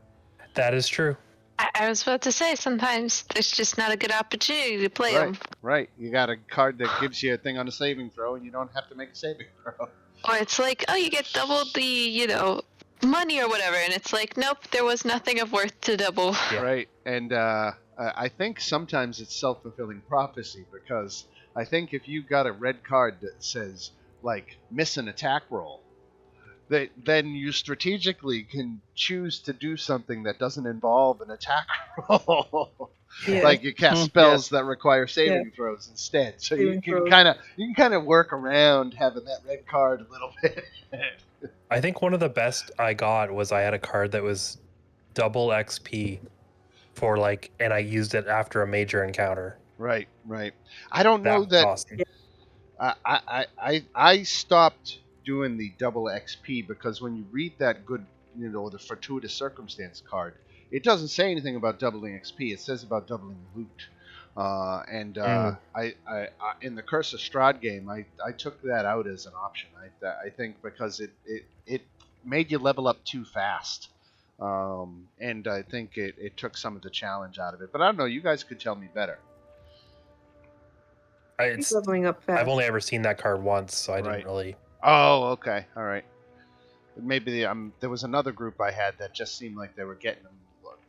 That is true. I was about to say, sometimes there's just not a good opportunity to play them. Right. You got a card that gives you a thing on a saving throw, and you don't have to make a saving throw. Or it's like, oh, you get double the, money or whatever, and it's like, nope, there was nothing of worth to double. Yeah. Right. And I think sometimes it's self-fulfilling prophecy, because I think if you got a red card that says, like, miss an attack roll, then you strategically can choose to do something that doesn't involve an attack roll. Yeah. Like you cast Mm, spells that require saving Yeah. throws instead. So Saving you can throws. kind of work around having that red card a little bit. I think one of the best I got was I had a card that was double XP for like, and I used it after a major encounter. Right, right. I don't That know was that awesome. I stopped doing the double XP because when you read that good, the fortuitous circumstance card, it doesn't say anything about doubling XP. It says about doubling loot. I in the Curse of Strahd game, I took that out as an option. I think because it made you level up too fast. And I think it took some of the challenge out of it. But I don't know. You guys could tell me better. He's leveling up fast. I've only ever seen that card once, so I didn't Right. really. Oh, okay, all right. Maybe there was another group I had that just seemed like they were getting them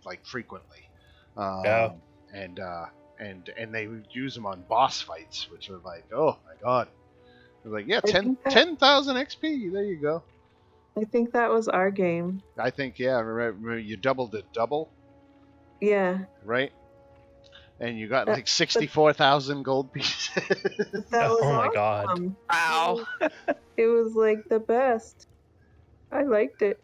like frequently, Yeah. and they would use them on boss fights, which are like, oh my god. I was like, yeah, I 10,000 XP. There you go. I think that was our game. I think yeah, right, you doubled it double, Yeah. right? And you got That- like 64,000 gold pieces. That was Oh my awesome. god. Wow. It was like the best. I liked it.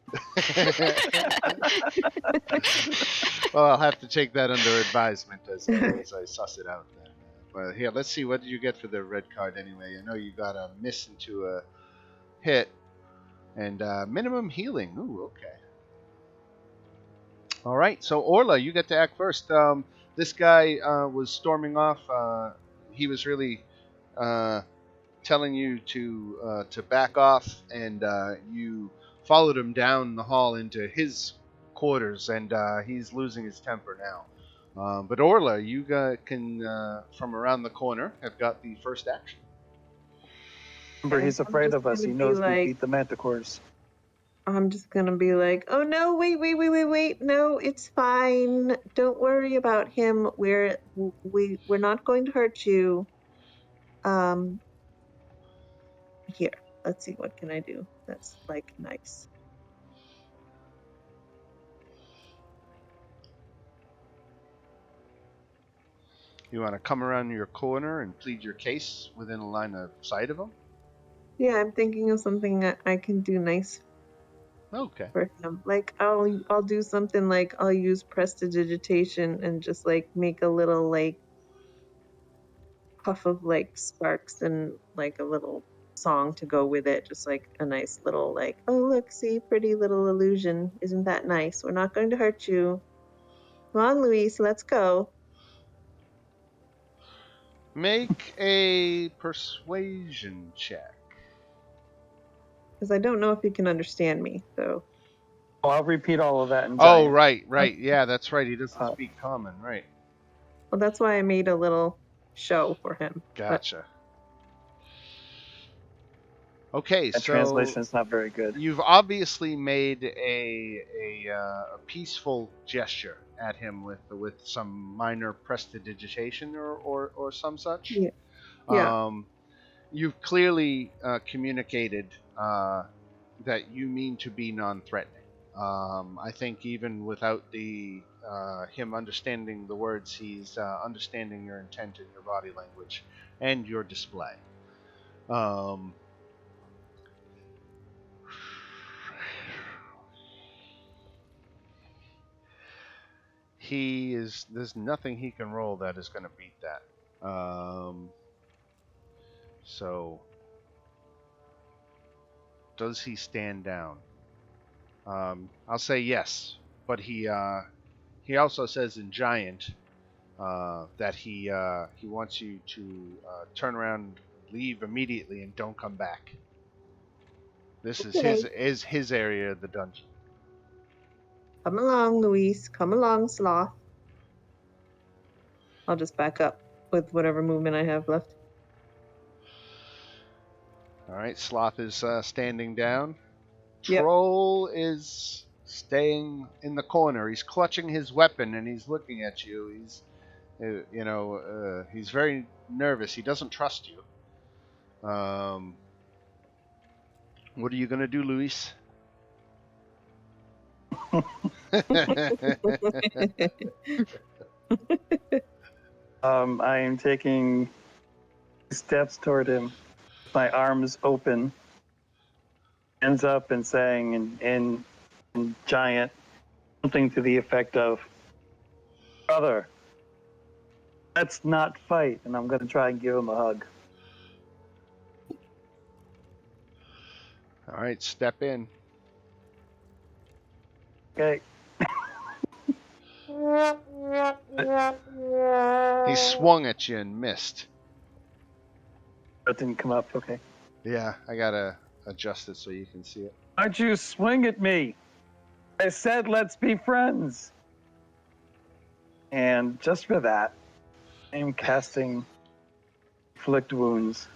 Well, I'll have to take that under advisement as I suss it out. Then. But here, let's see. What did you get for the red card anyway? I know you got a miss into a hit and minimum healing. Ooh, okay. All right. So Orla, you get to act first. This guy was storming off. He was really telling you to back off, and you followed him down the hall into his quarters, and he's losing his temper now. But Orla, you can from around the corner have got the first action. Remember, he's I'm afraid just of us. gonna He be knows we like- beat the Manticores. I'm just gonna be like, oh no, wait. No, it's fine. Don't worry about him. We're not going to hurt you. Here. Let's see, what can I do? That's like nice. You want to come around your corner and plead your case within a line of sight of him? Yeah, I'm thinking of something that I can do nice Okay. for him. Like I'll do something like I'll use prestidigitation and just like make a little like puff of like sparks and like a little song to go with it, just like a nice little like, oh look, see, pretty little illusion. Isn't that nice? We're not going to hurt you. Come on, Luis, let's go. Make a persuasion check. Because I don't know if he can understand me, so Oh, I'll repeat all of that in Oh, Giant. right. Yeah, that's right. He doesn't Oh. speak common, right? well that's why I made a little show for him. But Gotcha. Okay, That so translation is not very good. you've obviously made a peaceful gesture at him with some minor prestidigitation or some such. Yeah. Yeah. You've clearly communicated that you mean to be non-threatening. I think even without the him understanding the words, he's understanding your intent and your body language and your display. There's nothing he can roll that is going to beat that. So does he stand down? I'll say yes, but he also says in Giant that he wants you to turn around, leave immediately, and don't come back. This is his area of the dungeon. Come along, Luis. Come along, Sloth. I'll just back up with whatever movement I have left. All right, Sloth is standing down. Yep. Troll is staying in the corner. He's clutching his weapon and he's looking at you. He's, he's very nervous. He doesn't trust you. What are you gonna do, Luis? I am taking steps toward him, my arms open, hands up, and saying in giant something to the effect of, "Brother, let's not fight." And I'm going to try and give him a hug. All right, step in. Okay. He swung at you and missed. That didn't come up. Okay. Yeah, I gotta adjust it so you can see it. Why'd you swing at me? I said let's be friends. And just for that, I'm casting Inflict Wounds.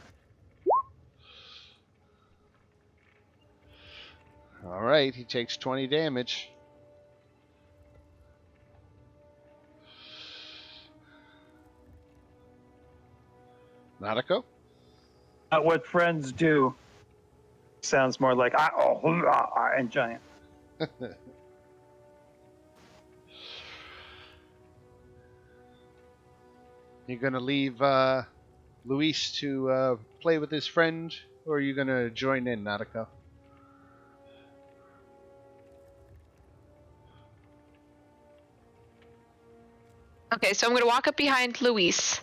All right, he takes 20 damage. Nadako? Not what friends do. Sounds more like and giant. You gonna leave Luis to play with his friend, or are you gonna join in, Nadako? Okay, so I'm going to walk up behind Luis,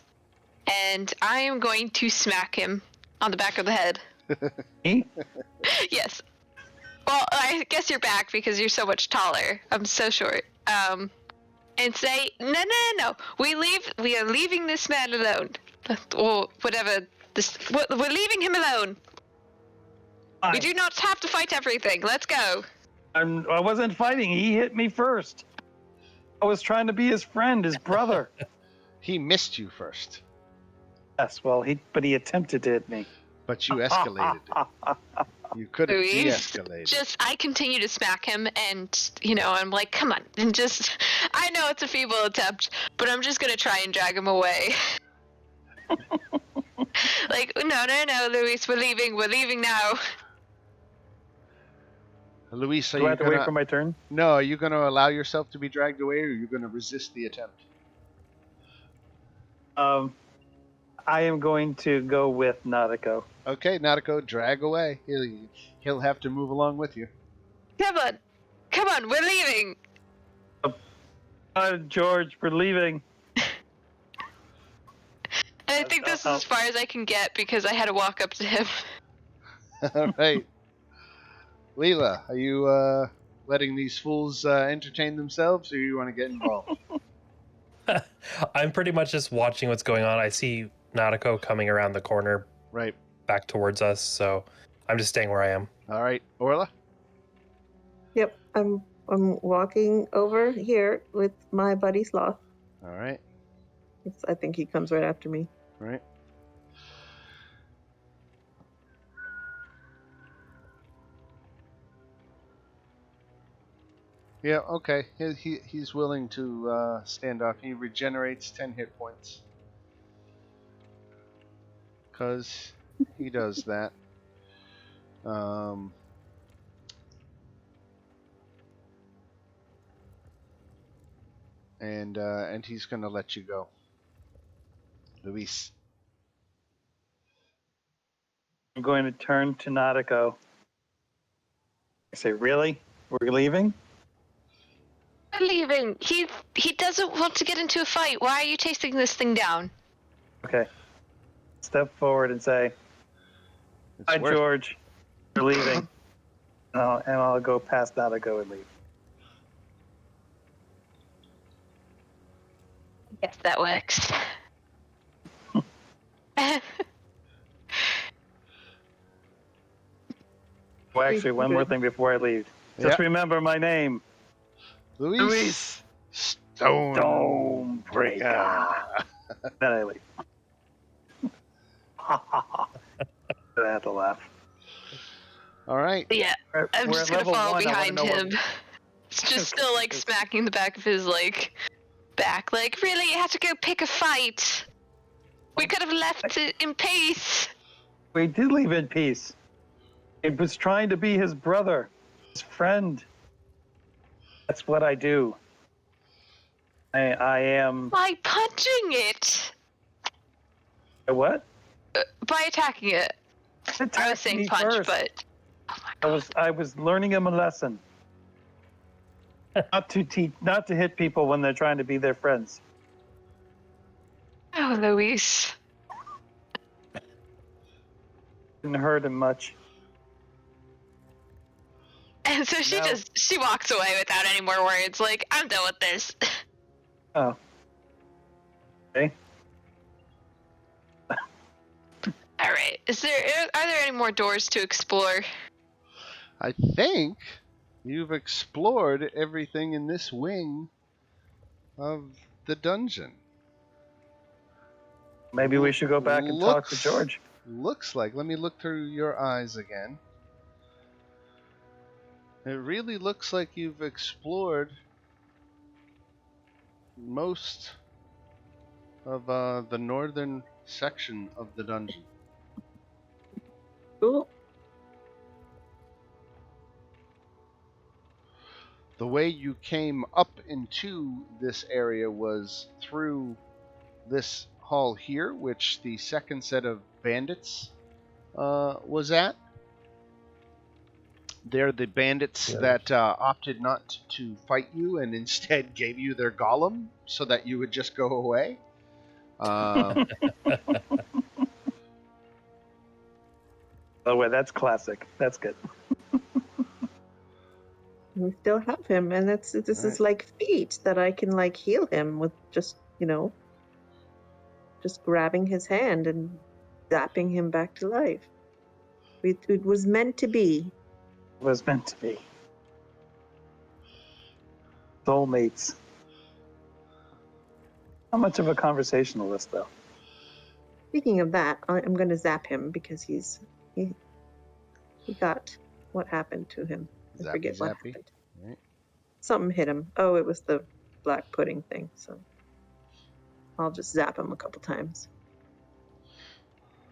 and I am going to smack him on the back of the head. Me? Yes. Well, I guess you're back because you're so much taller. I'm so short. And say, no. We are leaving this man alone. Or whatever. We're leaving him alone. We do not have to fight everything. Let's go. I wasn't fighting. He hit me first. I was trying to be his friend, his brother. He missed you first, Yes, well, he attempted to hit me. but you escalated it. You could have Luis, de-escalated. I continue to smack him, and I'm like, come on, and I know it's a feeble attempt, but I'm just gonna try and drag him away. Like, no, Luis, we're leaving now. Luis, are Do I you have to wait gonna... for my turn? No, are you gonna allow yourself to be dragged away, or are you gonna resist the attempt? I am going to go with Nadako. Okay, Nadako, drag away. He'll have to move along with you. Come on, we're leaving. George, we're leaving. And I think this is as far as I can get because I had to walk up to him. All right. Leela, are you letting these fools entertain themselves, or you want to get involved? I'm pretty much just watching what's going on. I see Nautico coming around the corner Right. back towards us, so I'm just staying where I am. All right. Orla? Yep, I'm walking over here with my buddy Sloth. All right. I think he comes right after me. All right. Yeah, okay. He's willing to stand off. He regenerates 10 hit points. Because he does that. And he's going to let you go. Luis. I'm going to turn to Nadako. I say, really? We're leaving? We're leaving. He doesn't want to get into a fight. Why are you chasing this thing down? Okay. Step forward and say, hi, George. We're leaving. And I'll go past Nadako and leave. Yes, that works. Well, actually, one more thing before I leave. Just Yeah. remember my name. Luis. Stonebreaker. Then I leave. I have to laugh. All right. Yeah, I'm We're just at gonna level follow 1. I wanna behind know him. It's just still like smacking the back of his back. Like, really, you had to go pick a fight. We could have left it in peace. We did leave in peace. It was trying to be his brother, his friend. That's what I do. I am. By punching it. What? By attacking it. I Attack was saying me punch, first. but oh my god. I was learning him a lesson. not to hit people when they're trying to be their friends. Oh, Luis. Didn't hurt him much. And so she walks away without any more words. Like, I'm done with this. Oh. Okay. All right. Are there any more doors to explore? I think you've explored everything in this wing of the dungeon. Maybe we should go back and talk to George. Looks like. Let me look through your eyes again. It really looks like you've explored most of the northern section of the dungeon. Cool. The way you came up into this area was through this hall here, which the second set of bandits was at. They're the bandits that opted not to fight you and instead gave you their golem so that you would just go away. By the way, that's classic. That's good. We still have him, and this is like fate that I can like heal him with just just grabbing his hand and zapping him back to life. It was meant to be. It was meant to be. Soulmates. How much of a conversationalist, though? Speaking of that, I'm going to zap him because he got what happened to him. I forget what happened. Right. Something hit him. Oh, it was the black pudding thing. So I'll just zap him a couple times.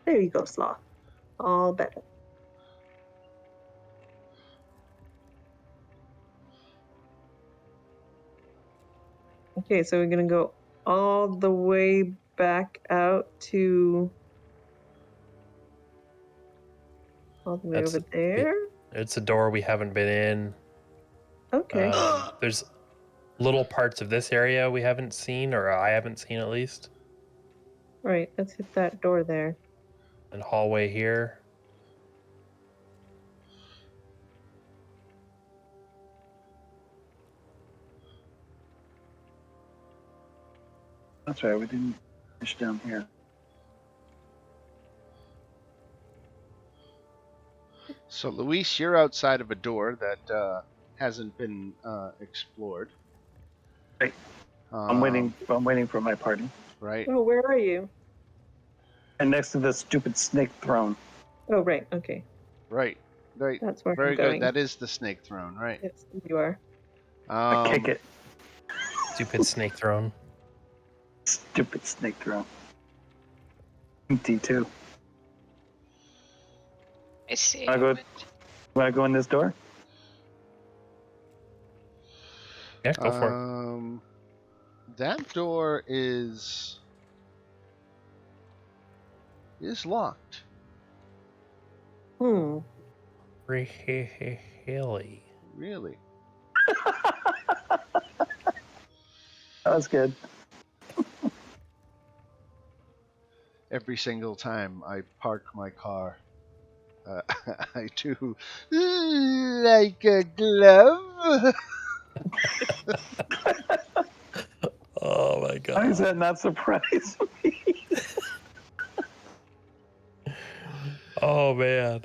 There you go, Sloth. All better. Okay, so we're going to go all the way back out to... all the way over there? It's a door we haven't been in. Okay. There's little parts of this area we haven't seen, or I haven't seen at least. Right, let's hit that door there. And hallway here. That's right, we didn't finish down here. So, Luis, you're outside of a door that hasn't been explored. Right. I'm waiting for my party. Right. Oh, where are you? And next to the stupid snake throne. Oh, right, okay. Right. That's where Very I'm going. good. That is the snake throne, right? Yes, you are. I kick it. Stupid snake throne. Stupid snake throne. D2. I see. Want to go in this door? Yeah, go for it. That door is locked. Really? Really? That was good. Every single time I park my car, I do like a glove. Oh my god. Why does that not surprise me? Oh man.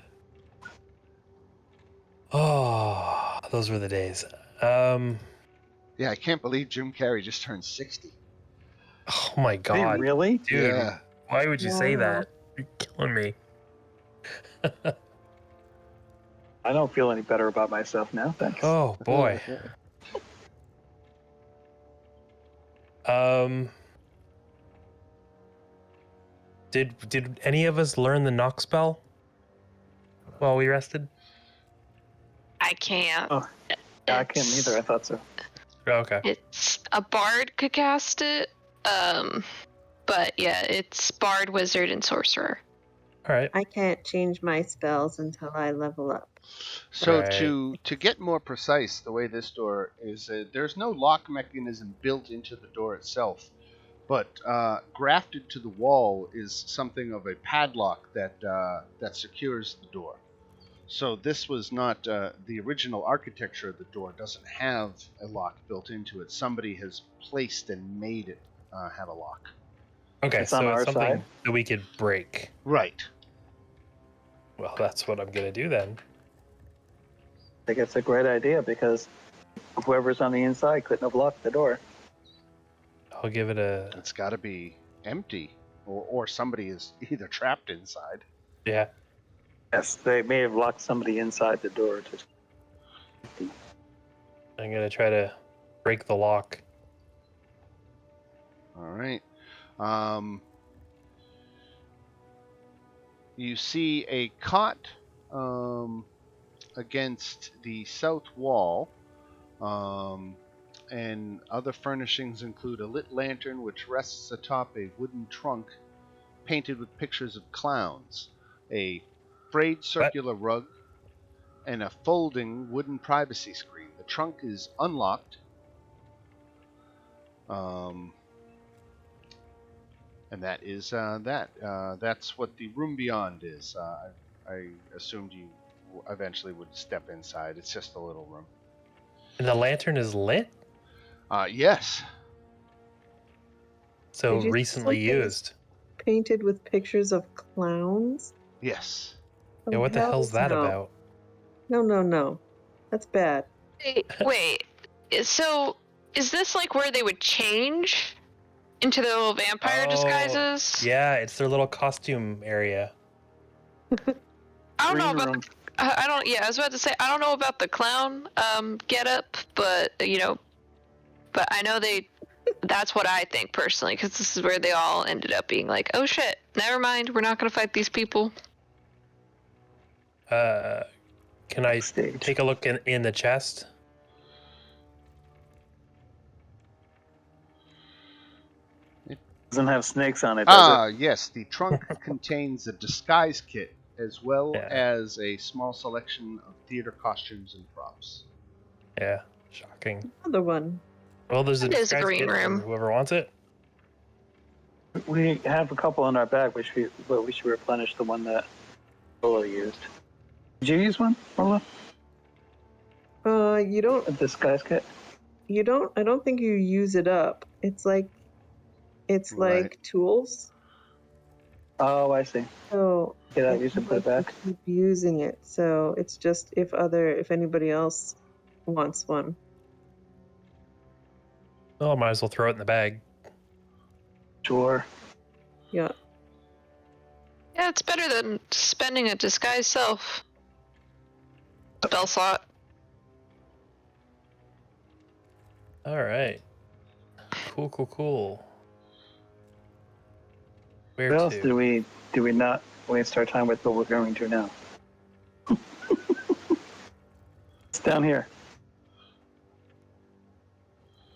Oh, those were the days. Yeah, I can't believe Jim Carrey just turned 60. Oh my Hey, god. really? Dude, Yeah. why would you say Wow. that? You're killing me. I don't feel any better about myself now, thanks. Oh boy. Did any of us learn the knock spell while we rested? I can't. Oh. Yeah, I can't either. I thought so. Okay. It's a bard could cast it. But yeah, it's bard, wizard, and sorcerer. All right. I can't change my spells until I level up. So Right. to get more precise, the way this door is, there's no lock mechanism built into the door itself, but grafted to the wall is something of a padlock that secures the door. So this was not the original architecture of the door. Doesn't have a lock built into it. Somebody has placed and made it have a lock. Okay, It's on so our it's something side? that we could break. Right. Well, that's what I'm gonna do then. I think it's a great idea because whoever's on the inside couldn't have locked the door. I'll give it a It's got to be empty, or somebody is either trapped inside. yeah. Yes, they may have locked somebody inside the door. I'm gonna try to break the lock. All right. You see a cot against the south wall, and other furnishings include a lit lantern which rests atop a wooden trunk painted with pictures of clowns, a frayed circular rug, and a folding wooden privacy screen. The trunk is unlocked. And that is that. That's what the room beyond is. I assumed you eventually would step inside. It's just a little room. And the lantern is lit, Yes. so Did you say recently something used. Painted with pictures of clowns? Yes. Yeah, Oh, what the hell's hells that no. about? No. That's bad. Wait. So is this like where they would change into their little vampire disguises? Yeah, it's their little costume area. I don't know Green about. room. I don't. Yeah, I was about to say I don't know about the clown get up, but but I know they. That's what I think personally, because this is where they all ended up being like, oh shit, never mind, we're not gonna fight these people. Can I Stage. take a look in the chest? Doesn't have snakes on it, does it? Yes. The trunk contains a disguise kit as well Yeah. as a small selection of theater costumes and props. Yeah, shocking. Another one. Well, there's a It is a disguise green kit for room. whoever wants it. We have a couple in our bag, but we should replenish the one that Rolo used. Did you use one, Rolo? You don't. A disguise kit? You don't. I don't think you use it up. It's like Right. tools. Oh, I see. So Get out, it's use it, not put it like you back. keep using it. So it's just if anybody else wants one. Oh, I might as well throw it in the bag. Sure. Yeah. Yeah, it's better than spending a disguise self spell slot. All right. Cool. Where What else to? do we not waste our time with what we're going to now? It's down here.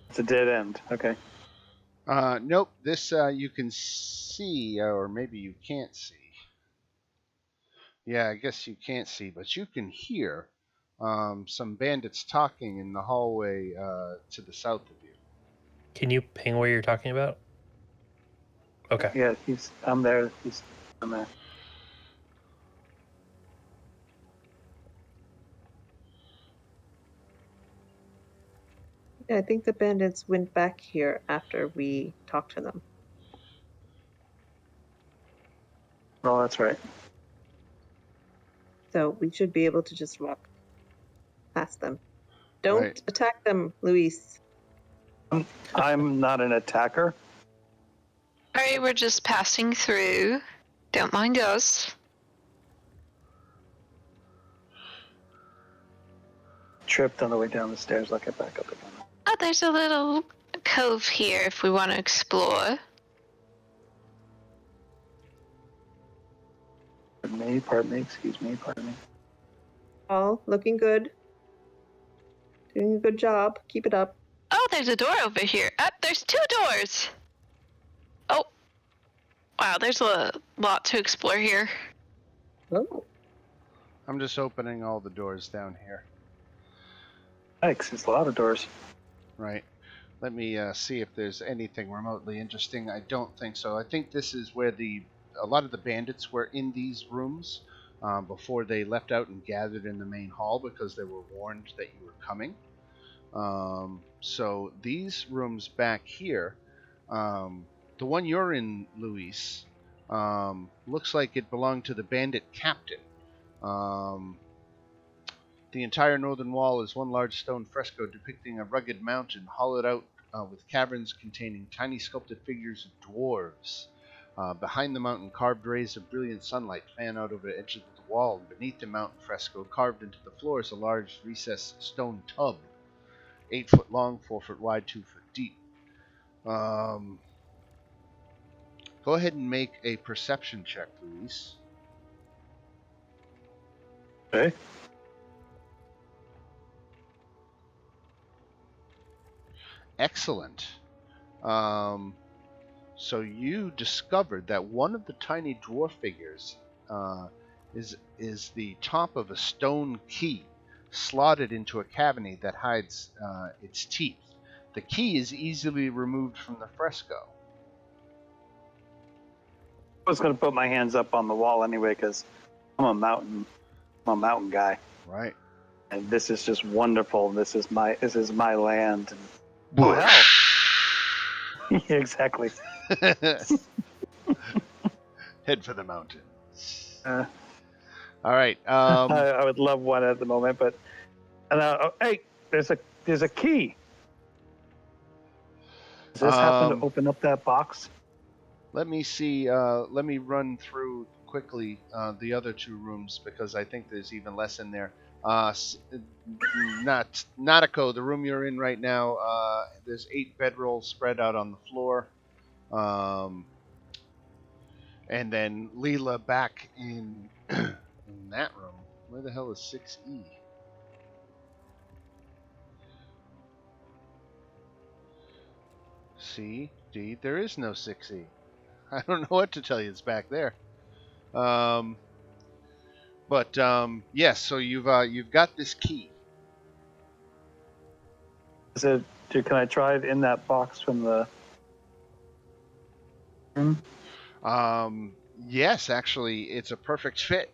It's a dead end. Okay. Nope. This you can see, or maybe you can't see. Yeah, I guess you can't see, but you can hear some bandits talking in the hallway to the south of you. Can you ping where you're talking about? Okay. Yeah, I'm there. I'm there. Yeah, I think the bandits went back here after we talked to them. Oh, that's right. So we should be able to just walk past them. Don't Right. attack them, Luis. I'm not an attacker. Alright, we're just passing through. Don't mind us. Tripped on the way down the stairs. I'll get back up again. Oh, there's a little cove here if we want to explore. Pardon me, excuse me, pardon me. All looking good. Doing a good job. Keep it up. Oh, there's a door over here. There's 2 doors. Oh. Wow, there's a lot to explore here. Oh. I'm just opening all the doors down here. Thanks. There's a lot of doors. Right. Let me see if there's anything remotely interesting. I don't think so. I think this is where a lot of the bandits were in these rooms before they left out and gathered in the main hall because they were warned that you were coming. So these rooms back here, the one you're in, Luis, looks like it belonged to the bandit captain. The entire northern wall is one large stone fresco depicting a rugged mountain hollowed out with caverns containing tiny sculpted figures of dwarves. Behind the mountain, carved rays of brilliant sunlight fan out over the edge of the wall, and beneath the mountain fresco, carved into the floor, is a large recessed stone tub, 8 foot long, 4 foot wide, 2 foot deep. Go ahead and make a perception check, Luis. Okay. Excellent. So you discovered that one of the tiny dwarf figures is the top of a stone key slotted into a cavity that hides its teeth. The key is easily removed from the fresco. I was going to put my hands up on the wall anyway because I'm a mountain guy, Right. and this is just wonderful. This is my land. Oh, hell! Yeah, exactly. Head for the mountains. Uh, All right. I would love one at the moment, but hey, there's a key. Does this happen to open up that box? Let me see. Let me run through quickly the other 2 rooms because I think there's even less in there. Nautico, the room you're in right now, there's 8 bedrolls spread out on the floor. And then Leela back in that room. Where the hell is 6E? C, D, there is no 6E. I don't know what to tell you. It's back there. Yes. So you've got this key. Is it? Can I try it in that box from the room? Yes, actually, it's a perfect fit.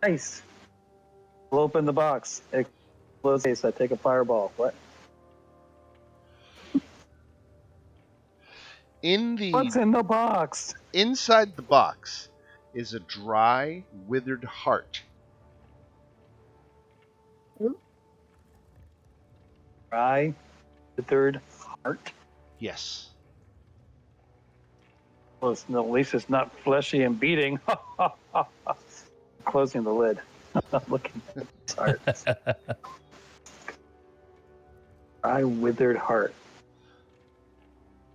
Nice. We'll open the box. Close case. I take a fireball. What? What's in the box? Inside the box is a dry, withered heart. Dry, withered heart. Yes. Well, at least it's not fleshy and beating. Closing the lid. I'm looking at this heart. Dry, withered heart.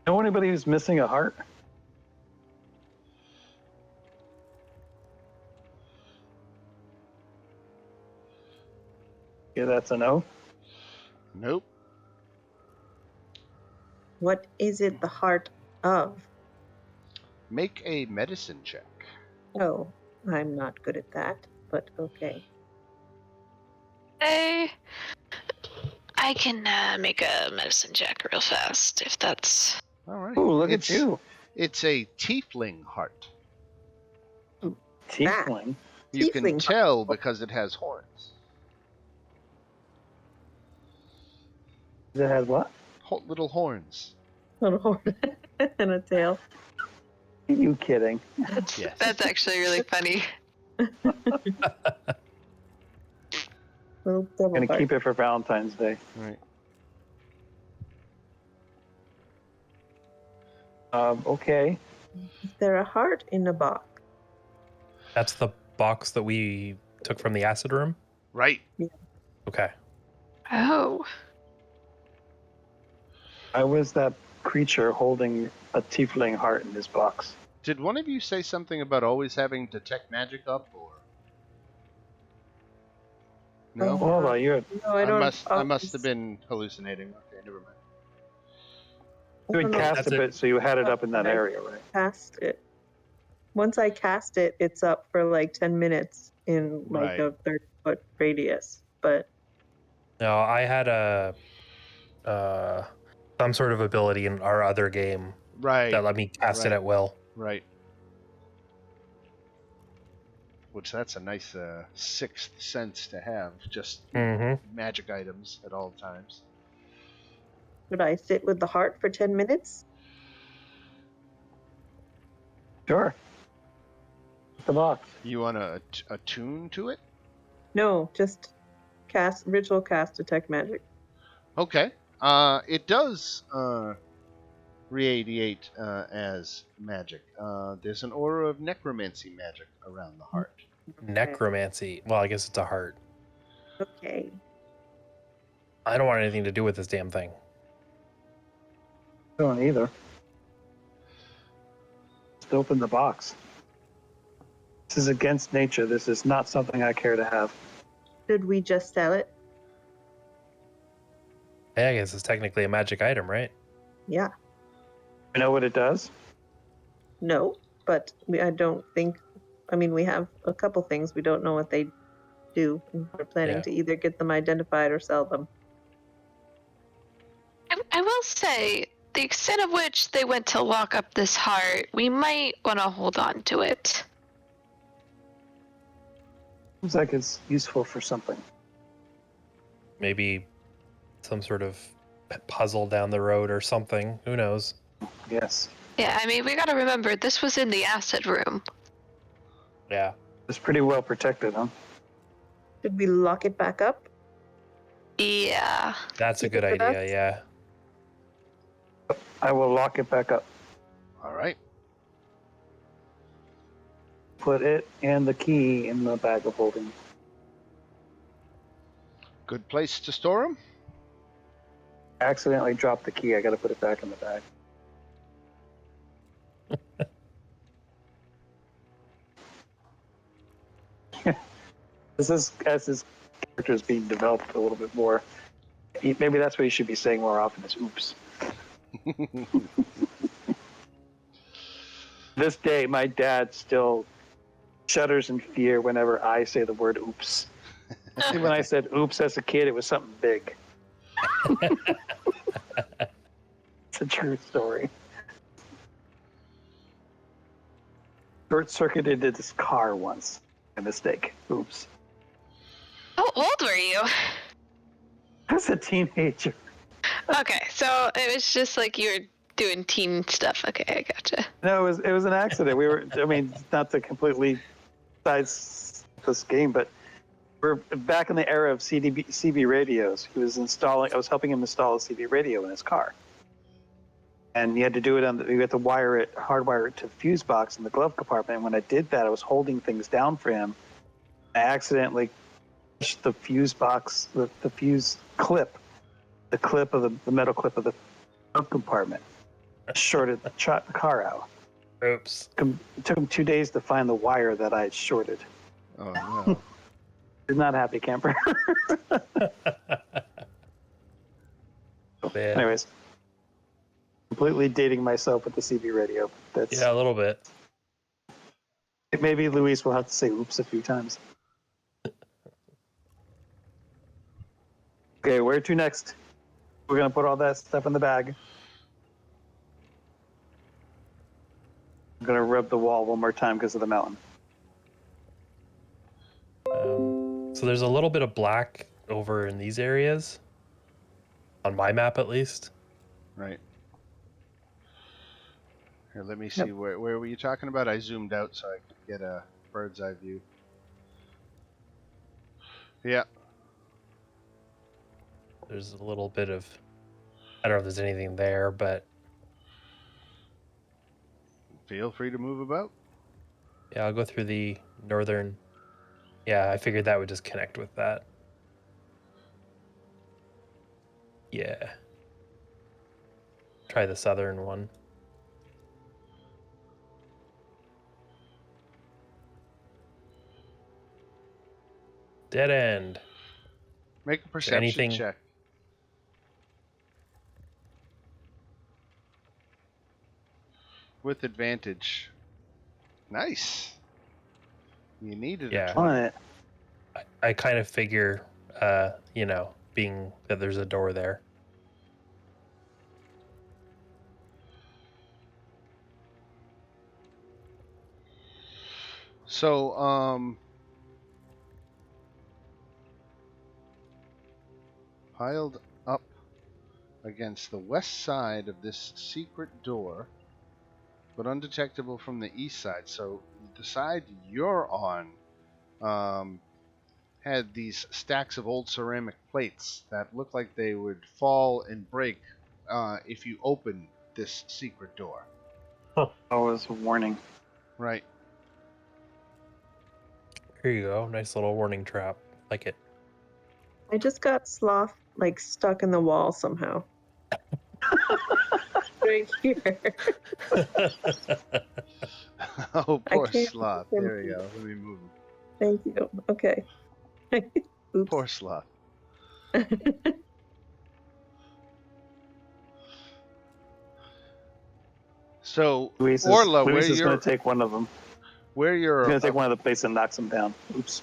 Know anybody who's missing a heart? Yeah, that's a no. Nope. What is it the heart of? Make a medicine check. Oh, I'm not good at that, but okay. I can make a medicine check real fast if that's. All right. Ooh, look at you. It's a tiefling heart. Tiefling? You Tiefling can tell because it has horns. It has what? Little horns. Little horn and a tail. Are you kidding? Yes. That's actually really funny. Little I'm devil gonna heart. keep it for Valentine's Day. Right. Okay. Is there a heart in a box? That's the box that we took from the acid room? Right. Okay. Oh. I was that creature holding a tiefling heart in this box. Did one of you say something about always having detect magic up, or? No, Well, you No, I don't. I must have been hallucinating. Okay, never mind. would don't know. cast That's a it. bit, so you had it up in that area, right? Cast it. Once I cast it, it's up for like 10 minutes in like Right. a 30-foot radius. But No, I had a some sort of ability in our other game Right. that let me cast it at will. Right. Which that's a nice sixth sense to have. Just Mm-hmm. magic items at all times. should I sit with the heart for 10 minutes? Sure. The box. You want to attune to it? No, just cast ritual cast detect magic. Okay. It does radiate as magic. There's an aura of necromancy magic around the heart. Necromancy. Well, I guess it's a heart. Okay. I don't want anything to do with this damn thing. I don't either. Just open the box. This is against nature. This is not something I care to have. Should we just sell it? Yeah, I guess it's technically a magic item, right? Yeah. You know what it does? No, but I don't think. I mean, we have a couple things. We don't know what they do. We're planning Yeah. to either get them identified or sell them. I will say, the extent of which they went to lock up this heart, we might want to hold on to it. Seems like it's useful for something. Maybe some sort of puzzle down the road or something. Who knows? Yes. Yeah, I mean, we gotta remember, this was in the acid room. Yeah. It's pretty well protected, huh? Should we lock it back up? Yeah. That's a Keep good it with idea, us? yeah. I will lock it back up. All right. Put it and the key in the bag of holding. Good place to store them. I accidentally dropped the key. I got to put it back in the bag. This is as his character is being developed a little bit more. Maybe that's what he should be saying more often is oops. This day, my dad still shudders in fear whenever I say the word oops. See, when I said oops as a kid, it was something big. It's a true story. Short-circuited this car once. A mistake. Oops. How old were you? I was a teenager. Okay, so it was just like you were doing teen stuff. Okay, I gotcha. No, it was an accident. We were, I mean, not to completely size this game, but we're back in the era of CB radios. I was helping him install a CB radio in his car. And you had to do it you had to hardwire it to the fuse box in the glove compartment. And when I did that, I was holding things down for him. I accidentally pushed the fuse box, the fuse clip, the metal clip of the glove compartment. Shorted the car out. Oops. It took him 2 days to find the wire that I had shorted. Oh no. He's not happy, camper. Man. Anyways, completely dating myself with the CB radio. That's Yeah, a little bit. maybe Luis will have to say oops a few times. Okay, where to next? We're gonna put all that stuff in the bag. I'm gonna rub the wall one more time because of the mountain. So there's a little bit of black over in these areas. On my map, at least. Right. Here, let me see. Where were you talking about? I zoomed out so I could get a bird's eye view. Yeah. There's a little bit of... I don't know if there's anything there, but... Feel free to move about. Yeah, I'll go through the northern... Yeah, I figured that would just connect with that. Yeah. Try the southern one. Dead end. Make a perception anything- check. With advantage. Nice. You needed Yeah. a 20. On it. I kind of figure, being that there's a door there. So, piled up against the west side of this secret door, but undetectable from the east side. So the side you're on had these stacks of old ceramic plates that look like they would fall and break if you open this secret door. That was a warning. Right. Here you go. Nice little warning trap. Like it. I just got sloth like stuck in the wall somehow. Right here. Oh, I poor can't sloth. move him. There we go. Let me move him. Thank you. Okay. Oops. Poor sloth. So, Luis Orla, is going to take one of them. where He's you're going to take one of the plates and knocks him down. Oops.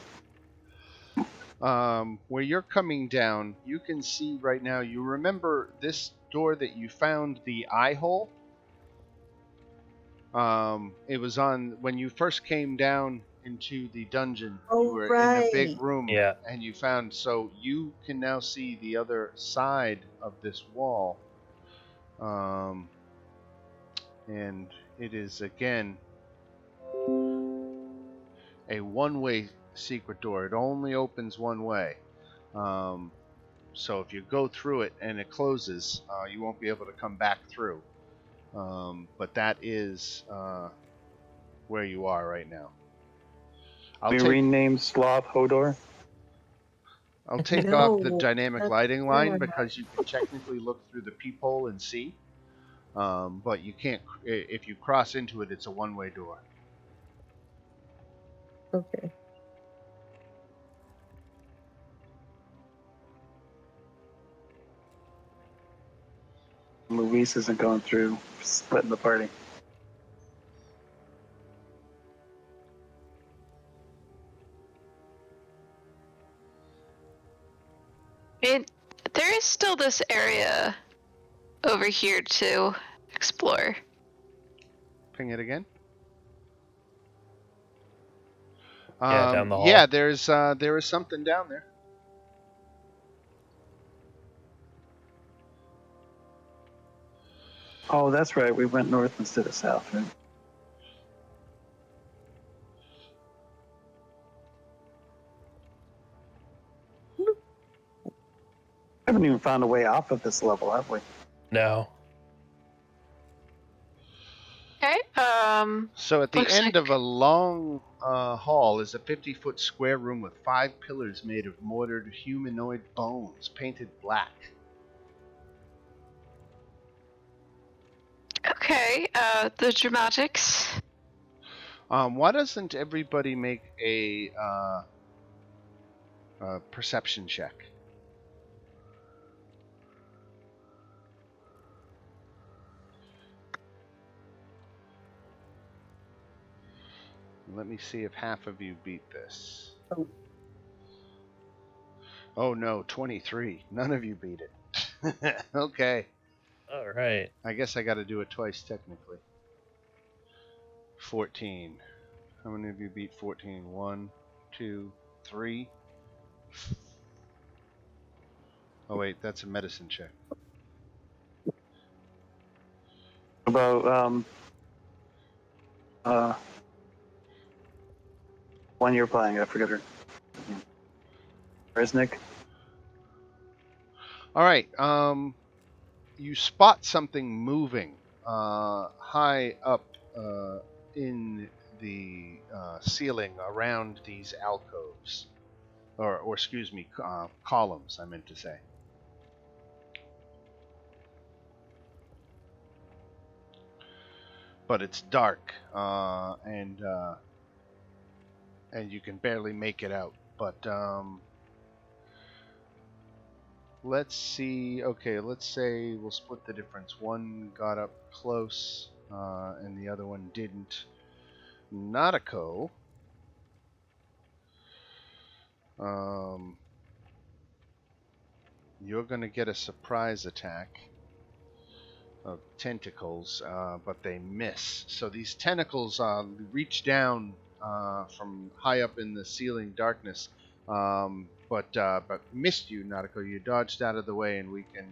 where you're coming down, you can see right now. You remember this door that you found the eye hole? It was on when you first came down into the dungeon. Oh, You were in the big right. room, Yeah. and you found. So you can now see the other side of this wall, and it is again a one-way secret door. It only opens one way. So if you go through it and it closes, you won't be able to come back through. But that is where you are right now. We rename Sloth Hodor. I'll take off the No, dynamic that's lighting line bad. because you can technically look through the peephole and see. But you can't, if you cross into it, it's a one-way door. Okay. Luis isn't going through, splitting the party. There is still this area over here to explore. Ping it again. Yeah, down the hall. Yeah, there is something down there. Oh, that's right. We went north instead of south, right? Haven't even found a way off of this level, have we? No. Okay. So at the Looks end like- of a long hall is a 50-foot square room with 5 pillars made of mortared humanoid bones, painted black. Okay. The dramatics. Why doesn't everybody make a perception check? Let me see if half of you beat this. Oh. Oh no, 23. None of you beat it. Okay. All right. I guess I got to do it twice technically. 14. How many of you beat 14? 1, 2, 3. Oh wait, that's a medicine check. About one you're playing, I forget her. Resnick. All right. You spot something moving high up in the ceiling around these alcoves, or excuse me, columns. I meant to say. But it's dark, and you can barely make it out. But let's see. Okay, let's say we'll split the difference. One got up close, and the other one didn't. Nautico. You're gonna get a surprise attack of tentacles, but they miss. So these tentacles reach down from high up in the ceiling darkness, but missed you, Nautico. You dodged out of the way, and we can,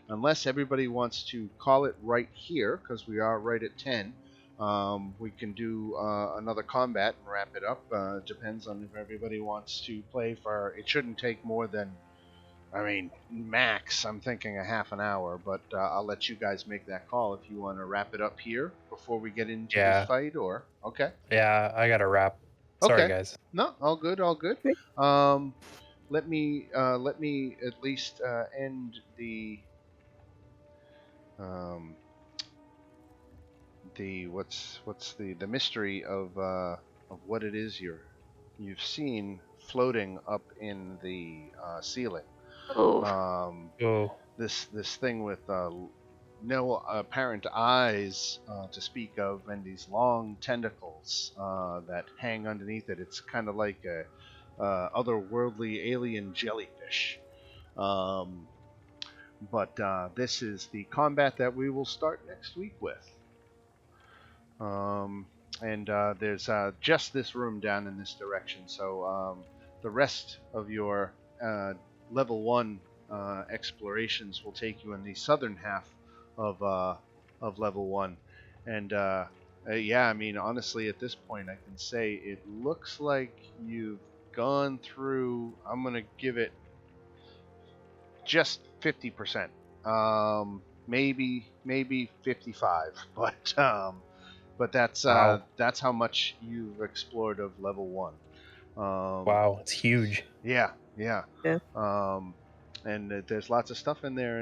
unless everybody wants to call it right here, because we are right at 10. We can do another combat and wrap it up. Depends on if everybody wants to play for. It shouldn't take more than, I mean, max, I'm thinking a half an hour, but I'll let you guys make that call if you want to wrap it up here before we get into this fight, or... Okay. Yeah, I got to wrap. Sorry, guys. No, all good, all good. Great. Let me at least end the what's the mystery of what it is you've seen floating up in the ceiling. This thing with no apparent eyes to speak of, and these long tentacles that hang underneath it. It's kind of like a otherworldly alien jellyfish. But this is the combat that we will start next week with. And there's just this room down in this direction, so the rest of your level 1 explorations will take you in the southern half of level 1. And yeah, I mean, honestly, at this point, I can say it looks like you've gone through. I'm gonna give it just 50%, maybe 55, but that's how much you've explored of level 1. Wow, it's huge. Yeah. And there's lots of stuff in there,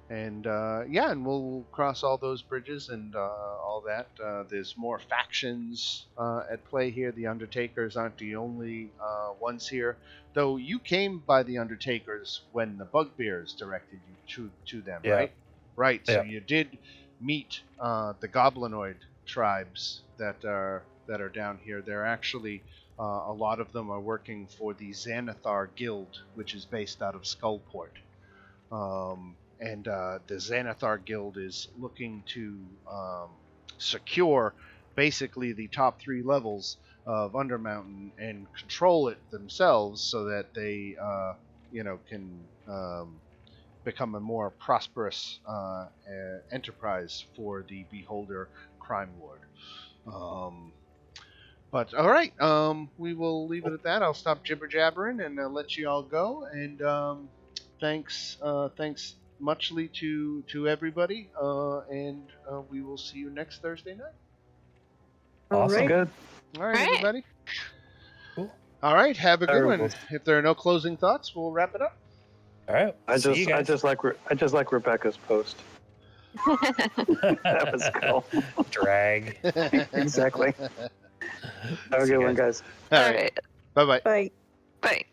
and yeah, and we'll cross all those bridges and all that. There's more factions at play here. The Undertakers aren't the only ones here, though. You came by the Undertakers when the Bugbears directed you to them, right? Right. So you did meet the Goblinoid tribes that are down here. They're actually a lot of them are working for the Xanathar Guild, which is based out of Skullport. And the Xanathar Guild is looking to secure basically the top 3 levels of Undermountain and control it themselves, so that they, can become a more prosperous enterprise for the Beholder Crime Lord. But all right, we will leave it at that. I'll stop jibber jabbering and let you all go. And thanks muchly to everybody. And we will see you next Thursday night. Awesome. Right. Good. All right, Right. everybody. Cool. All right, have a good one. Terrible. If there are no closing thoughts, we'll wrap it up. All right. I See you just guys. like Rebecca's post. That was cool. Drag. Exactly. Have a See you good one, guys. guys. All right. Bye bye. Bye. Bye.